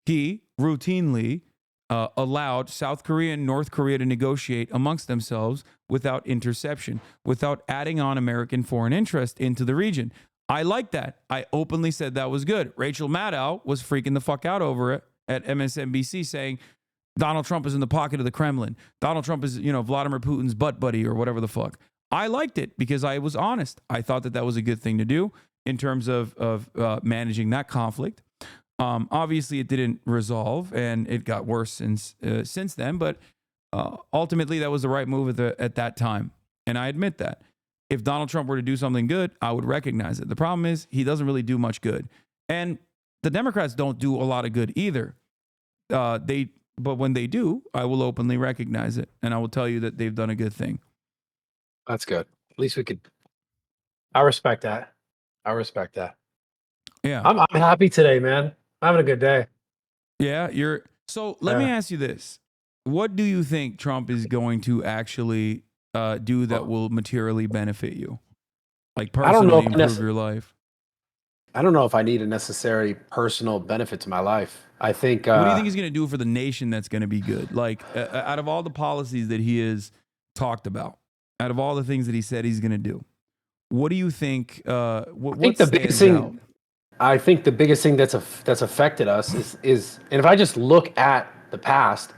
He routinely allowed South Korea and North Korea to negotiate amongst themselves without interception, without adding on American foreign interest into the region. I like that. I openly said that was good. Rachel Maddow was freaking the fuck out over it at MSNBC, saying Donald Trump is in the pocket of the Kremlin. Donald Trump is, Vladimir Putin's butt buddy or whatever the fuck. I liked it because I was honest. I thought that was a good thing to do in terms of managing that conflict. Obviously, it didn't resolve and it got worse since then. But ultimately, that was the right move at that time. And I admit that. If Donald Trump were to do something good, I would recognize it. The problem is he doesn't really do much good. And the Democrats don't do a lot of good either. But when they do, I will openly recognize it. And I will tell you that they've done a good thing. That's good. At least we could. I respect that. Yeah. I'm happy today, man. I'm having a good day. Yeah. So let me ask you this. What do you think Trump is going to actually do that will materially benefit you? Like personally improve your life? I don't know if I need a necessary personal benefit to my life. I think. What do you think he's going to do for the nation that's going to be good? Like out of all the policies that he has talked about, out of all the things that he said he's going to do, what do you think? I think the biggest thing that's affected us is, and if I just look at the past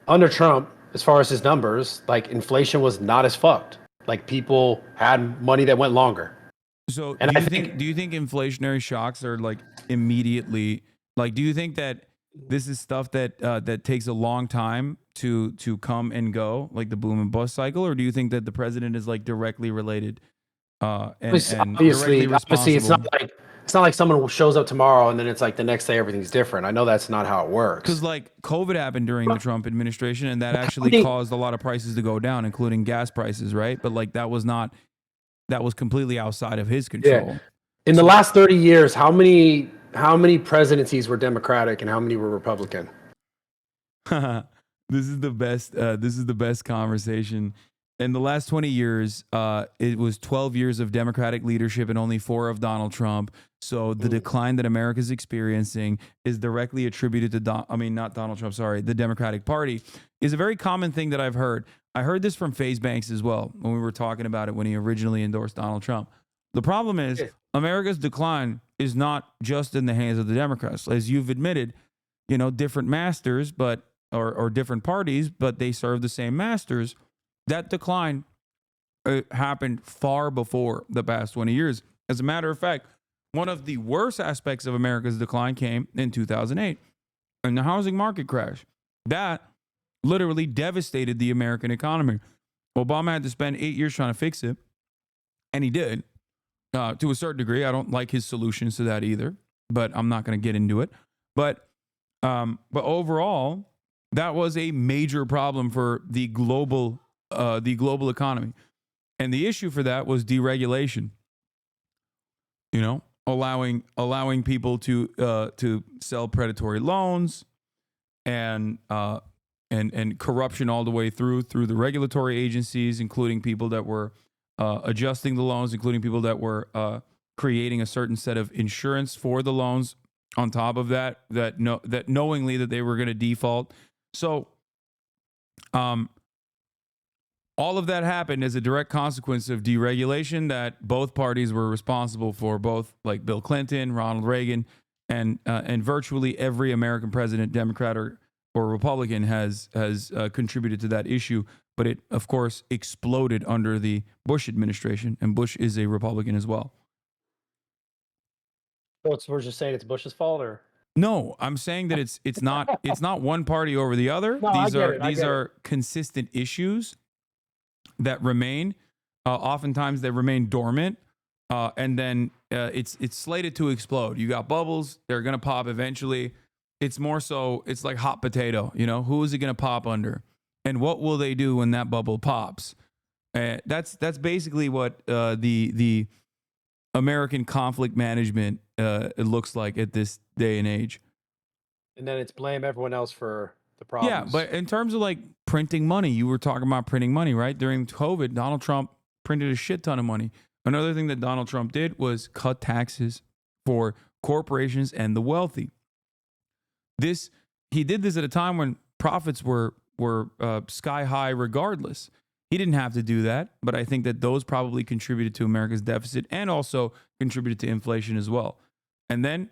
under Trump, as far as his numbers, like inflation was not as fucked. Like people had money that went longer. So do you think inflationary shocks are like immediately, like, do you think that this is stuff that takes a long time to come and go, like the boom and bust cycle, or do you think that the president is like directly related? Obviously, it's not like someone shows up tomorrow and then it's like the next day everything's different. I know that's not how it works. Because like COVID happened during the Trump administration, and that actually caused a lot of prices to go down, including gas prices, right? But like that was completely outside of his control. Yeah. In the last 30 years, how many presidencies were Democratic and how many were Republican? This is the best conversation. In the last 20 years, it was 12 years of Democratic leadership and only 4 of Donald Trump. So the decline that America's experiencing is directly attributed to the Democratic Party is a very common thing that I've heard. I heard this from FaZe Banks as well when we were talking about it when he originally endorsed Donald Trump. The problem is America's decline is not just in the hands of the Democrats. As you've admitted, different masters, or different parties, but they serve the same masters. That decline happened far before the past 20 years. As a matter of fact, one of the worst aspects of America's decline came in 2008 in the housing market crash. That literally devastated the American economy. Obama had to spend 8 years trying to fix it, and he did to a certain degree. I don't like his solutions to that either, but I'm not going to get into it. But overall, that was a major problem for the global economy. And the issue for that was deregulation. Allowing people to sell predatory loans and corruption all the way through the regulatory agencies, including people that were adjusting the loans, including people that were creating a certain set of insurance for the loans on top of that knowingly that they were going to default. So all of that happened as a direct consequence of deregulation that both parties were responsible for, both like Bill Clinton, Ronald Reagan, and virtually every American president, Democrat or Republican, has contributed to that issue. But it, of course, exploded under the Bush administration, and Bush is a Republican as well. So we're just saying it's Bush's fault, or? No, I'm saying that it's not one party over the other. No, I get it. These are consistent issues that remain. Oftentimes they remain dormant, and then it's slated to explode. You got bubbles; they're gonna pop eventually. It's more so it's like hot potato. You know, who is it gonna pop under, and what will they do when that bubble pops? That's basically what the American conflict management it looks like at this day and age. And then it's blame everyone else for the problems. Yeah, but in terms of like printing money, you were talking about printing money, right? During COVID, Donald Trump printed a shit ton of money. Another thing that Donald Trump did was cut taxes for corporations and the wealthy. He did this at a time when profits were sky high regardless. He didn't have to do that, but I think that those probably contributed to America's deficit and also contributed to inflation as well. And then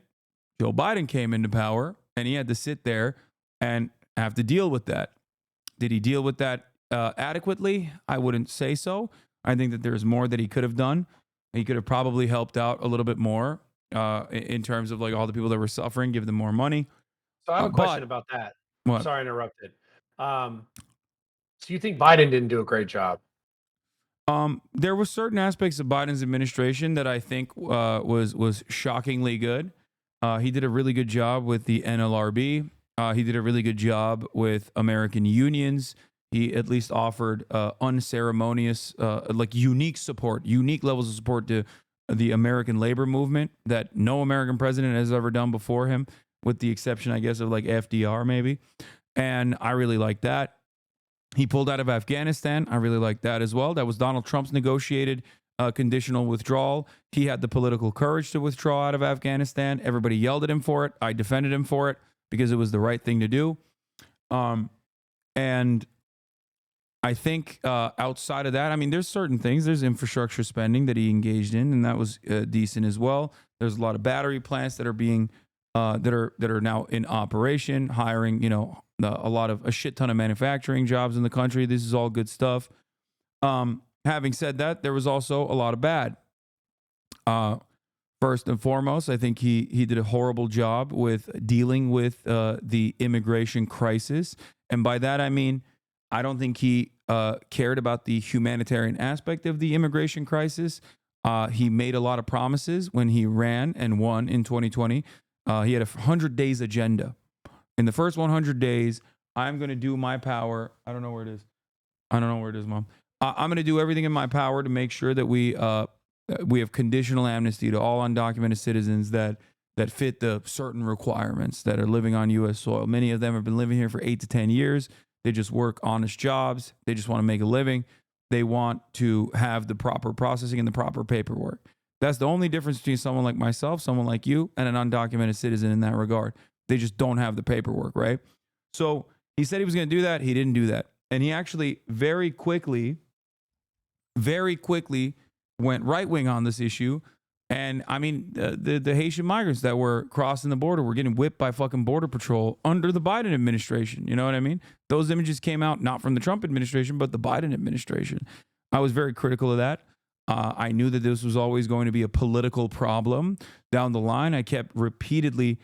Joe Biden came into power and he had to sit there and have to deal with that. Did he deal with that adequately? I wouldn't say so. I think that there's more that he could have done. He could have probably helped out a little bit more in terms of like all the people that were suffering, give them more money. So I have a question about that. What? Sorry, I interrupted. So you think Biden didn't do a great job? There were certain aspects of Biden's administration that I think was shockingly good. He did a really good job with the NLRB. He did a really good job with American unions. He at least offered unceremonious, like unique support, unique levels of support to the American labor movement that no American president has ever done before him, with the exception, I guess, of like FDR maybe. And I really like that. He pulled out of Afghanistan. I really like that as well. That was Donald Trump's negotiated conditional withdrawal. He had the political courage to withdraw out of Afghanistan. Everybody yelled at him for it. I defended him for it because it was the right thing to do. And I think outside of that, I mean, there's certain things. There's infrastructure spending that he engaged in, and that was decent as well. There's a lot of battery plants that are being that are now in operation, hiring, a shit ton of manufacturing jobs in the country. This is all good stuff. Having said that, there was also a lot of bad. First and foremost, I think he did a horrible job with dealing with the immigration crisis. And by that, I mean, I don't think he cared about the humanitarian aspect of the immigration crisis. He made a lot of promises when he ran and won in 2020. He had a 100 days agenda. In the first 100 days, I'm going to do my power. I don't know where it is. Mom. I'm going to do everything in my power to make sure that we have conditional amnesty to all undocumented citizens that fit the certain requirements that are living on U.S. soil. Many of them have been living here for 8 to 10 years. They just work honest jobs. They just want to make a living. They want to have the proper processing and the proper paperwork. That's the only difference between someone like myself, someone like you, and an undocumented citizen in that regard. They just don't have the paperwork, right? So he said he was going to do that. He didn't do that. And he actually very quickly went right-wing on this issue. And I mean, the Haitian migrants that were crossing the border were getting whipped by fucking Border Patrol under the Biden administration. You know what I mean? Those images came out not from the Trump administration, but the Biden administration. I was very critical of that. I knew that this was always going to be a political problem down the line. I kept repeatedly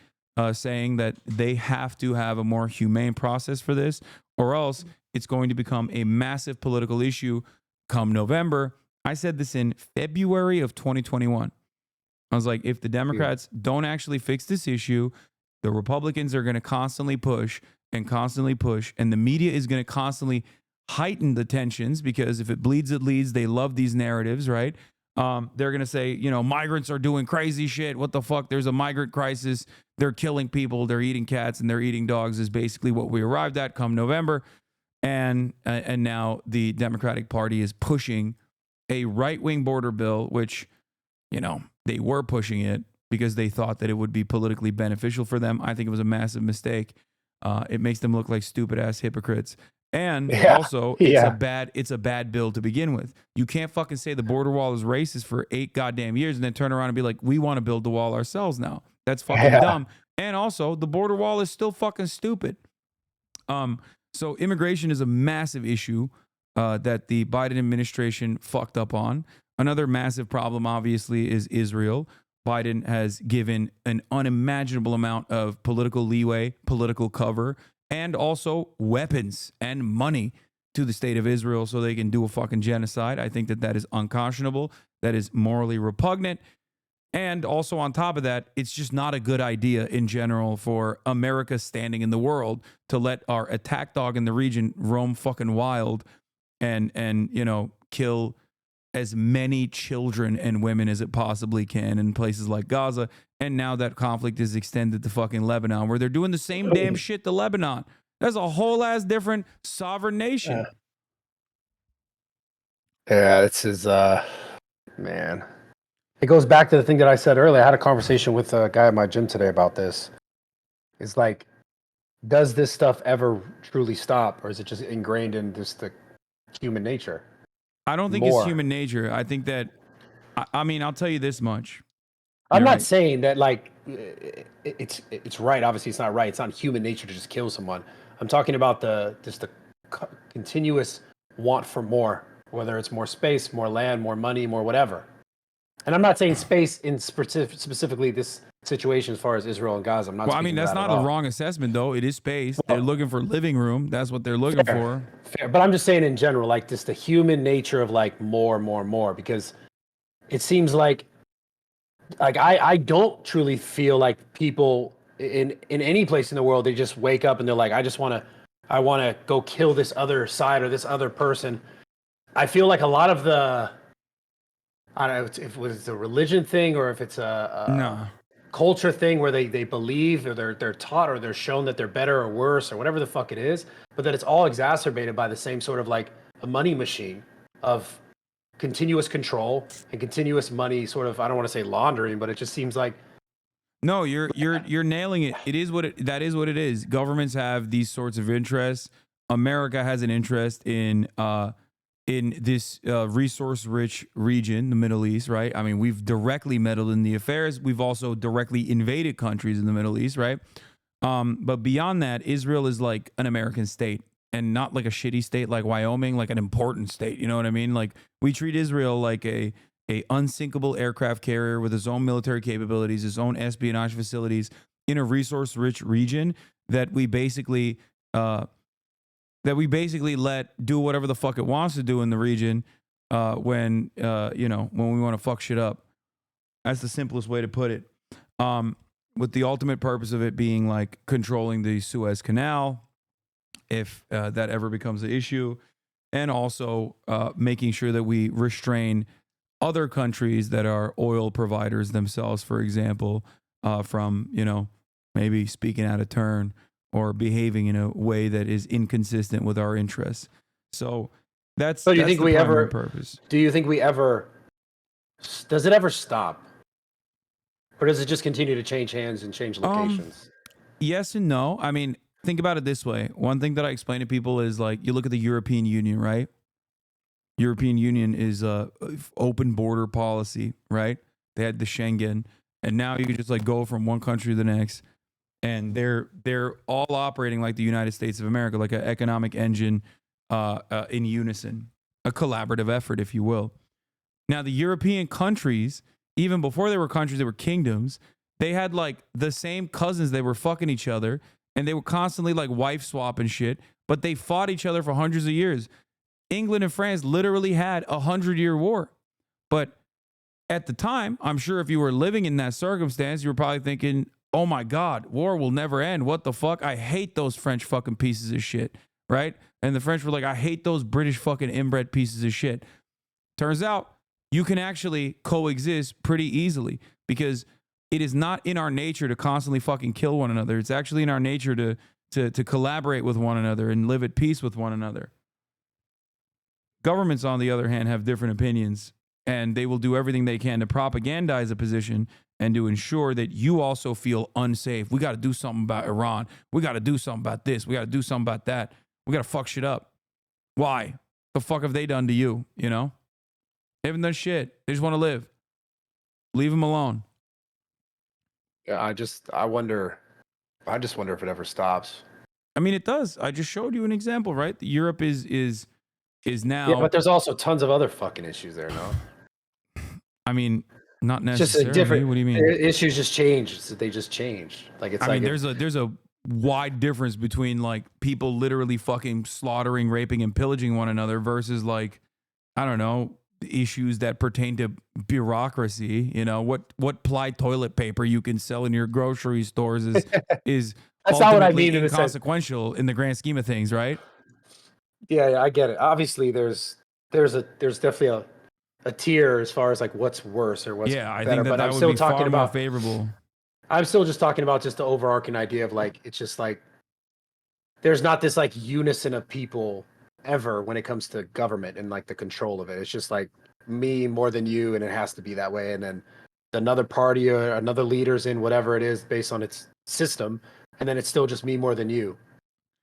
saying that they have to have a more humane process for this, or else it's going to become a massive political issue come November. I said this in February of 2021. I was like, if the Democrats don't actually fix this issue, the Republicans are going to constantly push, and the media is going to constantly heighten the tensions, because if it bleeds, it leads. They love these narratives, right? They're going to say, migrants are doing crazy shit. What the fuck? There's a migrant crisis. They're killing people. They're eating cats and they're eating dogs is basically what we arrived at come November. And now the Democratic Party is pushing a right-wing border bill, which, they were pushing it because they thought that it would be politically beneficial for them. I think it was a massive mistake. It makes them look like stupid-ass hypocrites. And also, it's a bad bill to begin with. You can't fucking say the border wall is racist for 8 goddamn years and then turn around and be like, we want to build the wall ourselves now. That's fucking dumb. And also, the border wall is still fucking stupid. So immigration is a massive issue that the Biden administration fucked up on. Another massive problem, obviously, is Israel. Biden has given an unimaginable amount of political leeway, political cover, and also weapons and money to the state of Israel so they can do a fucking genocide. I think that that is unconscionable. That is morally repugnant. And also on top of that, it's just not a good idea in general for America standing in the world to let our attack dog in the region roam fucking wild and you know, kill as many children and women as it possibly can in places like Gaza. And now that conflict is extended to fucking Lebanon, where they're doing the same damn shit to Lebanon. That's a whole ass different sovereign nation. Yeah, this is man. It goes back to the thing that I said earlier. I had a conversation with a guy at my gym today about this. It's like, does this stuff ever truly stop, or is it just ingrained in just the human nature? I don't think it's human nature. I think that, I mean, I'll tell you this much. I'm You're not right. saying that like it's right. Obviously, it's not right. It's not human nature to just kill someone. I'm talking about the continuous want for more, whether it's more space, more land, more money, more whatever. And I'm not saying space in specifically this situation as far as Israel and Gaza. I'm not. Well, I mean, that's not a wrong assessment, though. It is space. They're looking for living room. That's what they're looking for. Fair. But I'm just saying in general, like just the human nature of like more, because it seems like I don't truly feel like people in any place in the world, they just wake up and they're like, I want to go kill this other side or this other person. I feel like a lot of the, I don't know if it's a religion thing or if it's a culture thing where they believe or they're taught or they're shown that they're better or worse or whatever the fuck it is, but that it's all exacerbated by the same sort of like a money machine of continuous control and continuous money sort of, I don't want to say laundering, but it just seems like. No, you're nailing it. It is that is what it is. Governments have these sorts of interests. America has an interest in this resource-rich region, the Middle East, right? I mean, we've directly meddled in the affairs. We've also directly invaded countries in the Middle East, right? But beyond that, Israel is like an American state and not like a shitty state like Wyoming, like an important state. You know what I mean? Like we treat Israel like a unsinkable aircraft carrier with its own military capabilities, its own espionage facilities in a resource-rich region that we basically let do whatever the fuck it wants to do in the region when we want to fuck shit up. That's the simplest way to put it. With the ultimate purpose of it being like controlling the Suez Canal, if that ever becomes an issue, and also making sure that we restrain other countries that are oil providers themselves, for example, from, maybe speaking out of turn or behaving in a way that is inconsistent with our interests. So that's So do you that's think the we primary ever purpose. Do you think we ever? Does it ever stop, or does it just continue to change hands and change locations? Yes and no. I mean, think about it this way. One thing that I explain to people is like, you look at the European Union, right? European Union is a open border policy, right? They had the Schengen, and now you can just like go from one country to the next, and they're all operating like the United States of America, like an economic engine in unison, a collaborative effort, if you will. Now, the European countries, even before they were countries, they were kingdoms. They had like the same cousins. They were fucking each other, and they were constantly like wife swapping shit, but they fought each other for hundreds of years. England and France literally had 100-year war. But at the time, I'm sure if you were living in that circumstance, you were probably thinking, oh my God, war will never end. What the fuck? I hate those French fucking pieces of shit, right? And the French were like, I hate those British fucking inbred pieces of shit. Turns out you can actually coexist pretty easily because it is not in our nature to constantly fucking kill one another. It's actually in our nature to collaborate with one another and live at peace with one another. Governments, on the other hand, have different opinions, and they will do everything they can to propagandize a position and to ensure that you also feel unsafe. We got to do something about Iran. We got to do something about this. We got to do something about that. We got to fuck shit up. Why? The fuck have they done to you? They haven't done shit. They just want to live. Leave them alone. Yeah, I just wonder if it ever stops. I mean, it does. I just showed you an example, right? Europe is now. Yeah, but there's also tons of other fucking issues there, no? I mean, Not It's just a necessarily. different. What do you mean? Issues just change. So they just change. Like it's I like mean, there's a wide difference between like people literally fucking slaughtering, raping, and pillaging one another versus like, I don't know, issues that pertain to bureaucracy. You know, what ply toilet paper you can sell in your grocery stores is That's not what I ultimately mean in a sense. inconsequential in the grand scheme of things, right? Yeah, I get it. Obviously, there's definitely a tier as far as like what's worse or what's Yeah, I better. think that But that I'm would still be talking far more about. favorable. I'm still just talking about just the overarching idea of like it's just like there's not this like unison of people ever when it comes to government and like the control of it. It's just like me more than you, and it has to be that way. And then another party or another leader's in whatever it is based on its system, and then it's still just me more than you.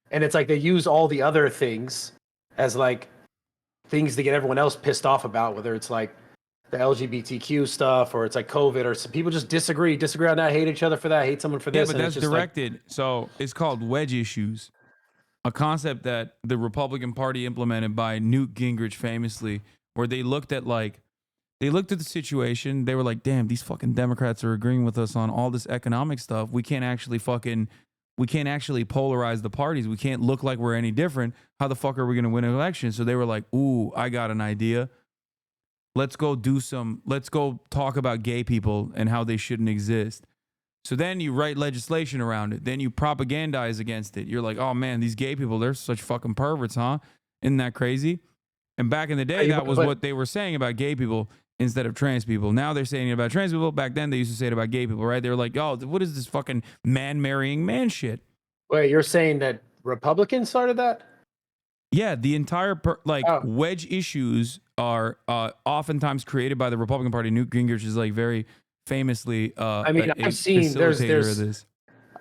And it's like they use all the other things as like things to get everyone else pissed off about, whether it's like the LGBTQ stuff or it's like COVID or some people just disagree on that, hate each other for that, hate someone for Yeah, this. but And that's it's just directed. So it's called wedge issues, a concept that the Republican Party implemented by Newt Gingrich famously, where they looked at the situation. They were like, damn, these fucking Democrats are agreeing with us on all this economic stuff. We can't actually polarize the parties. We can't look like we're any different. How the fuck are we going to win an election? So they were like, ooh, I got an idea. Let's go talk about gay people and how they shouldn't exist. So then you write legislation around it. Then you propagandize against it. You're like, oh man, these gay people, they're such fucking perverts, huh? Isn't that crazy? And back in the day, that was what they were saying about gay people instead of trans people. Now they're saying it about trans people. Back then, they used to say it about gay people, right? They were like, oh, what is this fucking man marrying man shit? Wait, you're saying that Republicans started that? Yeah, the entire wedge issues are oftentimes created by the Republican Party. Newt Gingrich is like very famously I mean, a I've seen facilitator of this.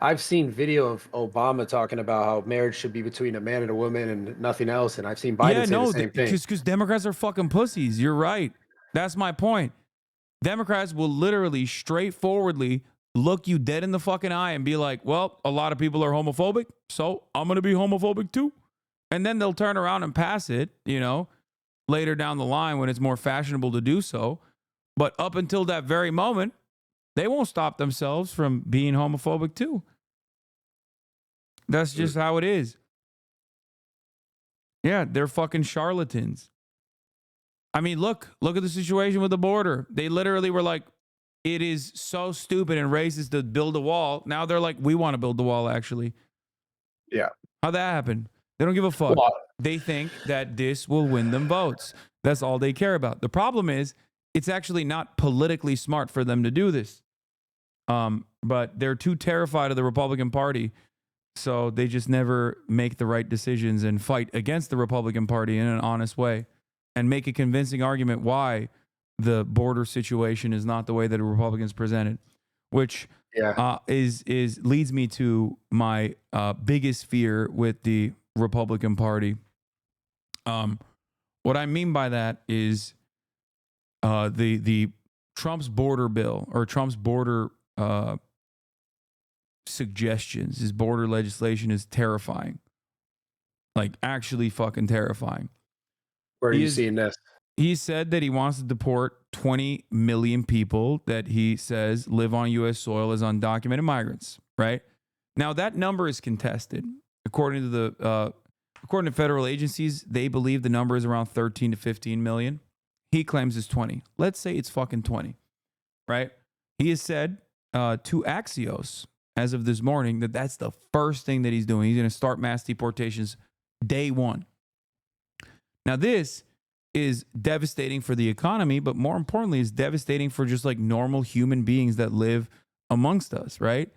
I've seen video of Obama talking about how marriage should be between a man and a woman and nothing else, and I've seen Biden say the same thing. Because Democrats are fucking pussies. You're right. That's my point. Democrats will literally straightforwardly look you dead in the fucking eye and be like, well, a lot of people are homophobic, so I'm going to be homophobic too. And then they'll turn around and pass it, later down the line when it's more fashionable to do so. But up until that very moment, they won't stop themselves from being homophobic too. That's just how it is. Yeah, they're fucking charlatans. I mean, look at the situation with the border. They literally were like, it is so stupid and racist to build a wall. Now they're like, we want to build the wall, actually. Yeah. How'd that happen? They don't give a fuck. Well, They think that this will win them votes. That's all they care about. The problem is, it's actually not politically smart for them to do this. But they're too terrified of the Republican Party, so they just never make the right decisions and fight against the Republican Party in an honest way and make a convincing argument why the border situation is not the way that the Republicans present it, which leads me to my biggest fear with the Republican Party. What I mean by that is the Trump's border bill or Trump's border suggestions. His border legislation is terrifying, like actually fucking terrifying. Where are you seeing this? He said that he wants to deport 20 million people that he says live on U.S. soil as undocumented migrants. Right now, that number is contested. According to federal agencies, they believe the number is around 13 to 15 million. He claims it's 20. Let's say it's fucking 20. Right? He has said to Axios as of this morning that that's the first thing that he's doing. He's going to start mass deportations day one. Now, this is devastating for the economy, but more importantly, is devastating for just like normal human beings that live amongst us, right?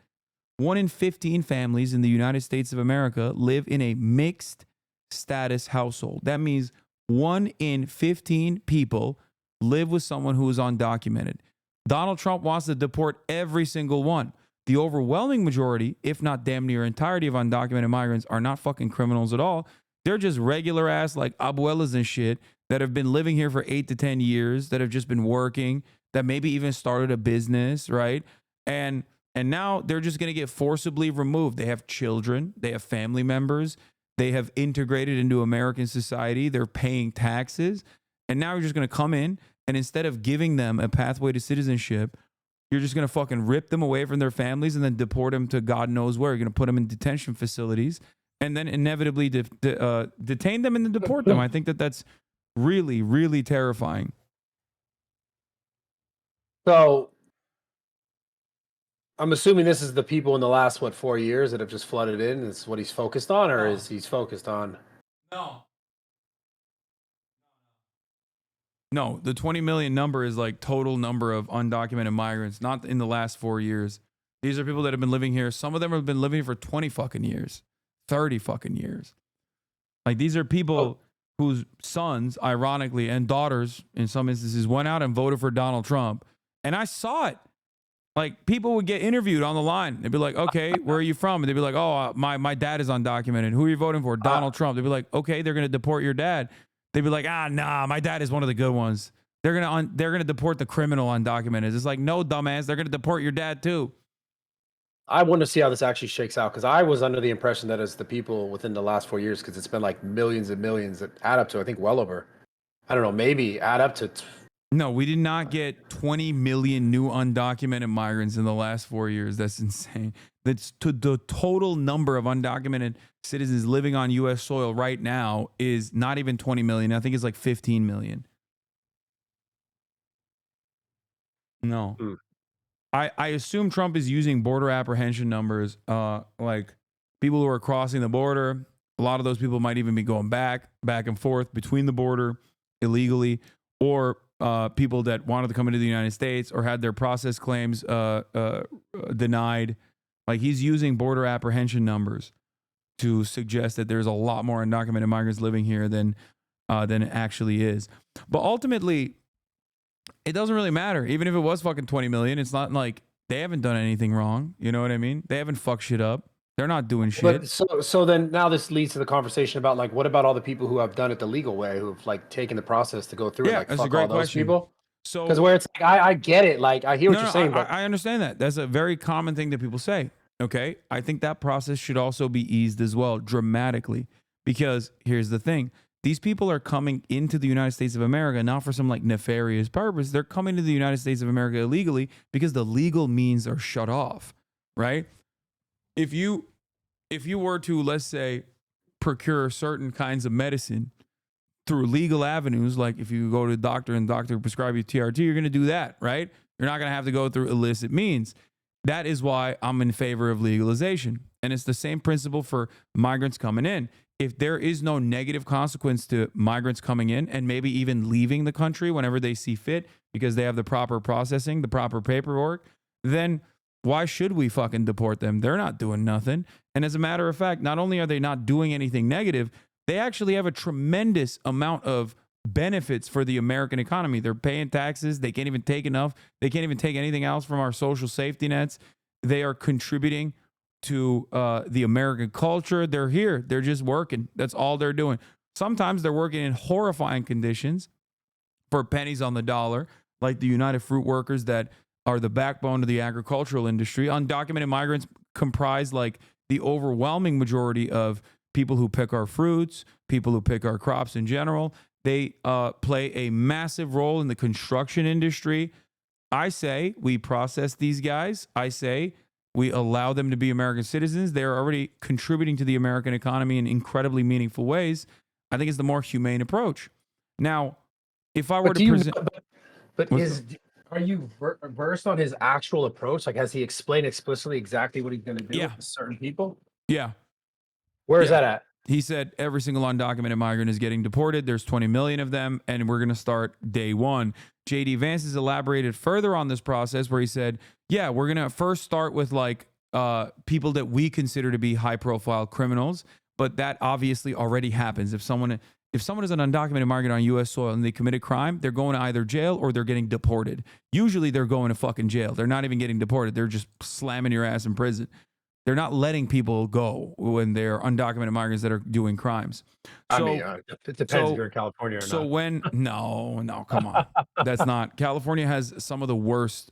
1 in 15 families in the United States of America live in a mixed status household. That means 1 in 15 people live with someone who is undocumented. Donald Trump wants to deport every single one. The overwhelming majority, if not damn near entirety of undocumented migrants are not fucking criminals at all. They're just regular ass like abuelas and shit that have been living here for 8 to 10 years, that have just been working, that maybe even started a business, right? And now they're just going to get forcibly removed. They have children, they have family members, they have integrated into American society, they're paying taxes, and now you're just going to come in And instead of giving them a pathway to citizenship, you're just going to fucking rip them away from their families and then deport them to God knows where. You're going to put them in detention facilities and then inevitably detain them and then deport them. I think that that's really, really terrifying. So I'm assuming this is the people in the last, 4 years that have just flooded in. Is what he's focused on, or is he's focused on? No, the 20 million number is like total number of undocumented migrants, not in the last 4 years. These are people that have been living here. Some of them have been living here for 20 fucking years, 30 fucking years. Like these are people whose sons, ironically, and daughters, in some instances, went out and voted for Donald Trump. And I saw it. Like people would get interviewed on the line. They'd be like, okay, where are you from? And they'd be like, oh, my dad is undocumented. Who are you voting for? Donald Trump. They'd be like, okay, they're going to deport your dad. They'd be like, nah, my dad is one of the good ones. They're gonna deport the criminal undocumented. It's like, no, dumbass, they're gonna deport your dad too. I want to see how this actually shakes out because I was under the impression that it's the people within the last 4 years because it's been like millions and millions that add up to, I think, well over, I don't know, maybe add up to. No, we did not get 20 million new undocumented migrants in the last 4 years. That's insane. That's to the total number of undocumented citizens living on U.S. soil right now is not even 20 million. I think it's like 15 million. No. I assume Trump is using border apprehension numbers, like people who are crossing the border. A lot of those people might even be going back and forth between the border illegally, or people that wanted to come into the United States or had their process claims denied. Like he's using border apprehension numbers to suggest that there's a lot more undocumented migrants living here than it actually is. But ultimately, it doesn't really matter. Even if it was fucking 20 million, it's not like they haven't done anything wrong. You know what I mean? They haven't fucked shit up. They're not doing shit. But so then now this leads to the conversation about like, what about all the people who have done it the legal way, who've like taken the process to go through it? Like, that's fuck a great all those question. people. So Because where it's like, I get it. Like I hear what you're saying, but I understand that. That's a very common thing that people say. Okay. I think that process should also be eased as well, dramatically. Because here's the thing. These people are coming into the United States of America not for some like nefarious purpose. They're coming to the United States of America illegally because the legal means are shut off, right? If you were to, let's say, procure certain kinds of medicine through legal avenues, like if you go to a doctor and the doctor prescribe you TRT, you're going to do that, right? You're not going to have to go through illicit means. That is why I'm in favor of legalization. And it's the same principle for migrants coming in. If there is no negative consequence to migrants coming in and maybe even leaving the country whenever they see fit because they have the proper processing, the proper paperwork, then why should we fucking deport them? They're not doing nothing. And as a matter of fact, not only are they not doing anything negative, they actually have a tremendous amount of benefits for the American economy. They're paying taxes. They can't even take enough. They can't even take anything else from our social safety nets. They are contributing to the American culture. They're here. They're just working. That's all they're doing. Sometimes they're working in horrifying conditions for pennies on the dollar, like the United Fruit Workers that are the backbone of the agricultural industry. Undocumented migrants comprise like the overwhelming majority of people who pick our fruits, people who pick our crops in general. They play a massive role in the construction industry. I say we process these guys. I say we allow them to be American citizens. They're already contributing to the American economy in incredibly meaningful ways. I think it's the more humane approach. Now, if I were to present... Are you versed on his actual approach? Like, has he explained explicitly exactly what he's going to do with certain people? Yeah. Where is that at? He said every single undocumented migrant is getting deported. There's 20 million of them, and we're going to start day one. JD Vance has elaborated further on this process where he said, yeah, we're going to first start with like people that we consider to be high profile criminals, but that obviously already happens. If someone is an undocumented migrant on U.S. soil and they commit a crime, they're going to either jail or they're getting deported. Usually they're going to fucking jail. They're not even getting deported. They're just slamming your ass in prison. They're not letting people go when they're undocumented migrants that are doing crimes. So, it depends if you're in California or not. So no, come on. That's not. California has some of the worst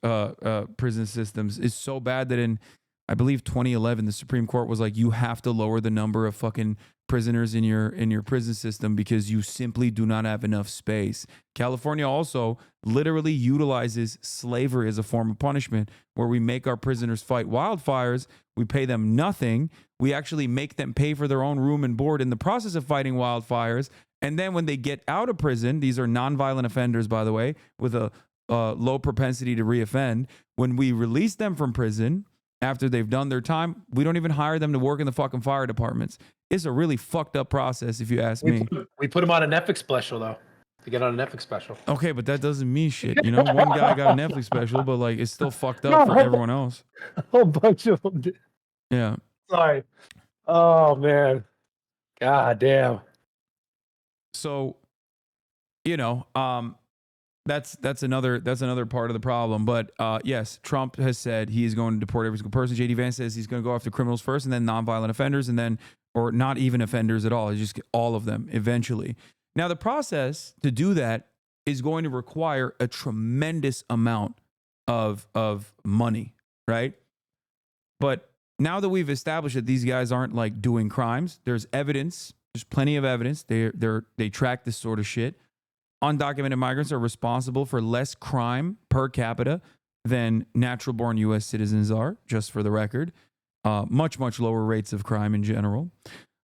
prison systems. It's so bad that in, I believe, 2011, the Supreme Court was like, you have to lower the number of fucking prisoners in your prison system because you simply do not have enough space. California also literally utilizes slavery as a form of punishment, where we make our prisoners fight wildfires. We pay them nothing. We actually make them pay for their own room and board in the process of fighting wildfires. And then when they get out of prison, these are nonviolent offenders, by the way, with a low propensity to reoffend. When we release them from prison after they've done their time, we don't even hire them to work in the fucking fire departments. It's a really fucked up process, if you ask me. We put him on a Netflix special, though. To get on a Netflix special. Okay, but that doesn't mean shit. You know, one guy got a Netflix special, but like it's still fucked up for everyone else. A whole bunch of them did. Yeah. Sorry. Oh, man. God damn. So, you know, that's another part of the problem. But yes, Trump has said he is going to deport every single person. JD Vance says he's going to go after criminals first, and then nonviolent offenders, and then, or not even offenders at all. It's just all of them eventually. Now, the process to do that is going to require a tremendous amount of money, right? But now that we've established that these guys aren't like doing crimes, there's evidence. There's plenty of evidence. They track this sort of shit. Undocumented migrants are responsible for less crime per capita than natural-born U.S. citizens are, just for the record. Much lower rates of crime in general.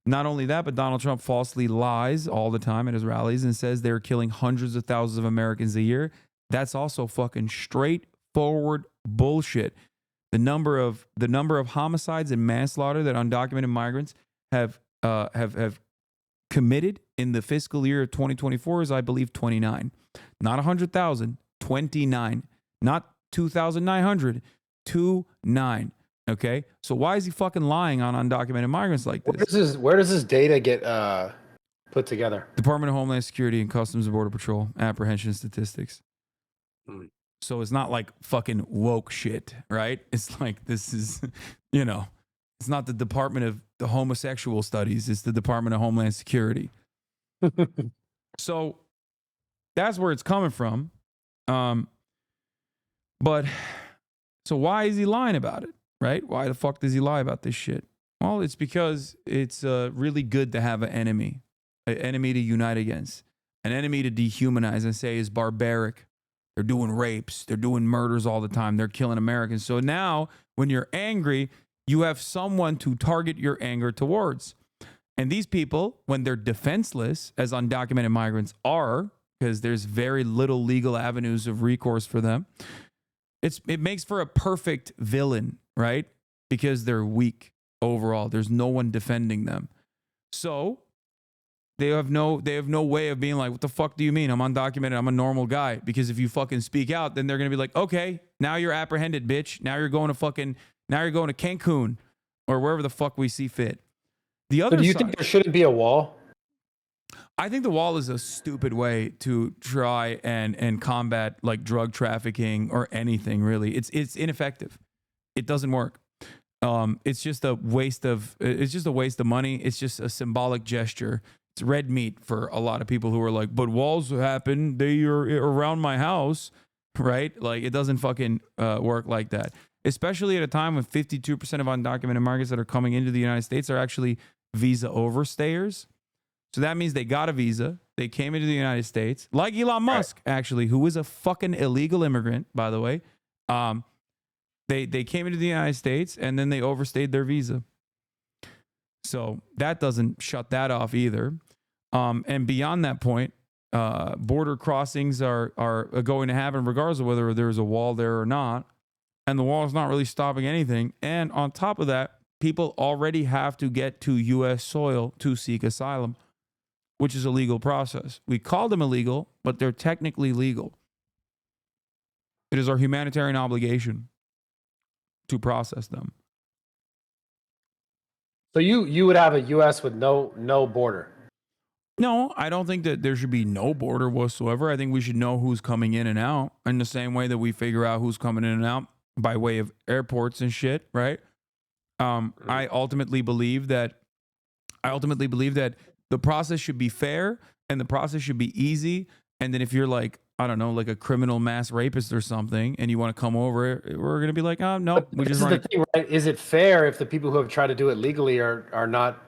Not only that, but Donald Trump falsely lies all the time at his rallies and says they're killing hundreds of thousands of Americans a year. That's also fucking straightforward bullshit. The number of homicides and manslaughter that undocumented migrants have committed in the fiscal year of 2024 is, I believe, 29. Not 100,000, 29. Not 2,900, 29. Okay? So why is he fucking lying on undocumented migrants like this? Where does this data get put together? Department of Homeland Security and Customs and Border Patrol apprehension statistics. So it's not like fucking woke shit, right? It's like, this is, you know, it's not the Department of the Homosexual Studies. It's the Department of Homeland Security. So that's where it's coming from. But so why is he lying about it, right? Why the fuck does he lie about this shit? Well, it's because it's really good to have an enemy to unite against, an enemy to dehumanize and say is barbaric. They're doing rapes. They're doing murders all the time. They're killing Americans. So now when you're angry, you have someone to target your anger towards. And these people, when they're defenseless, as undocumented migrants are, because there's very little legal avenues of recourse for them, it makes for a perfect villain, right? Because they're weak overall. There's no one defending them. So they have no way of being like, what the fuck do you mean? I'm undocumented. I'm a normal guy. Because if you fucking speak out, then they're going to be like, okay, now you're apprehended, bitch. Now you're going to Cancun or wherever the fuck we see fit. The other So do you side, think there shouldn't be a wall? I think the wall is a stupid way to try and combat like drug trafficking or anything really. It's ineffective. It doesn't work. It's just a waste of money. It's just a symbolic gesture. It's red meat for a lot of people who are like, but walls happen. They are around my house, right? Like it doesn't fucking work like that. Especially at a time when 52% of undocumented migrants that are coming into the United States are actually visa overstayers. So that means they got a visa. They came into the United States, like Elon Musk, actually, who is a fucking illegal immigrant, by the way. They came into the United States and then they overstayed their visa. So that doesn't shut that off either. And beyond that point, border crossings are going to happen regardless of whether there's a wall there or not. And the wall is not really stopping anything. And on top of that, people already have to get to U.S. soil to seek asylum, which is a legal process. We call them illegal, but they're technically legal. It is our humanitarian obligation to process them. So you would have a U.S. with no border? No, I don't think that there should be no border whatsoever. I think we should know who's coming in and out in the same way that we figure out who's coming in and out by way of airports and shit, right? I ultimately believe that the process should be fair and the process should be easy. And then if you're like, I don't know, like a criminal mass rapist or something, and you want to come over, we're going to be like, oh, no. But this is the thing, right? Is it fair if the people who have tried to do it legally are not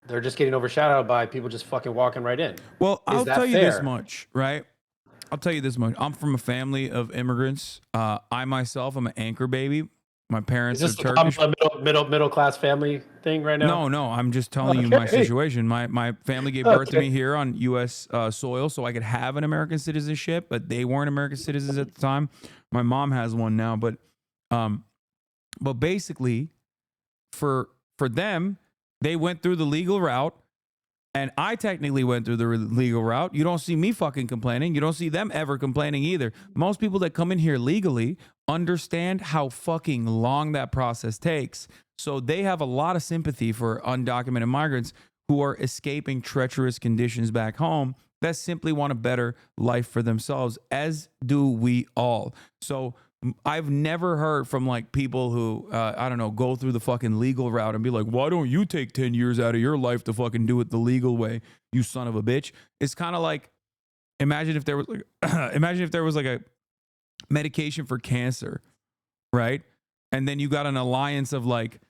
they're just getting overshadowed by people just fucking walking right in. Well, I'll that tell you this fair? much, right? I'll tell you this much. I'm from a family of immigrants. I myself, I'm an anchor baby. My parents Is are this a Turkish. middle class family thing right now? No, I'm just telling you my Okay. situation. My family gave birth to Okay. me here on U.S. Soil, so I could have an American citizenship, but they weren't American citizens at the time. My mom has one now, but basically, for them, they went through the legal route, and I technically went through the legal route. You don't see me fucking complaining. You don't see them ever complaining either. Most people that come in here legally understand how fucking long that process takes. So they have a lot of sympathy for undocumented migrants who are escaping treacherous conditions back home that simply want a better life for themselves, as do we all. So I've never heard from like people who, I don't know, go through the fucking legal route and be like, why don't you take 10 years out of your life to fucking do it the legal way, you son of a bitch? It's kind of like, imagine if there was like a medication for cancer, right? And then you got an alliance of like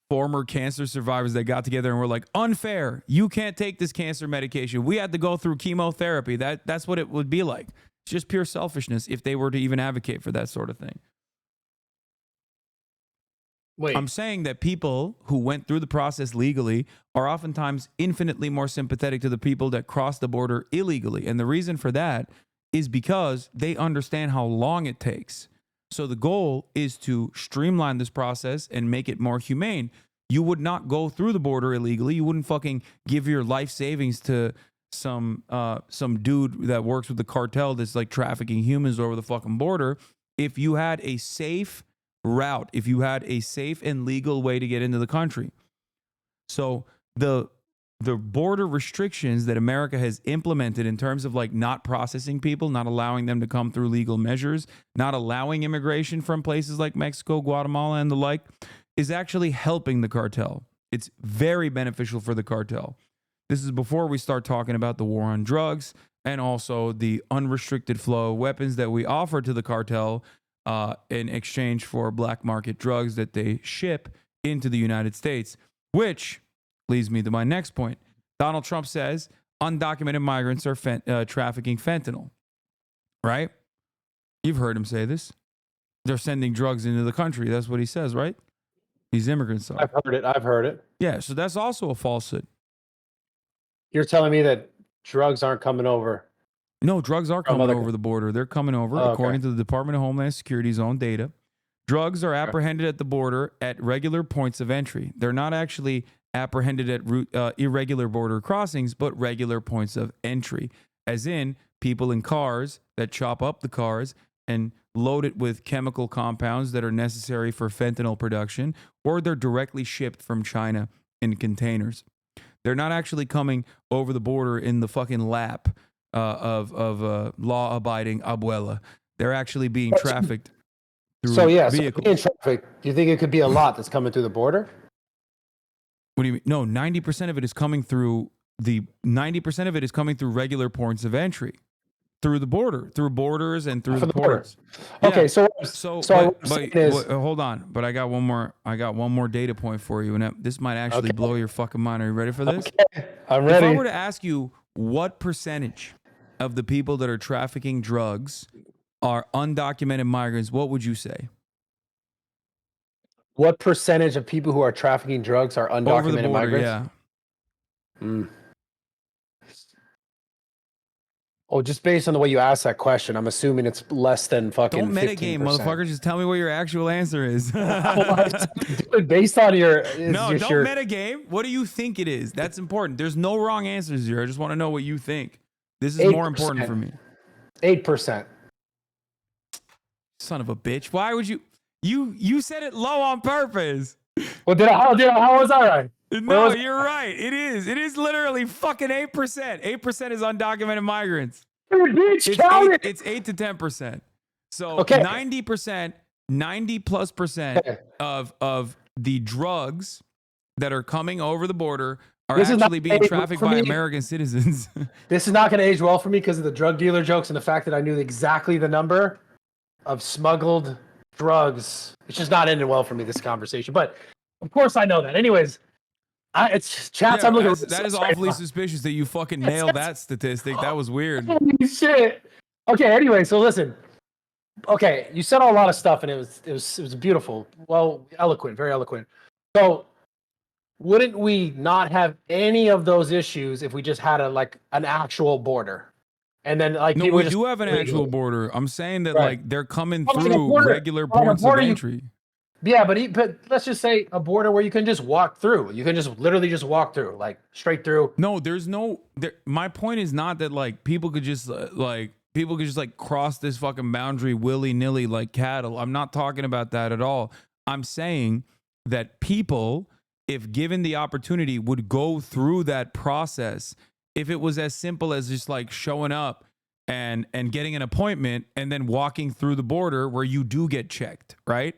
former cancer survivors that got together and were like, unfair, you can't take this cancer medication. We had to go through chemotherapy. That's what it would be like. It's just pure selfishness if they were to even advocate for that sort of thing. Wait, I'm saying that people who went through the process legally are oftentimes infinitely more sympathetic to the people that cross the border illegally. And the reason for that is because they understand how long it takes. So the goal is to streamline this process and make it more humane. You would not go through the border illegally. You wouldn't fucking give your life savings to some dude that works with the cartel that's like trafficking humans over the fucking border. If you had a safe route, if you had a safe and legal way to get into the country. So the border restrictions that America has implemented in terms of like not processing people, not allowing them to come through legal measures, not allowing immigration from places like Mexico, Guatemala, and the like, is actually helping the cartel. It's very beneficial for the cartel. This is before we start talking about the war on drugs and also the unrestricted flow of weapons that we offer to the cartel in exchange for black market drugs that they ship into the United States, which leads me to my next point. Donald Trump says undocumented migrants are trafficking fentanyl, right? You've heard him say this. They're sending drugs into the country. That's what he says, right? These immigrants are. I've heard it. Yeah, so that's also a falsehood. You're telling me that drugs aren't coming over. No, drugs are coming over the border. They're coming over, according to the Department of Homeland Security's own data. Drugs are apprehended at the border at regular points of entry. They're not actually apprehended at irregular border crossings, but regular points of entry, as in people in cars that chop up the cars and load it with chemical compounds that are necessary for fentanyl production, or they're directly shipped from China in containers. They're not actually coming over the border in the fucking lap of law-abiding abuela. They're actually being trafficked through vehicles. So being trafficked, do you think it could be a lot that's coming through the border? What do you mean? No, 90% of it is coming through 90% of it is coming through regular points of entry. Through the border, through borders and through the ports. Okay, Yeah. so Hold on, but I got one more data point for you, and this might actually blow your fucking mind. Are you ready for this? Okay, I'm ready. If I were to ask you what percentage of the people that are trafficking drugs are undocumented migrants, what would you say? What percentage of people who are trafficking drugs are undocumented Over the border, migrants? yeah. Oh, just based on the way you asked that question, I'm assuming it's less than fucking. Don't metagame, 15%. motherfucker. Just tell me what your actual answer is. Dude, based on your don't metagame. What do you think it is? That's important. There's no wrong answers here. I just want to know what you think. This is more important for me. 8%. Son of a bitch. Why would you said it low on purpose? Well, how was I right? No, you're right. It is. It is literally fucking 8%. 8% is undocumented migrants. Dude, bitch, It's 8 to 10%. So Okay. 90%, 90+% of the drugs that are coming over the border are actually being trafficked by American citizens. This is not going to age well for me because of the drug dealer jokes and the fact that I knew exactly the number of smuggled drugs. It's just not ending well for me, this conversation. But of course I know that. Anyways, It's chats. Yeah, I'm looking. that is awfully suspicious that you fucking nailed that statistic. That was weird. Holy shit. Okay. Anyway, so listen. Okay, you said a lot of stuff, and it was beautiful. Well, eloquent, very eloquent. So, wouldn't we not have any of those issues if we just had an actual border? And then No, people we just do have an legal. actual border. I'm saying that Right. like they're coming Well, like a through border- regular well, like a points of border, entry. Yeah, but let's just say a border where you can just walk through. You can just literally just walk through, like straight through. No, there's no. My point is not that like people could just cross this fucking boundary willy nilly like cattle. I'm not talking about that at all. I'm saying that people, if given the opportunity, would go through that process. If it was as simple as just like showing up and getting an appointment and then walking through the border where you do get checked, right?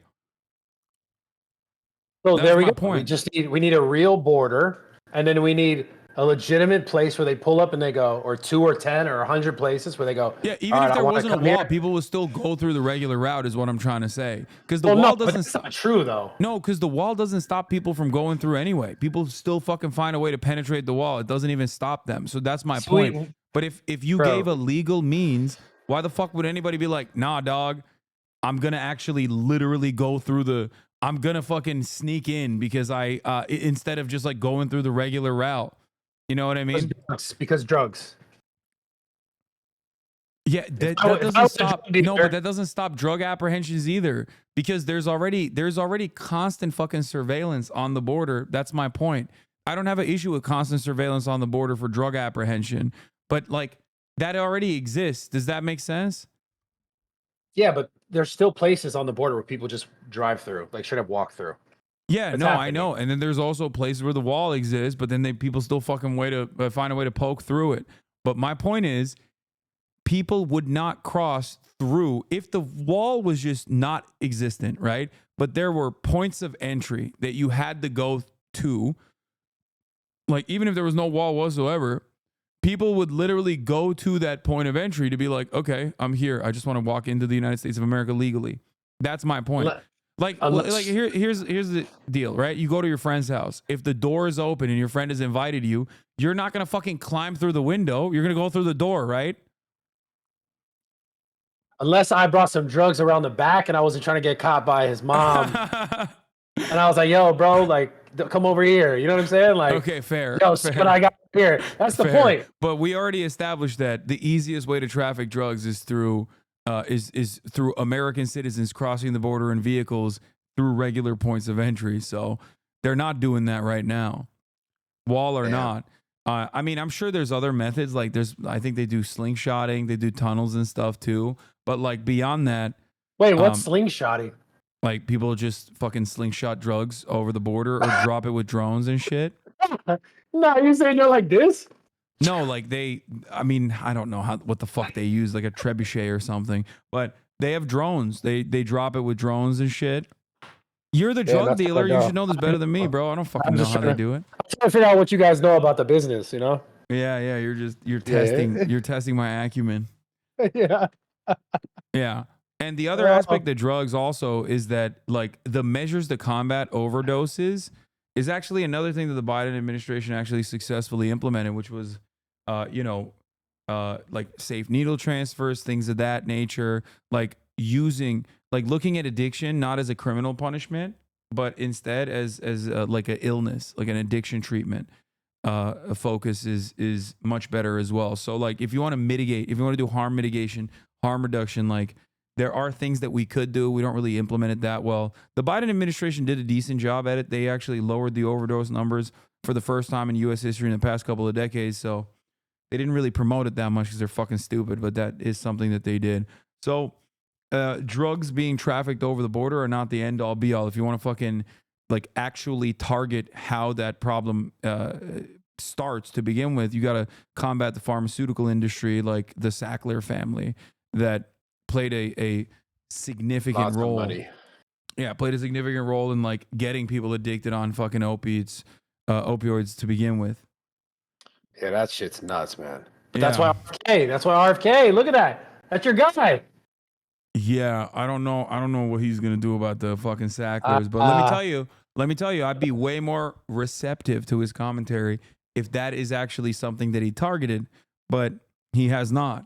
So That's there we my go. point. We need a real border, and then we need a legitimate place where they pull up and they go, or 2 or 10 or 100 places where they go. Yeah, even "All if right, I there wanna wasn't a come wall, here." people would still go through the regular route, is what I'm trying to say. Because the Well, wall no, but doesn't that's stop. not true though. No, because the wall doesn't stop people from going through anyway. People still fucking find a way to penetrate the wall. It doesn't even stop them. So that's my Sweet. point. But if you Bro. gave a legal means, why the fuck would anybody be like, nah, dog, I'm gonna actually literally go through I'm gonna fucking sneak in because instead of just like going through the regular route. You know what I mean? Because drugs. Yeah, that if I doesn't was a stop. drug No, dealer- but that doesn't stop drug apprehensions either, because there's already constant fucking surveillance on the border. That's my point. I don't have an issue with constant surveillance on the border for drug apprehension, but like that already exists. Does that make sense? Yeah, but there's still places on the border where people just drive through, like straight up walk through. Yeah, It's no, I happening. know. And then there's also places where the wall exists, but then people still fucking find a way to poke through it. But my point is, people would not cross through if the wall was just not existent, right? But there were points of entry that you had to go to. Like, even if there was no wall whatsoever, people would literally go to that point of entry to be like, okay, I'm here. I just want to walk into the United States of America legally. That's my point. Here's the deal, right? You go to your friend's house. If the door is open and your friend has invited you, you're not going to fucking climb through the window. You're going to go through the door, right? Unless I brought some drugs around the back and I wasn't trying to get caught by his mom. And I was like, yo, bro, like, come over here. You know what I'm saying? Like, Okay, fair. yo, fair. see what I got here. That's the Fair. point. But we already established that the easiest way to traffic drugs is through through American citizens crossing the border in vehicles through regular points of entry. So they're not doing that right now, wall or not. I mean, I'm sure there's other methods. Like I think they do slingshotting, they do tunnels and stuff too. But like beyond that, Wait, what's slingshotting? like people just fucking slingshot drugs over the border or drop it with drones and shit. No, you're saying they're like this? No, like I mean, I don't know what the fuck they use, like a trebuchet or something, but they have drones. They drop it with drones and shit. You're the drug that's dealer. what I You know. should know this better than me, bro. I don't fucking know how they do it. I'm trying to figure out what you guys know about the business, you know? Yeah, you're testing you're testing my acumen. Yeah. Yeah. And the other aspect of drugs also is that like the measures to combat overdoses is actually another thing that the Biden administration actually successfully implemented, which was like safe needle transfers, things of that nature, like looking at addiction not as a criminal punishment, but instead as like an illness, like an addiction treatment. A focus is much better as well. So like if you want to mitigate, if you want to do harm mitigation, harm reduction, like there are things that we could do. We don't really implement it that well. The Biden administration did a decent job at it. They actually lowered the overdose numbers for the first time in U.S. history in the past couple of decades. So they didn't really promote it that much because they're fucking stupid, but that is something that they did. So drugs being trafficked over the border are not the end all be all. If you want to fucking like actually target how that problem starts to begin with, you got to combat the pharmaceutical industry, like the Sackler family that played a significant role. Money. Yeah, played a significant role in like getting people addicted on fucking opioids to begin with. Yeah, that shit's nuts, man. But Yeah. that's why RFK. That's why RFK. Look at that. That's your guy. Yeah, I don't know. I don't know what he's gonna do about the fucking Sacklers, but let me tell you, I'd be way more receptive to his commentary if that is actually something that he targeted, but he has not.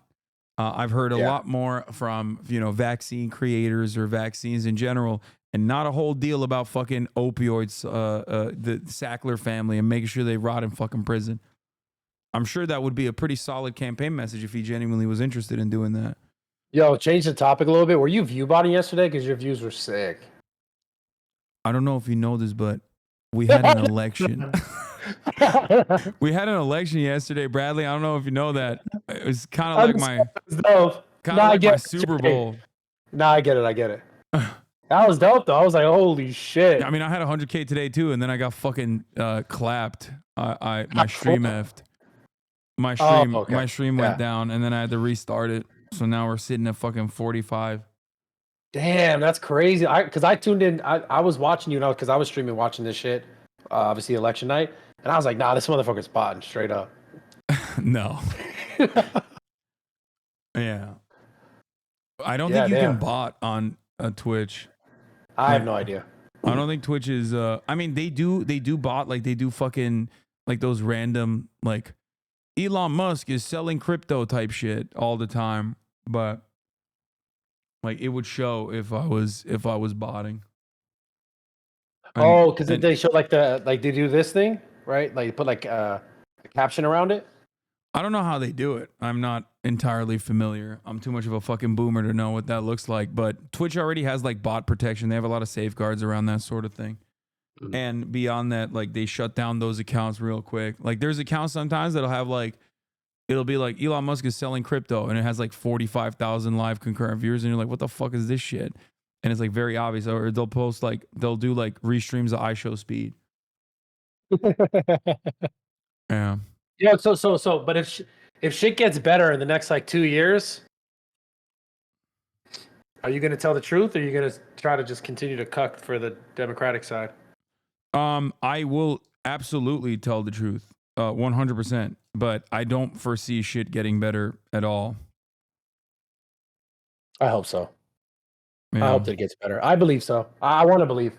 I've heard a lot more from vaccine creators or vaccines in general, and not a whole deal about fucking opioids, the Sackler family, and making sure they rot in fucking prison. I'm sure that would be a pretty solid campaign message if he genuinely was interested in doing that. Yo, change the topic a little bit. Were you view botting yesterday? Because your views were sick. I don't know if you know this, but we had an election. We had an election yesterday, Bradley. I don't know if you know that. It was kind of like my Super Bowl. Nah, I get it. That was dope, though. I was like, holy shit. I mean, I had 100K today, too, and then I got fucking clapped. My stream effed. My stream went down, and then I had to restart it. So now we're sitting at fucking 45. Damn, that's crazy. Because I tuned in. I was watching you, because I was streaming watching this shit, obviously election night. And I was like, nah, this motherfucker's botting straight up. No. Yeah. I don't think you can bot on Twitch. I have no idea. I don't think Twitch is I mean they do bot, like they do fucking like those random like Elon Musk is selling crypto type shit all the time, but like it would show if I was botting. Because they show they do this thing, right? Like put a caption around it. I don't know how they do it. I'm not entirely familiar. I'm too much of a fucking boomer to know what that looks like. But Twitch already has like bot protection. They have a lot of safeguards around that sort of thing. Mm-hmm. And beyond that, like they shut down those accounts real quick. Like there's accounts sometimes that'll have like, it'll be like Elon Musk is selling crypto and it has like 45,000 live concurrent viewers. And you're like, what the fuck is this shit? And it's like very obvious. Or they'll post like, they'll do like restreams of iShow speed. Yeah. Yeah, but if shit gets better in the next like 2 years, are you gonna tell the truth or are you gonna try to just continue to cuck for the Democratic side? I will absolutely tell the truth, 100%. But I don't foresee shit getting better at all. I hope so. Yeah. I hope that it gets better. I believe so. I want to believe.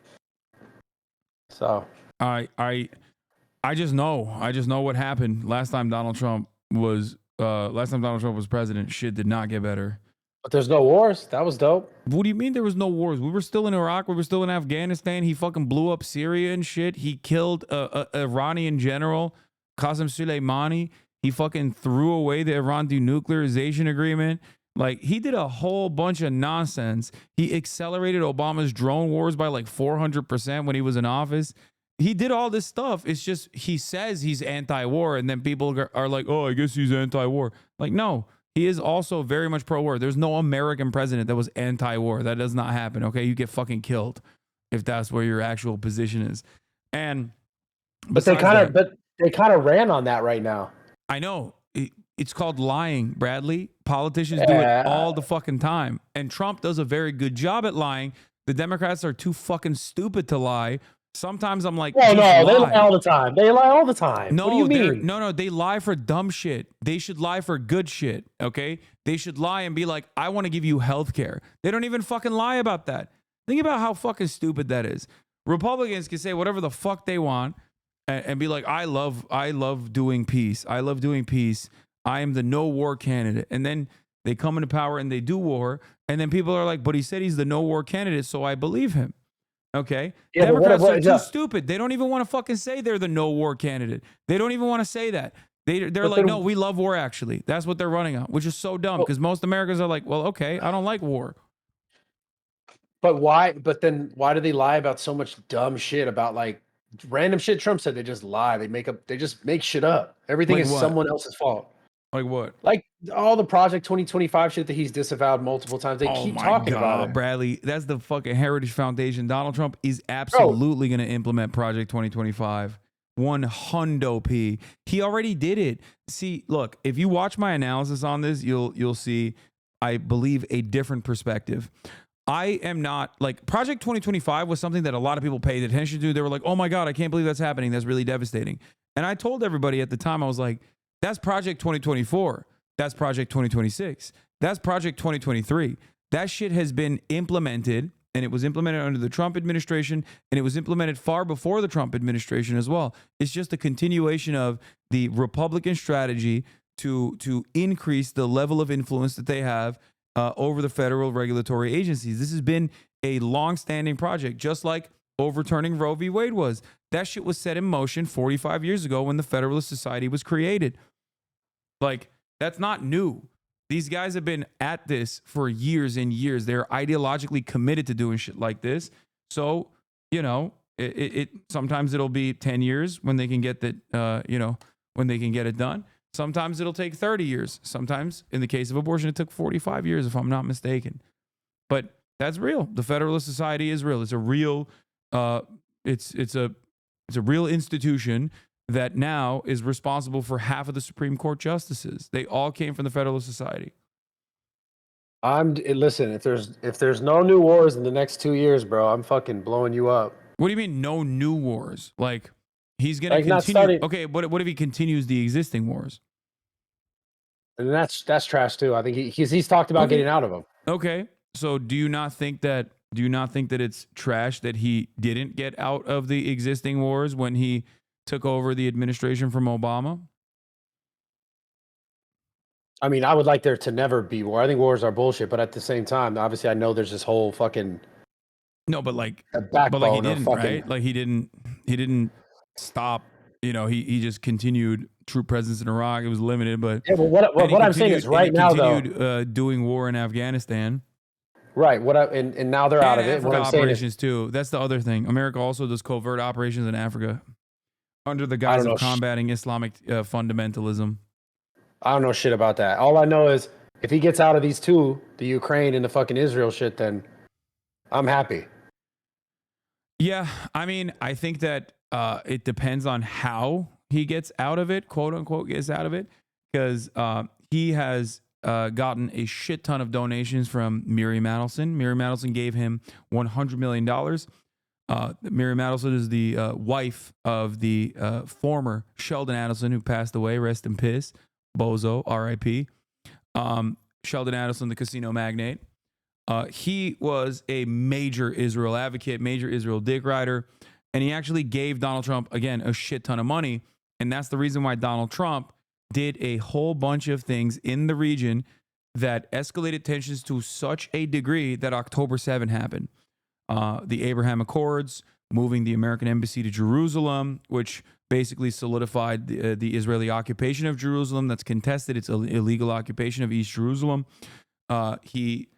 So I just know what happened last time Donald Trump was president. Shit did not get better. But there's no wars. That was dope. What do you mean there was no wars? We were still in Iraq. We were still in Afghanistan. He fucking blew up Syria and shit. He killed a Iranian general, Qasem Soleimani. He fucking threw away the Iran denuclearization agreement. Like, he did a whole bunch of nonsense. He accelerated Obama's drone wars by like 400% when he was in office. He did all this stuff. It's just he says he's anti-war, and then people are like, oh, I guess he's anti-war. Like, no, he is also very much pro-war. There's no American president that was anti-war. That does not happen, okay? You get fucking killed if that's where your actual position is. And but they kind of ran on that right now. I know. It's called lying, Bradley. Politicians do it all the fucking time. And Trump does a very good job at lying. The Democrats are too fucking stupid to lie. Sometimes I'm like, well, no, they lie all the time. They lie all the time. No, what do you mean? No, they lie for dumb shit. They should lie for good shit, okay? They should lie and be like, I want to give you health care. They don't even fucking lie about that. Think about how fucking stupid that is. Republicans can say whatever the fuck they want and be like, I love doing peace. I love doing peace. I am the no war candidate. And then they come into power and they do war. And then people are like, but he said he's the no war candidate, so I believe him. Okay. Yeah, Democrats are too stupid. They don't even want to fucking say they're the no war candidate. They don't even want to say that. They're like, no, we love war, actually. That's what they're running on, which is so dumb because most Americans are like, well, okay, I don't like war. But why? But then why do they lie about so much dumb shit about like random shit Trump said? They just lie. They just make shit up. Everything like is what? Someone else's fault. Like what? Like all the Project 2025 shit that he's disavowed multiple times. They keep talking about it. Bradley, that's the fucking Heritage Foundation. Donald Trump is absolutely going to implement Project 2025. 100p. He already did it. See, look, if you watch my analysis on this, you'll see, I believe, a different perspective. I am not like Project 2025 was something that a lot of people paid attention to. They were like, oh my God, I can't believe that's happening. That's really devastating. And I told everybody at the time, I was like, that's Project 2024. That's Project 2026. That's Project 2023. That shit has been implemented, and it was implemented under the Trump administration, and it was implemented far before the Trump administration as well. It's just a continuation of the Republican strategy to increase the level of influence that they have over the federal regulatory agencies. This has been a long-standing project, just like overturning Roe v. Wade was. That shit was set in motion 45 years ago when the Federalist Society was created. Like, that's not new. These guys have been at this for years and years. They're ideologically committed to doing shit like this. So, you know, it sometimes it'll be 10 years when they can get that, when they can get it done. Sometimes it'll take 30 years. Sometimes, in the case of abortion, it took 45 years, if I'm not mistaken. But that's real. The Federalist Society is real. It's a real, it's a real institution that now is responsible for half of the Supreme Court justices. They all came from the Federalist Society. Listen, if there's no new wars in the next 2 years, bro, I'm fucking blowing you up. What do you mean no new wars? Like, he's going to Not continue. starting. Okay, what if he continues the existing wars? And that's trash too. I think he's talked about getting out of them. Okay. So do you not think that it's trash that he didn't get out of the existing wars when he took over the administration from Obama? I mean, I would like there to never be war. I think wars are bullshit, but at the same time, obviously I know there's this whole fucking No, but like he didn't, right? Like he didn't stop, you know, he just continued troop presence in Iraq. It was limited, but yeah, but what I'm saying is right now though, doing war in Afghanistan. Right. And now they're out of it. Africa What I'm operations too. That's the other thing. America also does covert operations in Africa under the guise of combating Islamic fundamentalism. I don't know shit about that. All I know is if he gets out of these two, the Ukraine and the fucking Israel shit, then I'm happy. Yeah, I mean, I think that it depends on how he gets out of it, quote unquote, gets out of it, because he has gotten a shit ton of donations from Miriam Adelson. Miriam Adelson gave him $100 million. Miriam Adelson is the wife of the former Sheldon Adelson, who passed away. Rest in peace. Bozo, R.I.P. Sheldon Adelson, the casino magnate. He was a major Israel advocate, major Israel dick rider, and he actually gave Donald Trump, again, a shit ton of money. And that's the reason why Donald Trump did a whole bunch of things in the region that escalated tensions to such a degree that October 7 happened. The Abraham Accords, moving the American embassy to Jerusalem, which basically solidified the Israeli occupation of Jerusalem that's contested. It's an illegal occupation of East Jerusalem. He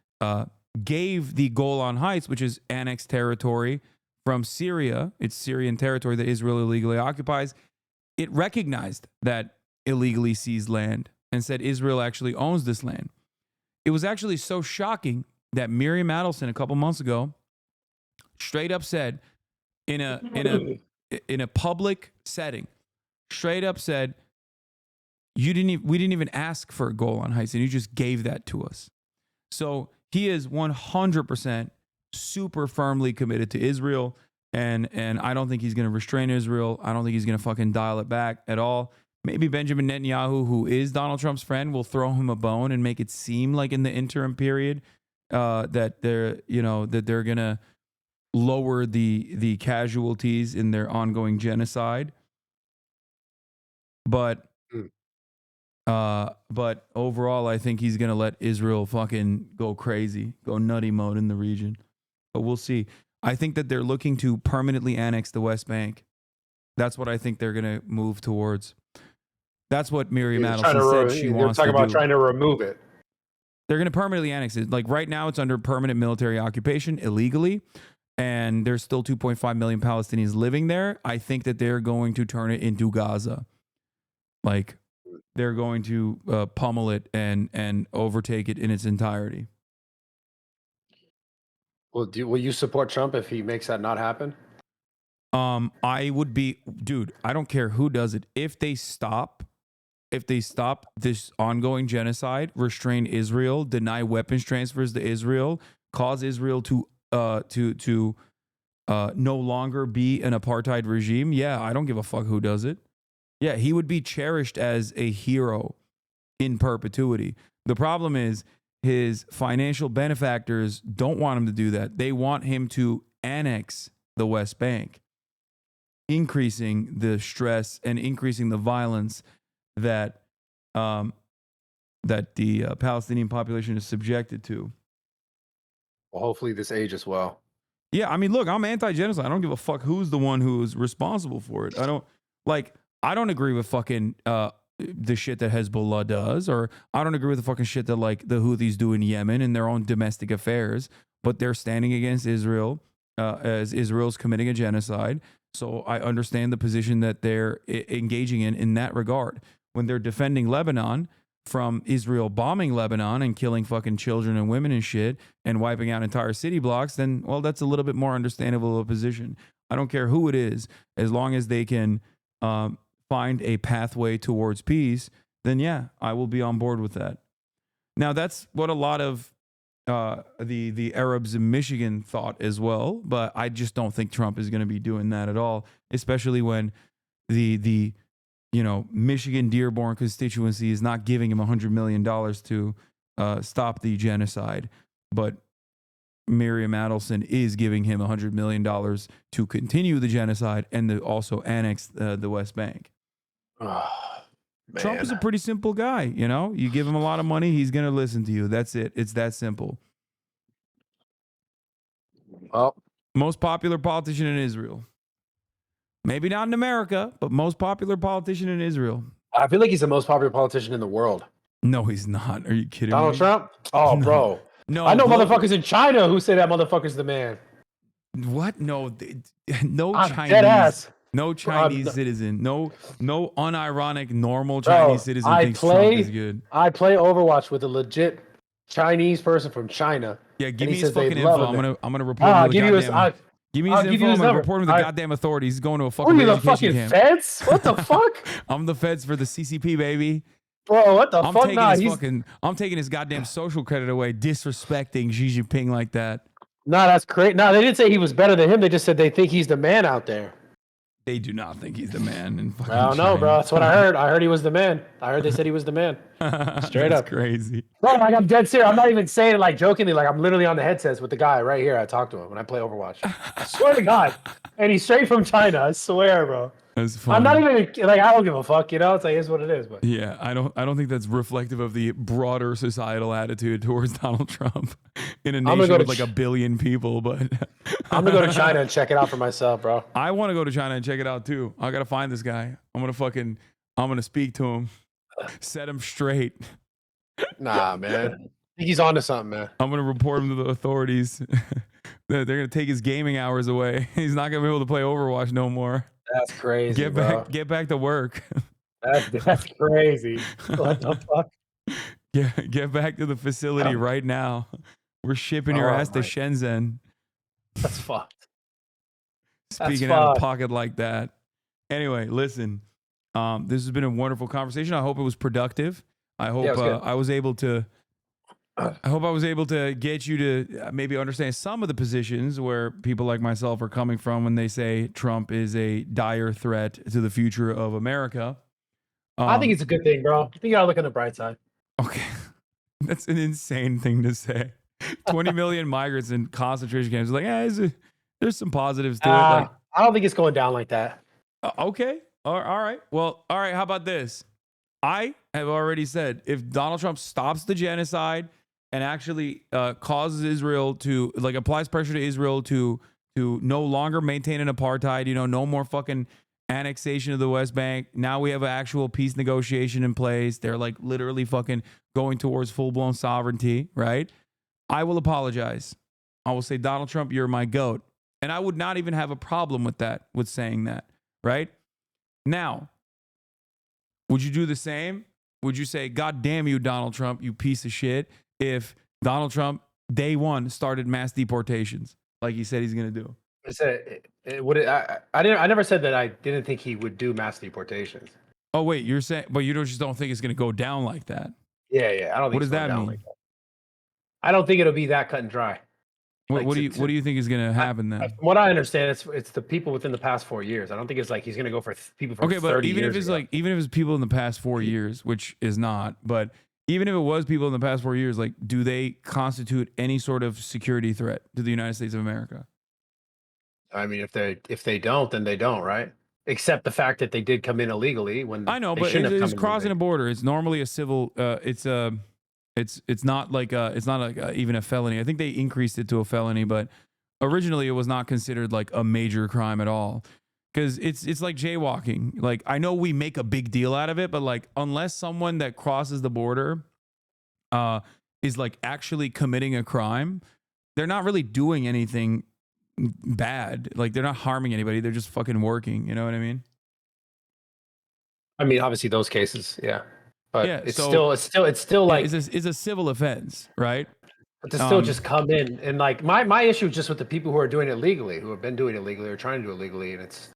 gave the Golan Heights, which is annexed territory from Syria. It's Syrian territory that Israel illegally occupies. It recognized that illegally seized land and said Israel actually owns this land. It was actually so shocking that Miriam Adelson a couple months ago straight up said in a public setting, straight up said, we didn't even ask for Golan Heights, and you just gave that to us. So he is 100% super firmly committed to Israel, and I don't think he's going to restrain Israel. I don't think he's going to fucking dial it back at all. Maybe Benjamin Netanyahu, who is Donald Trump's friend, will throw him a bone and make it seem like in the interim period that they're going to lower the casualties in their ongoing genocide. But overall, I think he's going to let Israel fucking go crazy, go nutty mode in the region. But we'll see. I think that they're looking to permanently annex the West Bank. That's what I think they're going to move towards. That's what Miriam Adelson said she wants to do. They're talking about trying to remove it. They're going to permanently annex it. Like right now, it's under permanent military occupation illegally, and there's still 2.5 million Palestinians living there. I think that they're going to turn it into Gaza. Like, they're going to pummel it and overtake it in its entirety. Well, will you support Trump if he makes that not happen? I would be, dude, I don't care who does it. If they stop this ongoing genocide, restrain Israel, deny weapons transfers to Israel, cause Israel to no longer be an apartheid regime, yeah, I don't give a fuck who does it. Yeah, he would be cherished as a hero in perpetuity. The problem is his financial benefactors don't want him to do that. They want him to annex the West Bank, increasing the stress and increasing the violence that that the Palestinian population is subjected to. Well, hopefully this ages well. Yeah, I mean, look, I'm anti-genocide. I don't give a fuck who's the one who's responsible for it. I don't agree with fucking the shit that Hezbollah does, or I don't agree with the fucking shit that like the Houthis do in Yemen in their own domestic affairs, but they're standing against Israel as Israel's committing a genocide. So I understand the position that they're engaging in that regard. When they're defending Lebanon from Israel bombing Lebanon and killing fucking children and women and shit and wiping out entire city blocks, then, well, that's a little bit more understandable of a position. I don't care who it is, as long as they can find a pathway towards peace, then yeah, I will be on board with that. Now, that's what a lot of the Arabs in Michigan thought as well, but I just don't think Trump is going to be doing that at all, especially when the Michigan Dearborn constituency is not giving him $100 million to stop the genocide, but Miriam Adelson is giving him $100 million to continue the genocide and to also annex the West Bank. Oh, Trump is a pretty simple guy, You give him a lot of money, he's going to listen to you. That's it. It's that simple. Well, most popular politician in Israel. Maybe not in America, but most popular politician in Israel. I feel like he's the most popular politician in the world. No, he's not. Are you kidding me? Donald Trump? Oh, No. bro. No, I know motherfuckers in China who say that motherfucker's the man. What? No, no I'm Chinese. dead ass. No Chinese citizen. No unironic, normal Bro, Chinese citizen thinks Trump is good. I play Overwatch with a legit Chinese person from China. Yeah, give and me he his says they fucking love info. it. I'm gonna report him to the goddamn. Give me his I'll give info. you I'm his gonna number. report him to the goddamn authorities. He's going to a What fucking are you, the education fucking camp. feds? What the fuck? I'm the feds for the CCP, baby. Bro, what the I'm fuck? taking Nah, his I'm taking his goddamn social credit away, disrespecting Xi Jinping like that. Nah, that's great. Nah, they didn't say he was better than him. They just said they think he's the man out there. They do not think he's the man in fucking I don't know, bro. That's what I heard. I heard he was the man. I heard they said he was the man. Straight That's up. crazy. Bro, like I'm dead serious. I'm not even saying it like jokingly. Like I'm literally on the headsets with the guy right here. I talk to him when I play Overwatch. I swear to God. And he's straight from China. I swear, bro. That's funny. I'm not even like I don't give a fuck. It's like it's what it is. But Yeah, I don't think that's reflective of the broader societal attitude towards Donald Trump in a nation with like a billion people. But I'm gonna go to China and check it out for myself, bro. I want to go to China and check it out too. I gotta find this guy. I'm gonna speak to him, set him straight. Nah, man. I think he's onto something, man. I'm gonna report him to the authorities. They're gonna take his gaming hours away. He's not gonna be able to play Overwatch no more. That's crazy. Get back to work. That's crazy. What the fuck? Get back to the facility right now. We're shipping your ass to Shenzhen. That's fucked. Speaking out of pocket like that. Anyway, listen. This has been a wonderful conversation. I hope it was productive. I hope I was able to get you to maybe understand some of the positions where people like myself are coming from when they say Trump is a dire threat to the future of America. I think it's a good thing, bro. I think you gotta look on the bright side. Okay. That's an insane thing to say. 20 million migrants in concentration camps. Like, there's some positives to it. Like, I don't think it's going down like that. Okay. All right. Well, all right. How about this? I have already said if Donald Trump stops the genocide and actually causes Israel to applies pressure to Israel to no longer maintain an apartheid, no more fucking annexation of the West Bank. Now we have an actual peace negotiation in place. They're like literally fucking going towards full-blown sovereignty, right? I will apologize. I will say, Donald Trump, you're my goat. And I would not even have a problem with saying that, right? Now, would you do the same? Would you say, God damn you, Donald Trump, you piece of shit, if Donald Trump, day one, started mass deportations like he said he's going to do? I never said that I didn't think he would do mass deportations. Oh, wait, you're saying, but you just don't think it's going to go down like that? Yeah. I don't think what does that mean? like that. I don't think it'll be that cut and dry. What do you think is going to happen then? From what I understand, it's the people within the past 4 years. I don't think it's like he's going to go for people from 30 years even if it's ago. even if it's people in the past 4 years, which is not, but even if it was people in the past 4 years, like, do they constitute any sort of security threat to the United States of America? I mean, if they don't, then they don't, right? Except the fact that they did come in illegally when I know, they but shouldn't have come it's in crossing a illegally. border. It's normally a civil. It's not like even a felony. I think they increased it to a felony, but originally it was not considered like a major crime at all. Because it's like jaywalking. Like, I know we make a big deal out of it, but like, unless someone that crosses the border is like actually committing a crime, they're not really doing anything bad. Like, they're not harming anybody. They're just fucking working. You know what I mean? I mean, obviously those cases, yeah. But Yeah, it's so- still Yeah, like it's a civil offense, right? but to still just come in and like my issue is just with the people who are doing it legally, who have been doing it legally or trying to do it legally, and it's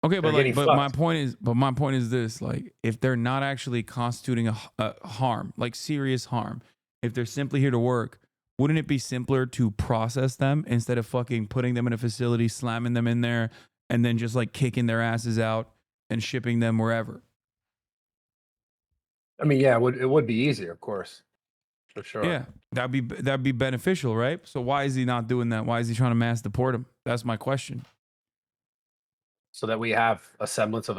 Okay, but they're like, getting my fucked. point is this: like, if they're not actually constituting a harm, like serious harm, if they're simply here to work, wouldn't it be simpler to process them instead of fucking putting them in a facility, slamming them in there, and then just like kicking their asses out and shipping them wherever? I mean, yeah, it would be easier, of course, for sure. Yeah, that'd be beneficial, right? So why is he not doing that? Why is he trying to mass deport them? That's my question. So that we have a semblance of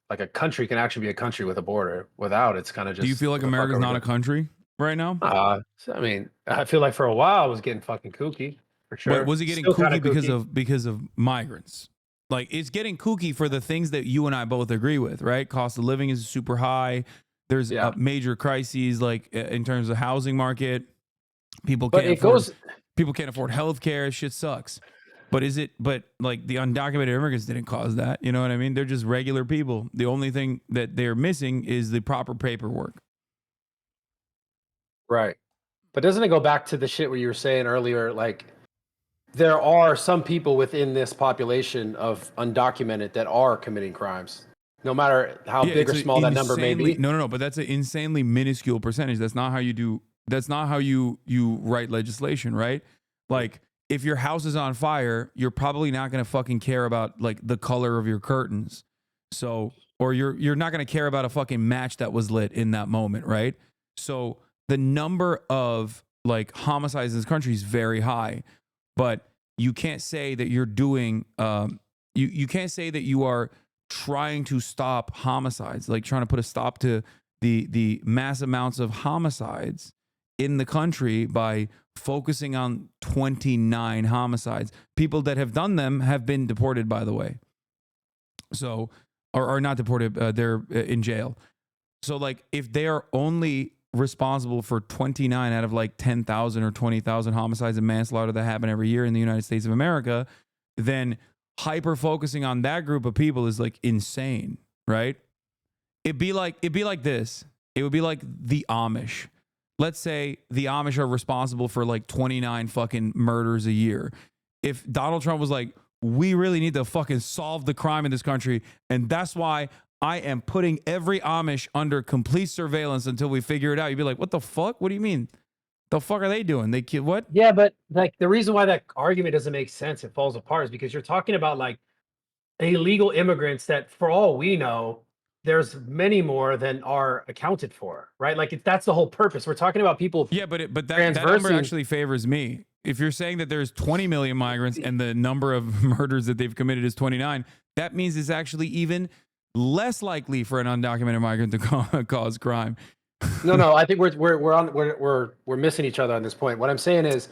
a country can actually be a country with a border. Without, it's kind of just. Do you feel like what the fuck America's are we not a doing? country right now? I mean, I feel like for a while I was getting fucking kooky, for sure. Was it getting Still kinda kooky because of migrants? Like, it's getting kooky for the things that you and I both agree with, right? Cost of living is super high. There's Yeah. major crises, like in terms of housing market. People But can't it afford. goes. People can't afford healthcare. Shit sucks. But is it? But like, the undocumented immigrants didn't cause that. You know what I mean? They're just regular people. The only thing that they're missing is the proper paperwork. Right. But doesn't it go back to the shit where you were saying earlier, like there are some people within this population of undocumented that are committing crimes, no matter how Yeah, big or it's a small that number may insanely- be? No, but that's an insanely minuscule percentage. That's not how you do. That's not how you write legislation, right? Like, if your house is on fire, you're probably not going to fucking care about like the color of your curtains. So, or you're not going to care about a fucking match that was lit in that moment, right? So the number of like homicides in this country is very high, but you can't say that you're doing. You can't say that you are trying to stop homicides, like trying to put a stop to the mass amounts of homicides in the country by focusing on 29 homicides. People that have done them have been deported, by the way. So, or not deported, they're in jail. So, like, if they are only responsible for 29 out of like 10,000 or 20,000 homicides and manslaughter that happen every year in the United States of America, then hyper focusing on that group of people is like insane, right? It'd be like this. It would be like the Amish. Let's say the Amish are responsible for like 29 fucking murders a year. If Donald Trump was like, we really need to fucking solve the crime in this country, and that's why I am putting every Amish under complete surveillance until we figure it out. You'd be like, what the fuck? What do you mean? The fuck are they doing? They kill what? Yeah, but like the reason why that argument doesn't make sense, it falls apart, is because you're talking about like illegal immigrants that, for all we know, there's many more than are accounted for, right? Like that's the whole purpose. We're talking about people. Yeah, but that number transversing- actually favors me. If you're saying that there's 20 million migrants and the number of murders that they've committed is 29, that means it's actually even less likely for an undocumented migrant to cause crime. No, I think we're missing each other on this point. What I'm saying is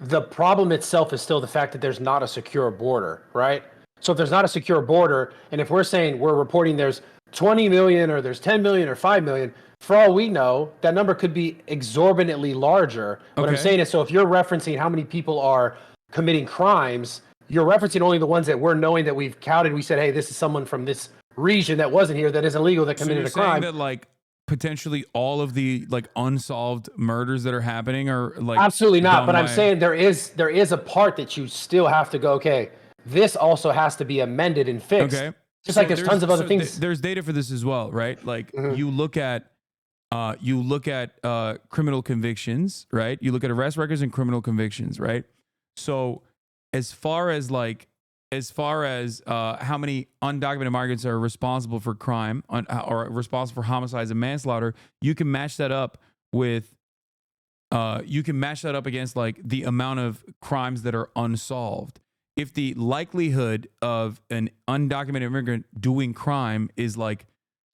the problem itself is still the fact that there's not a secure border, right? So if there's not a secure border, and if we're saying we're reporting there's 20 million or there's 10 million or 5 million, for all we know, that number could be exorbitantly larger. What I'm Okay. saying is, so if you're referencing how many people are committing crimes, you're referencing only the ones that we're knowing that we've counted. We said, hey, this is someone from this region that wasn't here, that is illegal, that So committed you're a crime. saying that like potentially all of the like unsolved murders that are happening are like Absolutely not. done But I'm by- saying there is a part that you still have to go, okay, this also has to be amended and fixed. Okay. Just like there's tons of other things. There's data for this as well, right? Like you look at criminal convictions, right? You look at arrest records and criminal convictions, right? So as far as how many undocumented migrants are responsible for crime or responsible for homicides and manslaughter, you can match that up with you can match that up against like the amount of crimes that are unsolved. If the likelihood of an undocumented immigrant doing crime is like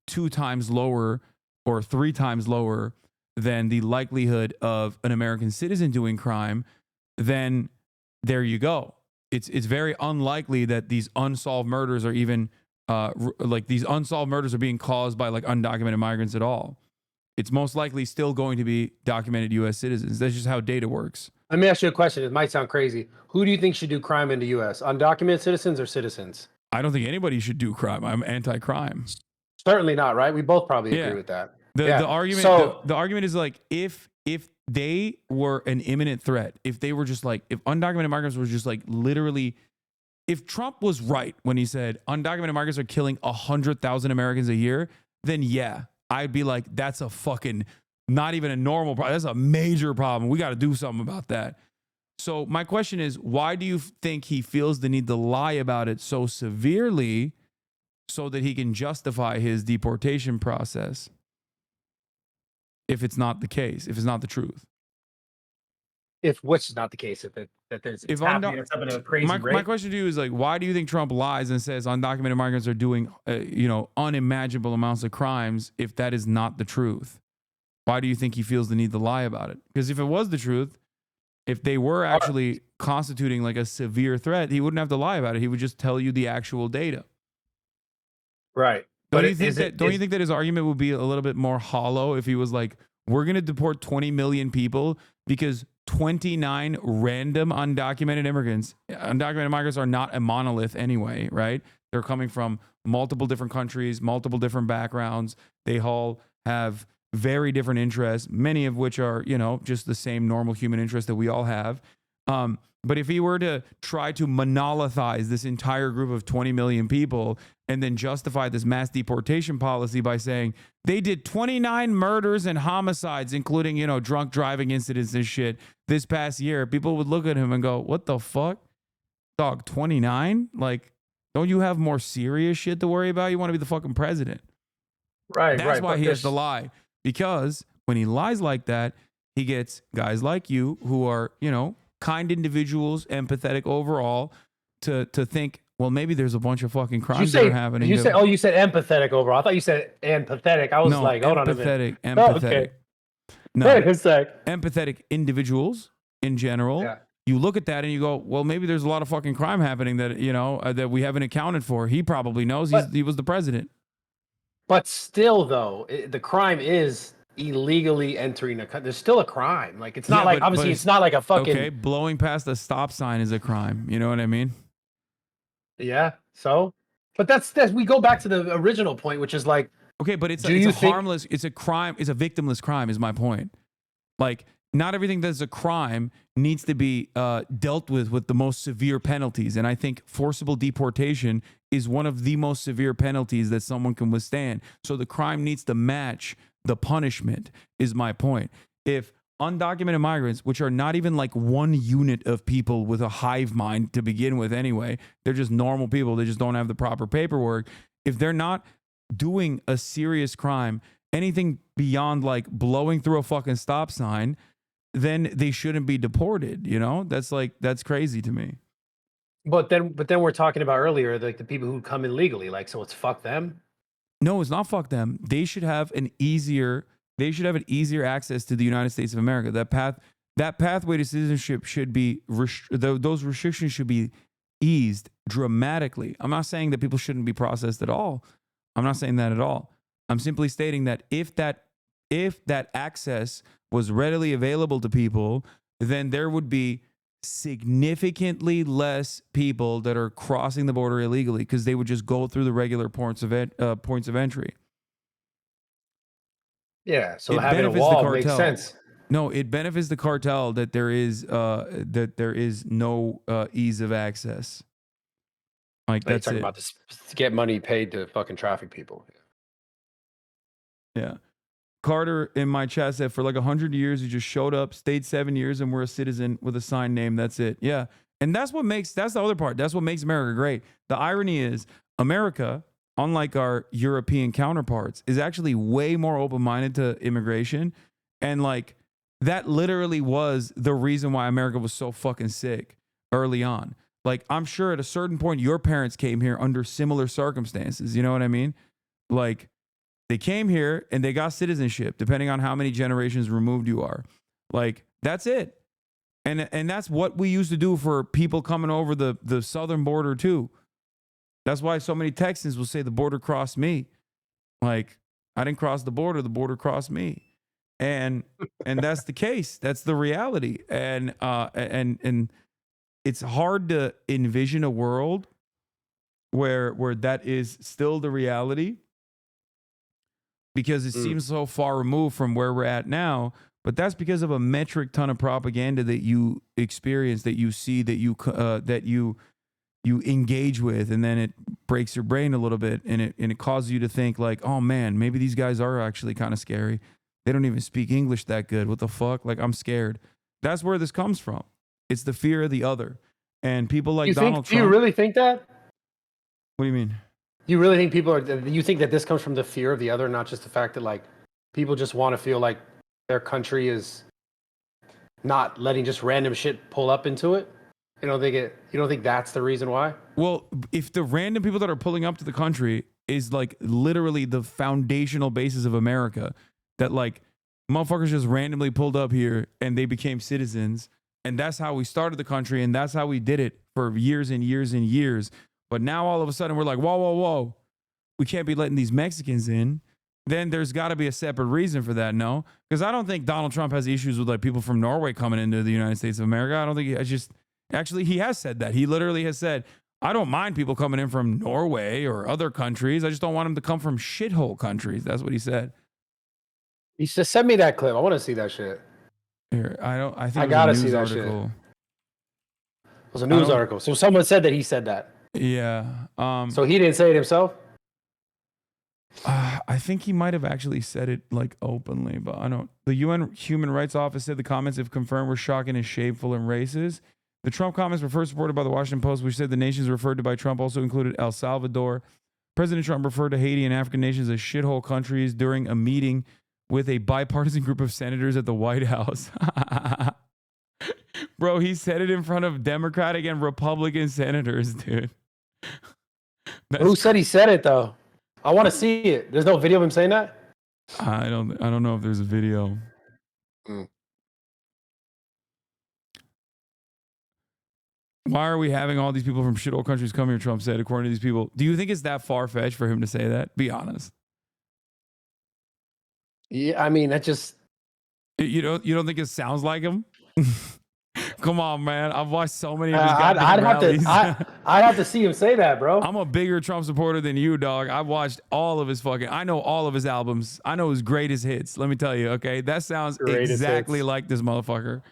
2 times lower or 3 times lower than the likelihood of an American citizen doing crime, then there you go. It's very unlikely that these unsolved murders are even like these unsolved murders are being caused by like undocumented migrants at all. It's most likely still going to be documented U.S. citizens. That's just how data works. Let me ask you a question. It might sound crazy. Who do you think should do crime in the U.S.? Undocumented citizens or citizens? I don't think anybody should do crime. I'm anti-crime. Certainly not, right? We both probably agree with that. The argument So, the argument is like if they were an imminent threat, if they were just like if undocumented migrants were just like literally, if Trump was right when he said undocumented migrants are killing 100,000 Americans a year, then yeah, I'd be like, that's a fucking not even a normal problem. That's a major problem. We got to do something about that. So my question is, why do you think he feels the need to lie about it so severely so that he can justify his deportation process? If it's not the case, if it's not the truth. if which is not the case, that there's If happening at a crazy rate. my question to you is like, why do you think Trump lies and says undocumented migrants are doing, unimaginable amounts of crimes if that is not the truth? Why do you think he feels the need to lie about it? Because if it was the truth, if they were actually constituting like a severe threat, he wouldn't have to lie about it. He would just tell you the actual data. Right. Don't you think that his argument would be a little bit more hollow if he was like, we're going to deport 20 million people because 29 random undocumented migrants are not a monolith anyway, right? They're coming from multiple different countries, multiple different backgrounds. They all have very different interests, many of which are, just the same normal human interests that we all have. But if he were to try to monolithize this entire group of 20 million people and then justify this mass deportation policy by saying they did 29 murders and homicides, including, drunk driving incidents and shit this past year, people would look at him and go, what the fuck? Dog, 29? Like, don't you have more serious shit to worry about? You want to be the fucking president. Right, That's why he has to lie. Because when he lies like that, he gets guys like you who are, kind individuals, empathetic overall, to think, well, maybe there's a bunch of fucking crimes that are happening. You said empathetic overall. I thought you said empathetic. I was like, hold on a minute. Empathetic. Okay. No, Wait a sec. empathetic individuals in general. Yeah. You look at that and you go, well, maybe there's a lot of fucking crime happening that, that we haven't accounted for. He probably knows. He was the president. But still, though, the crime is illegally entering a country. There's still a crime. Like, it's not obviously it's not like a fucking. Okay, blowing past a stop sign is a crime. You know what I mean? Yeah. So, but that's we go back to the original point, which is like, okay, but it's a harmless. It's a crime. It's a victimless crime. Is my point. Like, not everything that's a crime needs to be dealt with the most severe penalties. And I think forcible deportation is one of the most severe penalties that someone can withstand. So the crime needs to match the punishment, is my point. If undocumented migrants, which are not even like one unit of people with a hive mind to begin with anyway, they're just normal people, they just don't have the proper paperwork. If they're not doing a serious crime, anything beyond like blowing through a fucking stop sign, then they shouldn't be deported. That's crazy to me. But then we're talking about earlier, like the people who come in legally, like, so it's fuck them. No, it's not fuck them. They should have an easier access to the United States of America. That pathway to citizenship should be those restrictions should be eased dramatically. I'm not saying that people shouldn't be processed at all. I'm not saying that at all. I'm simply stating that if that access was readily available to people, then there would be significantly less people that are crossing the border illegally because they would just go through the regular points of entry. Yeah, so having a wall makes sense. No, it benefits the cartel that there is no ease of access. Like, that's talking it. about this, to get money paid to fucking traffic people. Yeah. Carter in my chat said, for like 100 years, you just showed up, stayed 7 years, and we're a citizen with a signed name. That's it. Yeah. And that's the other part. That's what makes America great. The irony is America, unlike our European counterparts, is actually way more open-minded to immigration And like that literally was the reason why America was so fucking sick early on. Like I'm sure at a certain point your parents came here under similar circumstances. You know what I mean? Like they came here and they got citizenship, depending on how many generations removed you are. Like that's it. And that's what we used to do for people coming over the southern border too. That's why so many Texans will say the border crossed me. Like I didn't cross the border crossed me. And that's the case. That's the reality. And it's hard to envision a world where that is still the reality because it seems so far removed from where we're at now. But that's because of a metric ton of propaganda that you experience, that you see, that you engage with, and then it breaks your brain a little bit, and it causes you to think like, oh man, maybe these guys are actually kind of scary. They don't even speak English that good. What the fuck? Like I'm scared. That's where this comes from. It's the fear of the other, and people like Donald Trump. Do you really think that? What do you mean? You really think you think that this comes from the fear of the other, not just the fact that like people just want to feel like their country is not letting just random shit pull up into it? You don't think that's the reason why? Well, if the random people that are pulling up to the country is like literally the foundational basis of America, that like motherfuckers just randomly pulled up here and they became citizens, and that's how we started the country, and that's how we did it for years and years and years. But now all of a sudden we're like, whoa, we can't be letting these Mexicans in. Then there's got to be a separate reason for that, no? Because I don't think Donald Trump has issues with like people from Norway coming into the United States of America. I don't think actually he has said that. He literally has said, I don't mind people coming in from Norway or other countries. I just don't want them to come from shithole countries. That's what he said. He said, send me that clip. I want to see that shit. Here, I think I gotta it was a see news that shit. article. It was a news article. So someone said that he said that. Yeah. So he didn't say it himself? I think he might have actually said it like openly, but I don't. The UN Human Rights Office said the comments, if confirmed, were shocking and shameful and racist. The Trump comments were first reported by the Washington Post, which said the nations referred to by Trump also included El Salvador. President Trump referred to Haiti and African nations as shithole countries during a meeting with a bipartisan group of senators at the White House. Bro, he said it in front of Democratic and Republican senators, dude. Who said he said it though? I want to see it. There's no video of him saying that? I don't know if there's a video. Why are we having all these people from shithole countries come here, Trump said, according to these people. Do you think it's that far-fetched for him to say that? Be honest. Yeah, I mean, that just... You don't think it sounds like him? Come on, man. I've watched so many of his goddamn rallies. I'd have to see him say that, bro. I'm a bigger Trump supporter than you, dog. I've watched all of his I know all of his albums. I know his greatest hits. Let me tell you, okay? That sounds exactly like this motherfucker.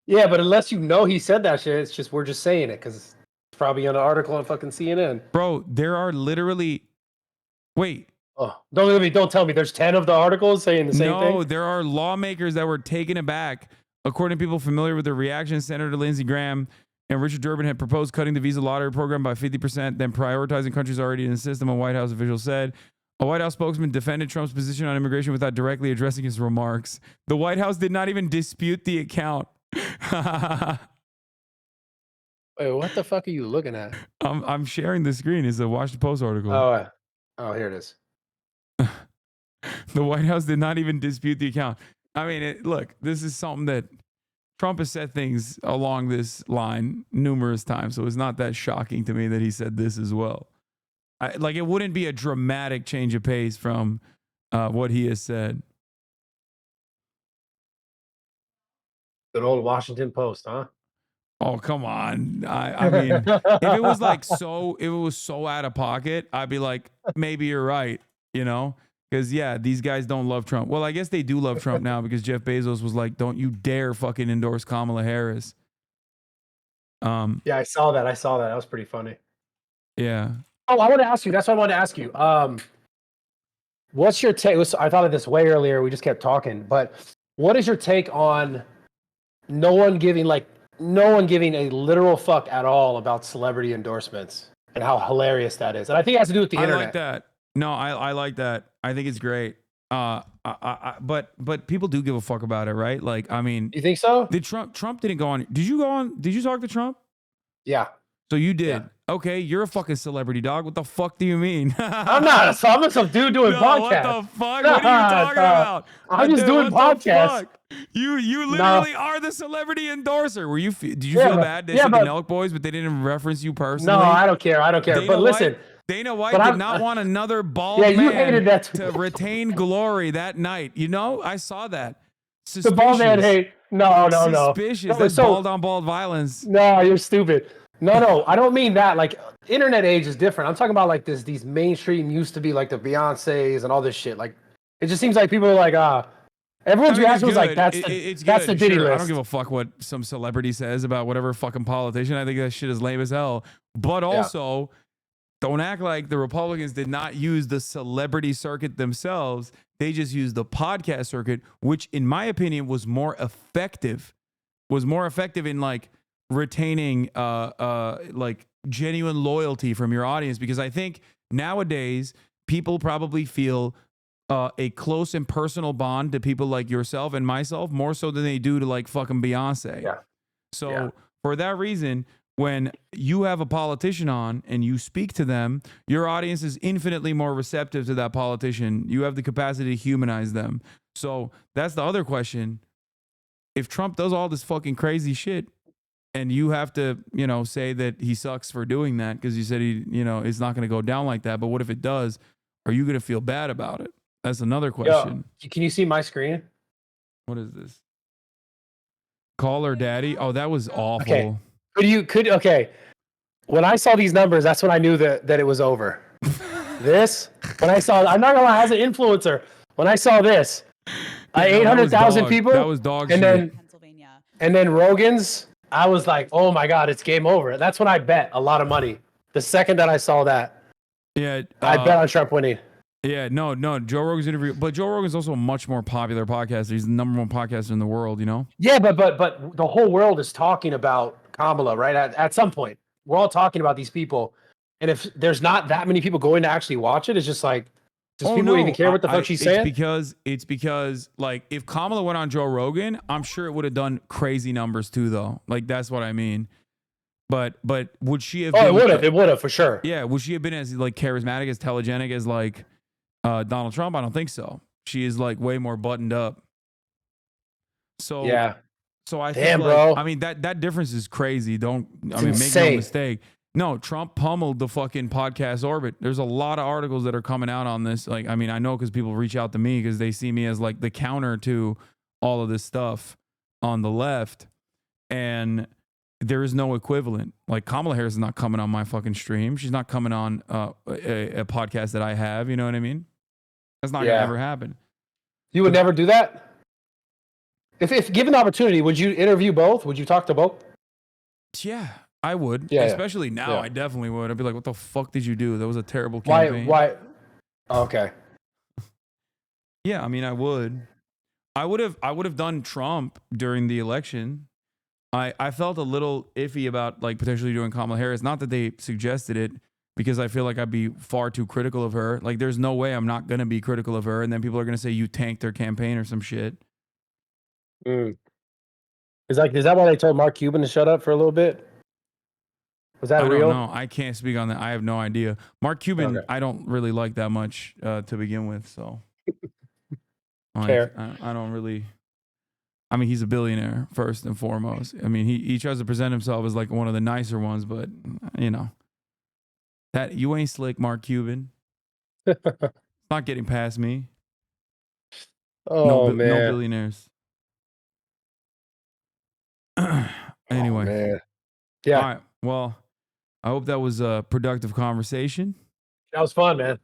Yeah, but unless you know he said that shit, it's just we're just saying it because it's probably on an article on fucking CNN. Bro, there are literally... Wait. Oh, don't tell me there's 10 of the articles saying the same thing? No, there are lawmakers that were taken aback. According to people familiar with the reaction, Senator Lindsey Graham and Richard Durbin had proposed cutting the visa lottery program by 50%, then prioritizing countries already in the system, a White House official said. A White House spokesman defended Trump's position on immigration without directly addressing his remarks. The White House did not even dispute the account. Wait, what the fuck are you looking at? I'm sharing the screen. It's a Washington Post article. Oh, here it is. The White House did not even dispute the account. I mean, look, this is something that Trump has said things along this line numerous times, so it's not that shocking to me that he said this as well. It wouldn't be a dramatic change of pace from what he has said. Good old Washington Post, huh? Oh, come on. I mean, if it was so out of pocket, I'd be like, maybe you're right, you know? Because, yeah, these guys don't love Trump. Well, I guess they do love Trump now because Jeff Bezos was like, don't you dare fucking endorse Kamala Harris. Yeah, I saw that. That was pretty funny. Yeah. Oh, I want to ask you. That's what I wanted to ask you. What's your take? I thought of this way earlier. We just kept talking. But what is your take on no one giving a literal fuck at all about celebrity endorsements and how hilarious that is? And I think it has to do with the internet. I like that. No, I like that. I think it's great. But people do give a fuck about it, right? Like, I mean, You think so? did Trump didn't go on? Did you go on? Did you talk to Trump? Yeah. So you did. Yeah. Okay, you're a fucking celebrity, dog. What the fuck do you mean? I'm not. So I'm some dude doing No, podcasts. what the fuck? What are you talking about? I'm just doing what the podcasts. fuck? You literally are the celebrity endorser. Did you Yeah, feel but- bad? They yeah, said the but- Nelk Boys, but they didn't reference you personally. No, I don't care. I don't care. But listen, Dana White but did I'm- not want another bald Yeah, you man hated that too. to retain glory that night. You know, I saw that. the bald man hate. No. Suspicious. That's So- bald on bald violence. No, you're stupid. No, I don't mean that. Like, internet age is different. I'm talking about like these mainstream used to be like the Beyoncés and all this shit. Like, it just seems like people are like, everyone's reaction was like, that's the Diddy Sure, list. I don't give a fuck what some celebrity says about whatever fucking politician. I think that shit is lame as hell. But also, don't act like the Republicans did not use the celebrity circuit themselves. They just used the podcast circuit, which, in my opinion, was more effective. Was more effective in like retaining like genuine loyalty from your audience, because I think nowadays people probably feel a close and personal bond to people like yourself and myself more so than they do to like fucking Beyonce. Yeah. So for that reason, when you have a politician on and you speak to them, your audience is infinitely more receptive to that politician. You have the capacity to humanize them. So that's the other question. If Trump does all this fucking crazy shit and you have to, say that he sucks for doing that because you said he, it's not going to go down like that. But what if it does? Are you going to feel bad about it? That's another question. Yo, can you see my screen? What is this? Call her daddy? Oh, that was awful. Okay. Okay. When I saw these numbers, that's when I knew that it was over. I'm not gonna lie, as an influencer, when I saw this, 800,000 people. That was dog and shit. Then Rogan's, I was like, oh my God, it's game over. That's when I bet a lot of money. The second that I saw that, Yeah. I bet on Trump winning. Yeah, no, Joe Rogan's interview, but Joe Rogan's also a much more popular podcaster. He's the number one podcaster in the world, Yeah, but the whole world is talking about Kamala, right? At some point, we're all talking about these people, and if there's not that many people going to actually watch it, it's just like, does people even care what the fuck she's saying? It's because like if Kamala went on Joe Rogan, I'm sure it would have done crazy numbers too, though. Like that's what I mean. But would she have? Oh, it would have for sure. Yeah, would she have been as like charismatic, as telegenic as like Donald Trump? I don't think so. She is like way more buttoned up. So yeah. So I Damn, think, like, bro. I mean that difference is crazy. Make no insane. mistake. No, Trump pummeled the fucking podcast orbit. There's a lot of articles that are coming out on this. Like, I mean, I know because people reach out to me because they see me as like the counter to all of this stuff on the left, and there is no equivalent. Like Kamala Harris is not coming on my fucking stream. She's not coming on a podcast that I have. You know what I mean? That's not gonna ever happen. You would never do that? If given the opportunity, would you interview both? Would you talk to both? Yeah, I would. Yeah, especially now, yeah. I definitely would. I'd be like, "What the fuck did you do? That was a terrible campaign." Why? Okay. Yeah, I mean, I would. I would have done Trump during the election. I felt a little iffy about like potentially doing Kamala Harris. Not that they suggested it, because I feel like I'd be far too critical of her. Like, there's no way I'm not gonna be critical of her, and then people are gonna say you tanked their campaign or some shit. Is that why they told Mark Cuban to shut up for a little bit? Was that real? I don't know. I can't speak on that. I have no idea. Mark Cuban, Okay. I don't really like that much to begin with. So, like, Fair. I don't really. I mean, he's a billionaire first and foremost. I mean, he tries to present himself as like one of the nicer ones, but that you ain't slick, Mark Cuban. Not getting past me. Oh No man. billionaires. Anyway. Oh, man. Yeah. All right. Well, I hope that was a productive conversation. That was fun, man.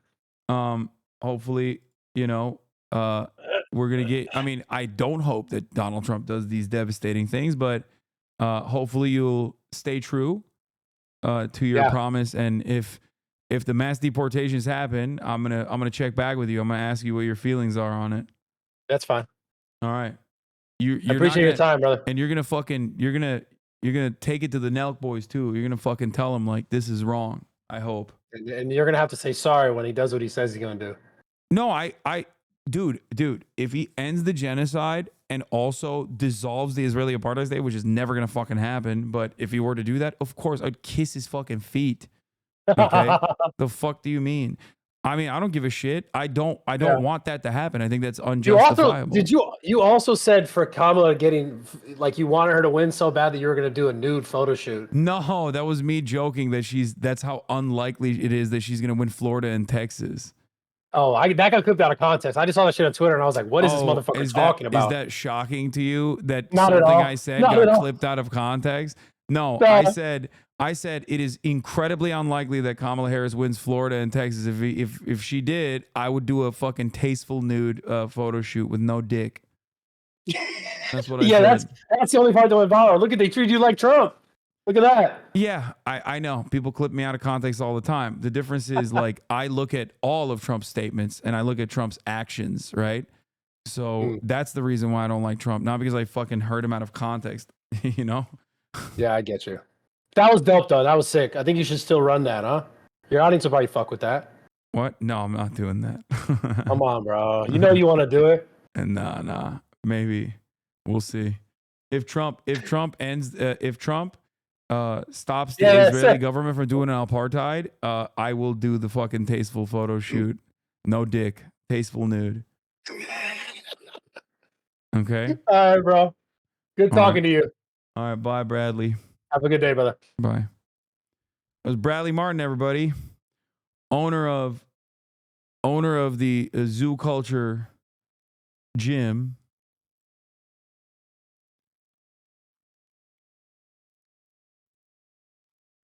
Hopefully, we're gonna get. I mean, I don't hope that Donald Trump does these devastating things, but hopefully you'll stay true to your promise. And if the mass deportations happen, I'm gonna check back with you. I'm gonna ask you what your feelings are on it. That's fine. All right. You're I appreciate your time, brother. And you're gonna take it to the Nelk boys too. You're gonna fucking tell them like this is wrong. I hope. And you're gonna have to say sorry when he does what he says he's gonna do. No, dude, if he ends the genocide and also dissolves the Israeli apartheid state, which is never gonna fucking happen, but if he were to do that, of course I'd kiss his fucking feet. Okay, the fuck do you mean? I mean, I don't give a shit. I don't want that to happen. I think that's You also unjustifiable. you also said for Kamala getting like you wanted her to win so bad that you were gonna do a nude photo shoot. No, that was me joking that that's how unlikely it is that she's gonna win Florida and Texas. Oh, that got clipped out of context. I just saw that shit on Twitter and I was like, what is this motherfucker talking about? Is that shocking to you that Not at something all. I said Not at got all. clipped out of context? No, No. I said it is incredibly unlikely that Kamala Harris wins Florida and Texas. If she did, I would do a fucking tasteful nude photo shoot with no dick. That's what I said. That's the only part that went viral. Look at they treat you like Trump. Look at that. Yeah, I know. People clip me out of context all the time. The difference is like I look at all of Trump's statements and I look at Trump's actions, right? So that's the reason why I don't like Trump. Not because I fucking heard him out of context, you know? Yeah, I get you. That was dope though. That was sick. I think you should still run that, huh? Your audience will probably fuck with that. What? No, I'm not doing that. Come on, bro. You know you want to do it. And nah. Maybe. We'll see. If Trump stops the Israeli government from doing an apartheid, I will do the fucking tasteful photo shoot. No dick. Tasteful nude. Okay? All right, bro. Good talking to you. All right. Bye, Bradley. Have a good day, brother. Bye. It was Bradley Martin, everybody. Owner of the Zoo Culture Gym.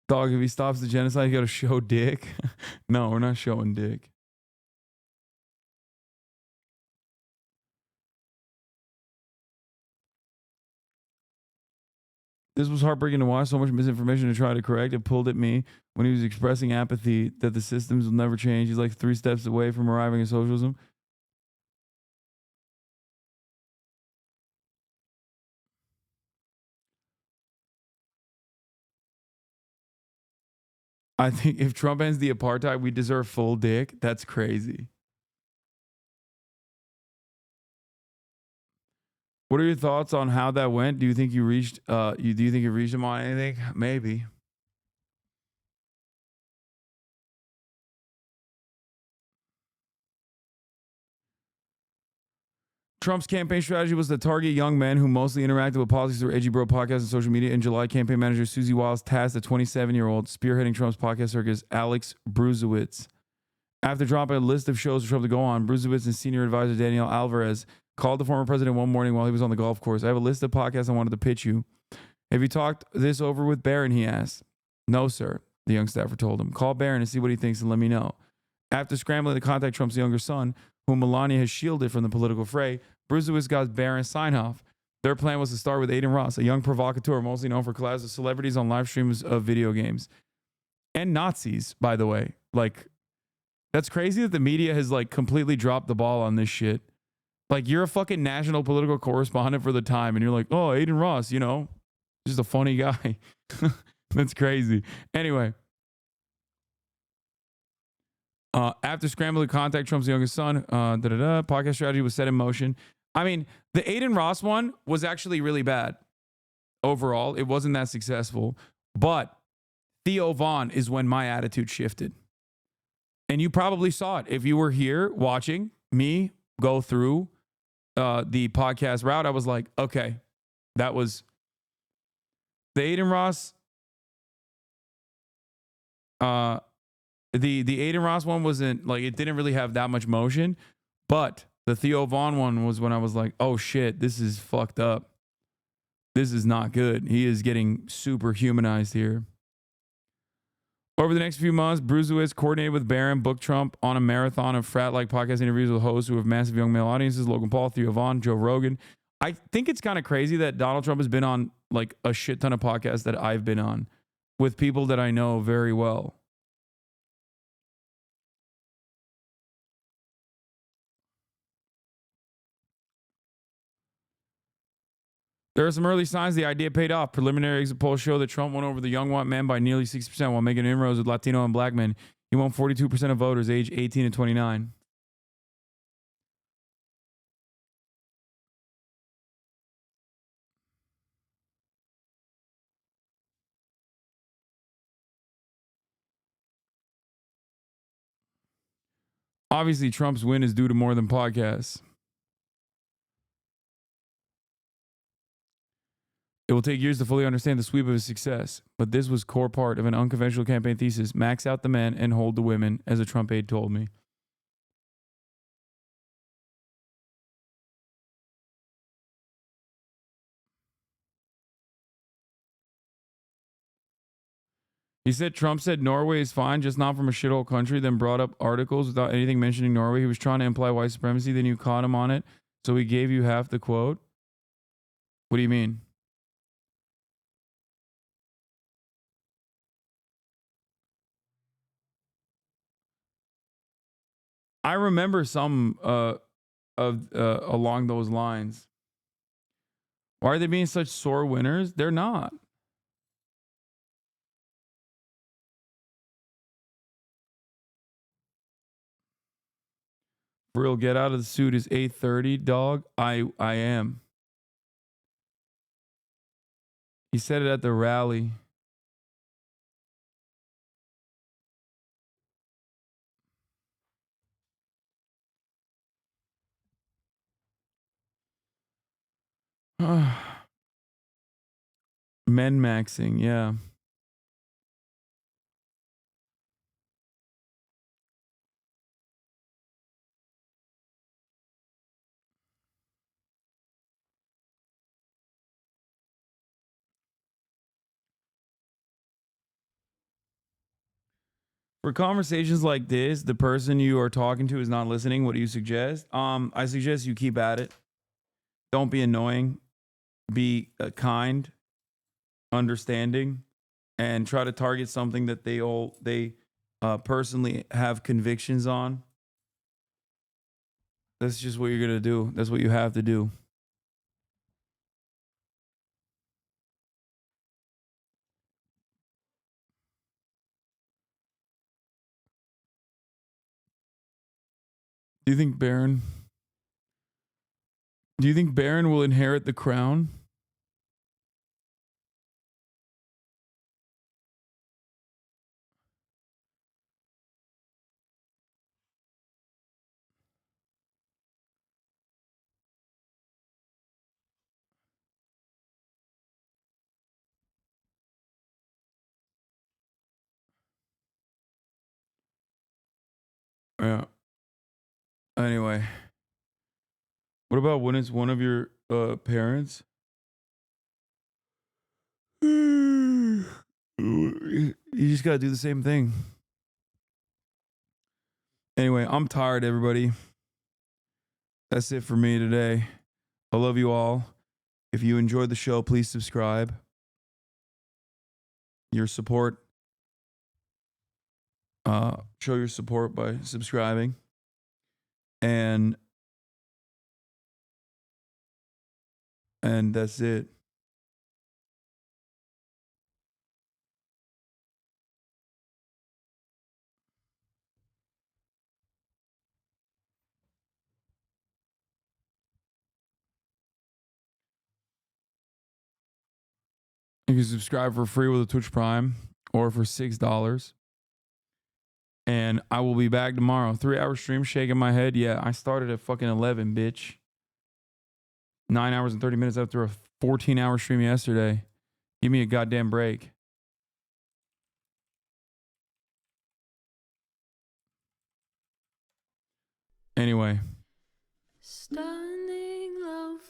Dog, if he stops the genocide, you got to show dick. No, we're not showing dick. This was heartbreaking to watch. So much misinformation to try to correct. It pulled at me when he was expressing apathy that the systems will never change. He's like 3 steps away from arriving at socialism. I think if Trump ends the apartheid, we deserve full dick. That's crazy. What are your thoughts on how that went? Do you think you reached do you think you reached him on anything? Maybe. Trump's campaign strategy was to target young men who mostly interacted with politics through Edgy Bro podcasts and social media. In July, campaign manager Susie Wiles tasked the 27-year-old spearheading Trump's podcast circus, Alex Bruzewitz. After dropping a list of shows for Trump to go on, Bruzewitz and senior advisor Danielle Alvarez called the former president one morning while he was on the golf course. I have a list of podcasts I wanted to pitch you. Have you talked this over with Barron, he asked. No, sir, the young staffer told him. Call Barron and see what he thinks and let me know. After scrambling to contact Trump's younger son, whom Melania has shielded from the political fray, Bruzewitz got Barron's sign-off. Their plan was to start with Aiden Ross, a young provocateur mostly known for collabs with celebrities on live streams of video games. And Nazis, by the way. Like, that's crazy that the media has like completely dropped the ball on this shit. Like, you're a fucking national political correspondent for the time, and you're like, oh, Aiden Ross, you know, just a funny guy. That's crazy. Anyway. After scrambling to contact Trump's youngest son, podcast strategy was set in motion. I mean, the Aiden Ross one was actually really bad. Overall, it wasn't that successful. But Theo Vaughn is when my attitude shifted. And you probably saw it. If you were here watching me go through the podcast route, I was like, okay, that was the Aiden Ross. The Aiden Ross one wasn't like, it didn't really have that much motion, but the Theo Vaughn one was when I was like, oh shit, this is fucked up. This is not good. He is getting super humanized here. Over the next few months, Bruzewitz coordinated with Barron, booked Trump on a marathon of frat-like podcast interviews with hosts who have massive young male audiences, Logan Paul, Theo Vaughn, Joe Rogan. I think it's kind of crazy that Donald Trump has been on like a shit ton of podcasts that I've been on with people that I know very well. There are some early signs the idea paid off. Preliminary exit polls show that Trump won over the young white men by nearly 60% while making inroads with Latino and black men. He won 42% of voters aged 18 to 29. Obviously, Trump's win is due to more than podcasts. It will take years to fully understand the sweep of his success, but this was core part of an unconventional campaign thesis: max out the men and hold the women, as a Trump aide told me. He said Trump said Norway is fine, just not from a shithole country, then brought up articles without anything mentioning Norway. He was trying to imply white supremacy, then you caught him on it, so he gave you half the quote. What do you mean? I remember some along those lines. Why are they being such sore winners? They're not. For real, get out of the suit is 8:30, dog. I am. He said it at the rally. Men maxing, yeah. For conversations like this, the person you are talking to is not listening. What do you suggest? I suggest you keep at it. Don't be annoying. Be kind, understanding, and try to target something that they personally have convictions on. That's just what you're gonna do. That's what you have to do. Do you think Barron? Do you think Barron will inherit the crown? Yeah. Anyway, what about when it's one of your parents? You just gotta do the same thing. Anyway, I'm tired, everybody. That's it for me today. I love you all. If you enjoyed the show, please subscribe. Your support, show your support by subscribing. And that's it. You can subscribe for free with a Twitch Prime or for $6. And I will be back tomorrow. 3-hour stream, shaking my head. Yeah, I started at fucking 11, bitch. 9 hours and 30 minutes after a 14-hour stream yesterday. Give me a goddamn break. Anyway.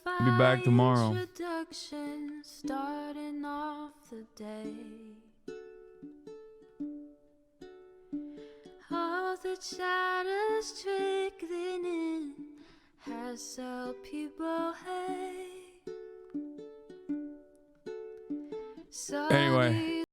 I'll be back tomorrow. Starting off the day. All the shadows trickling in has helped people hate. Anyway.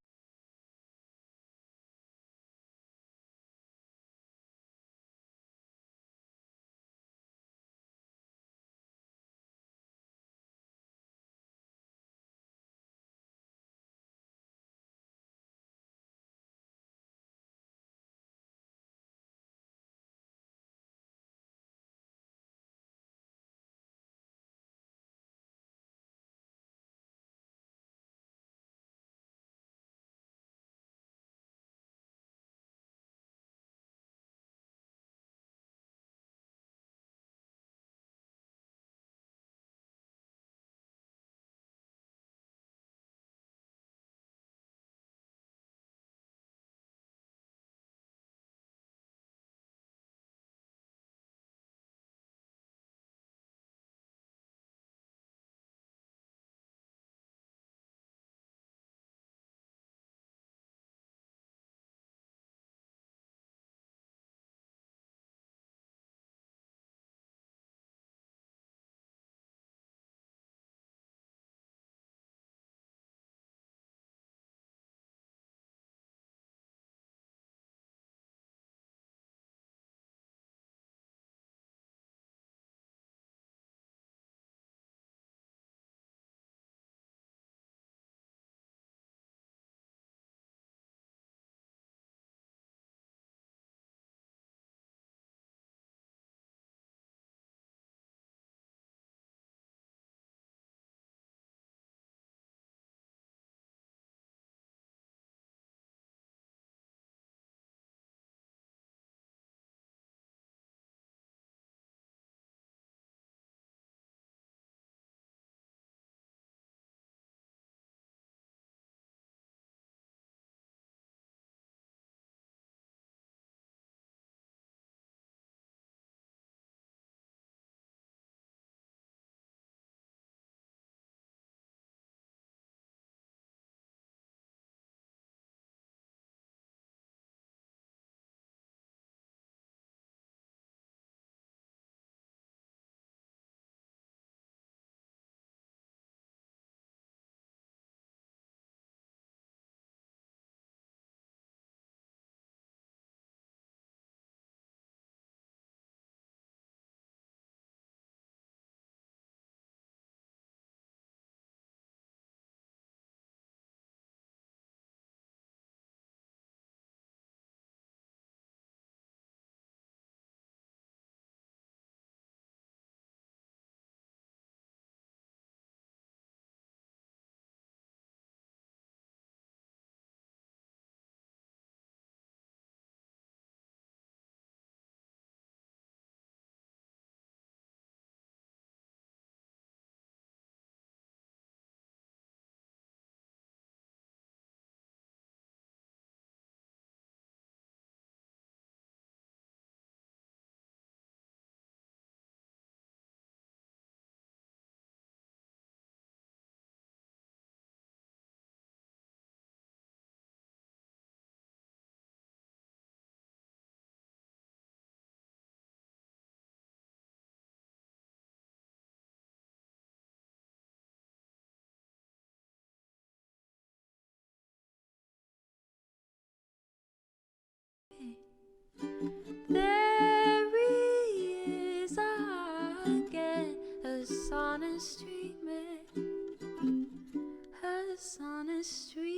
There he is again, Hasan is streaming, Hasan is streaming.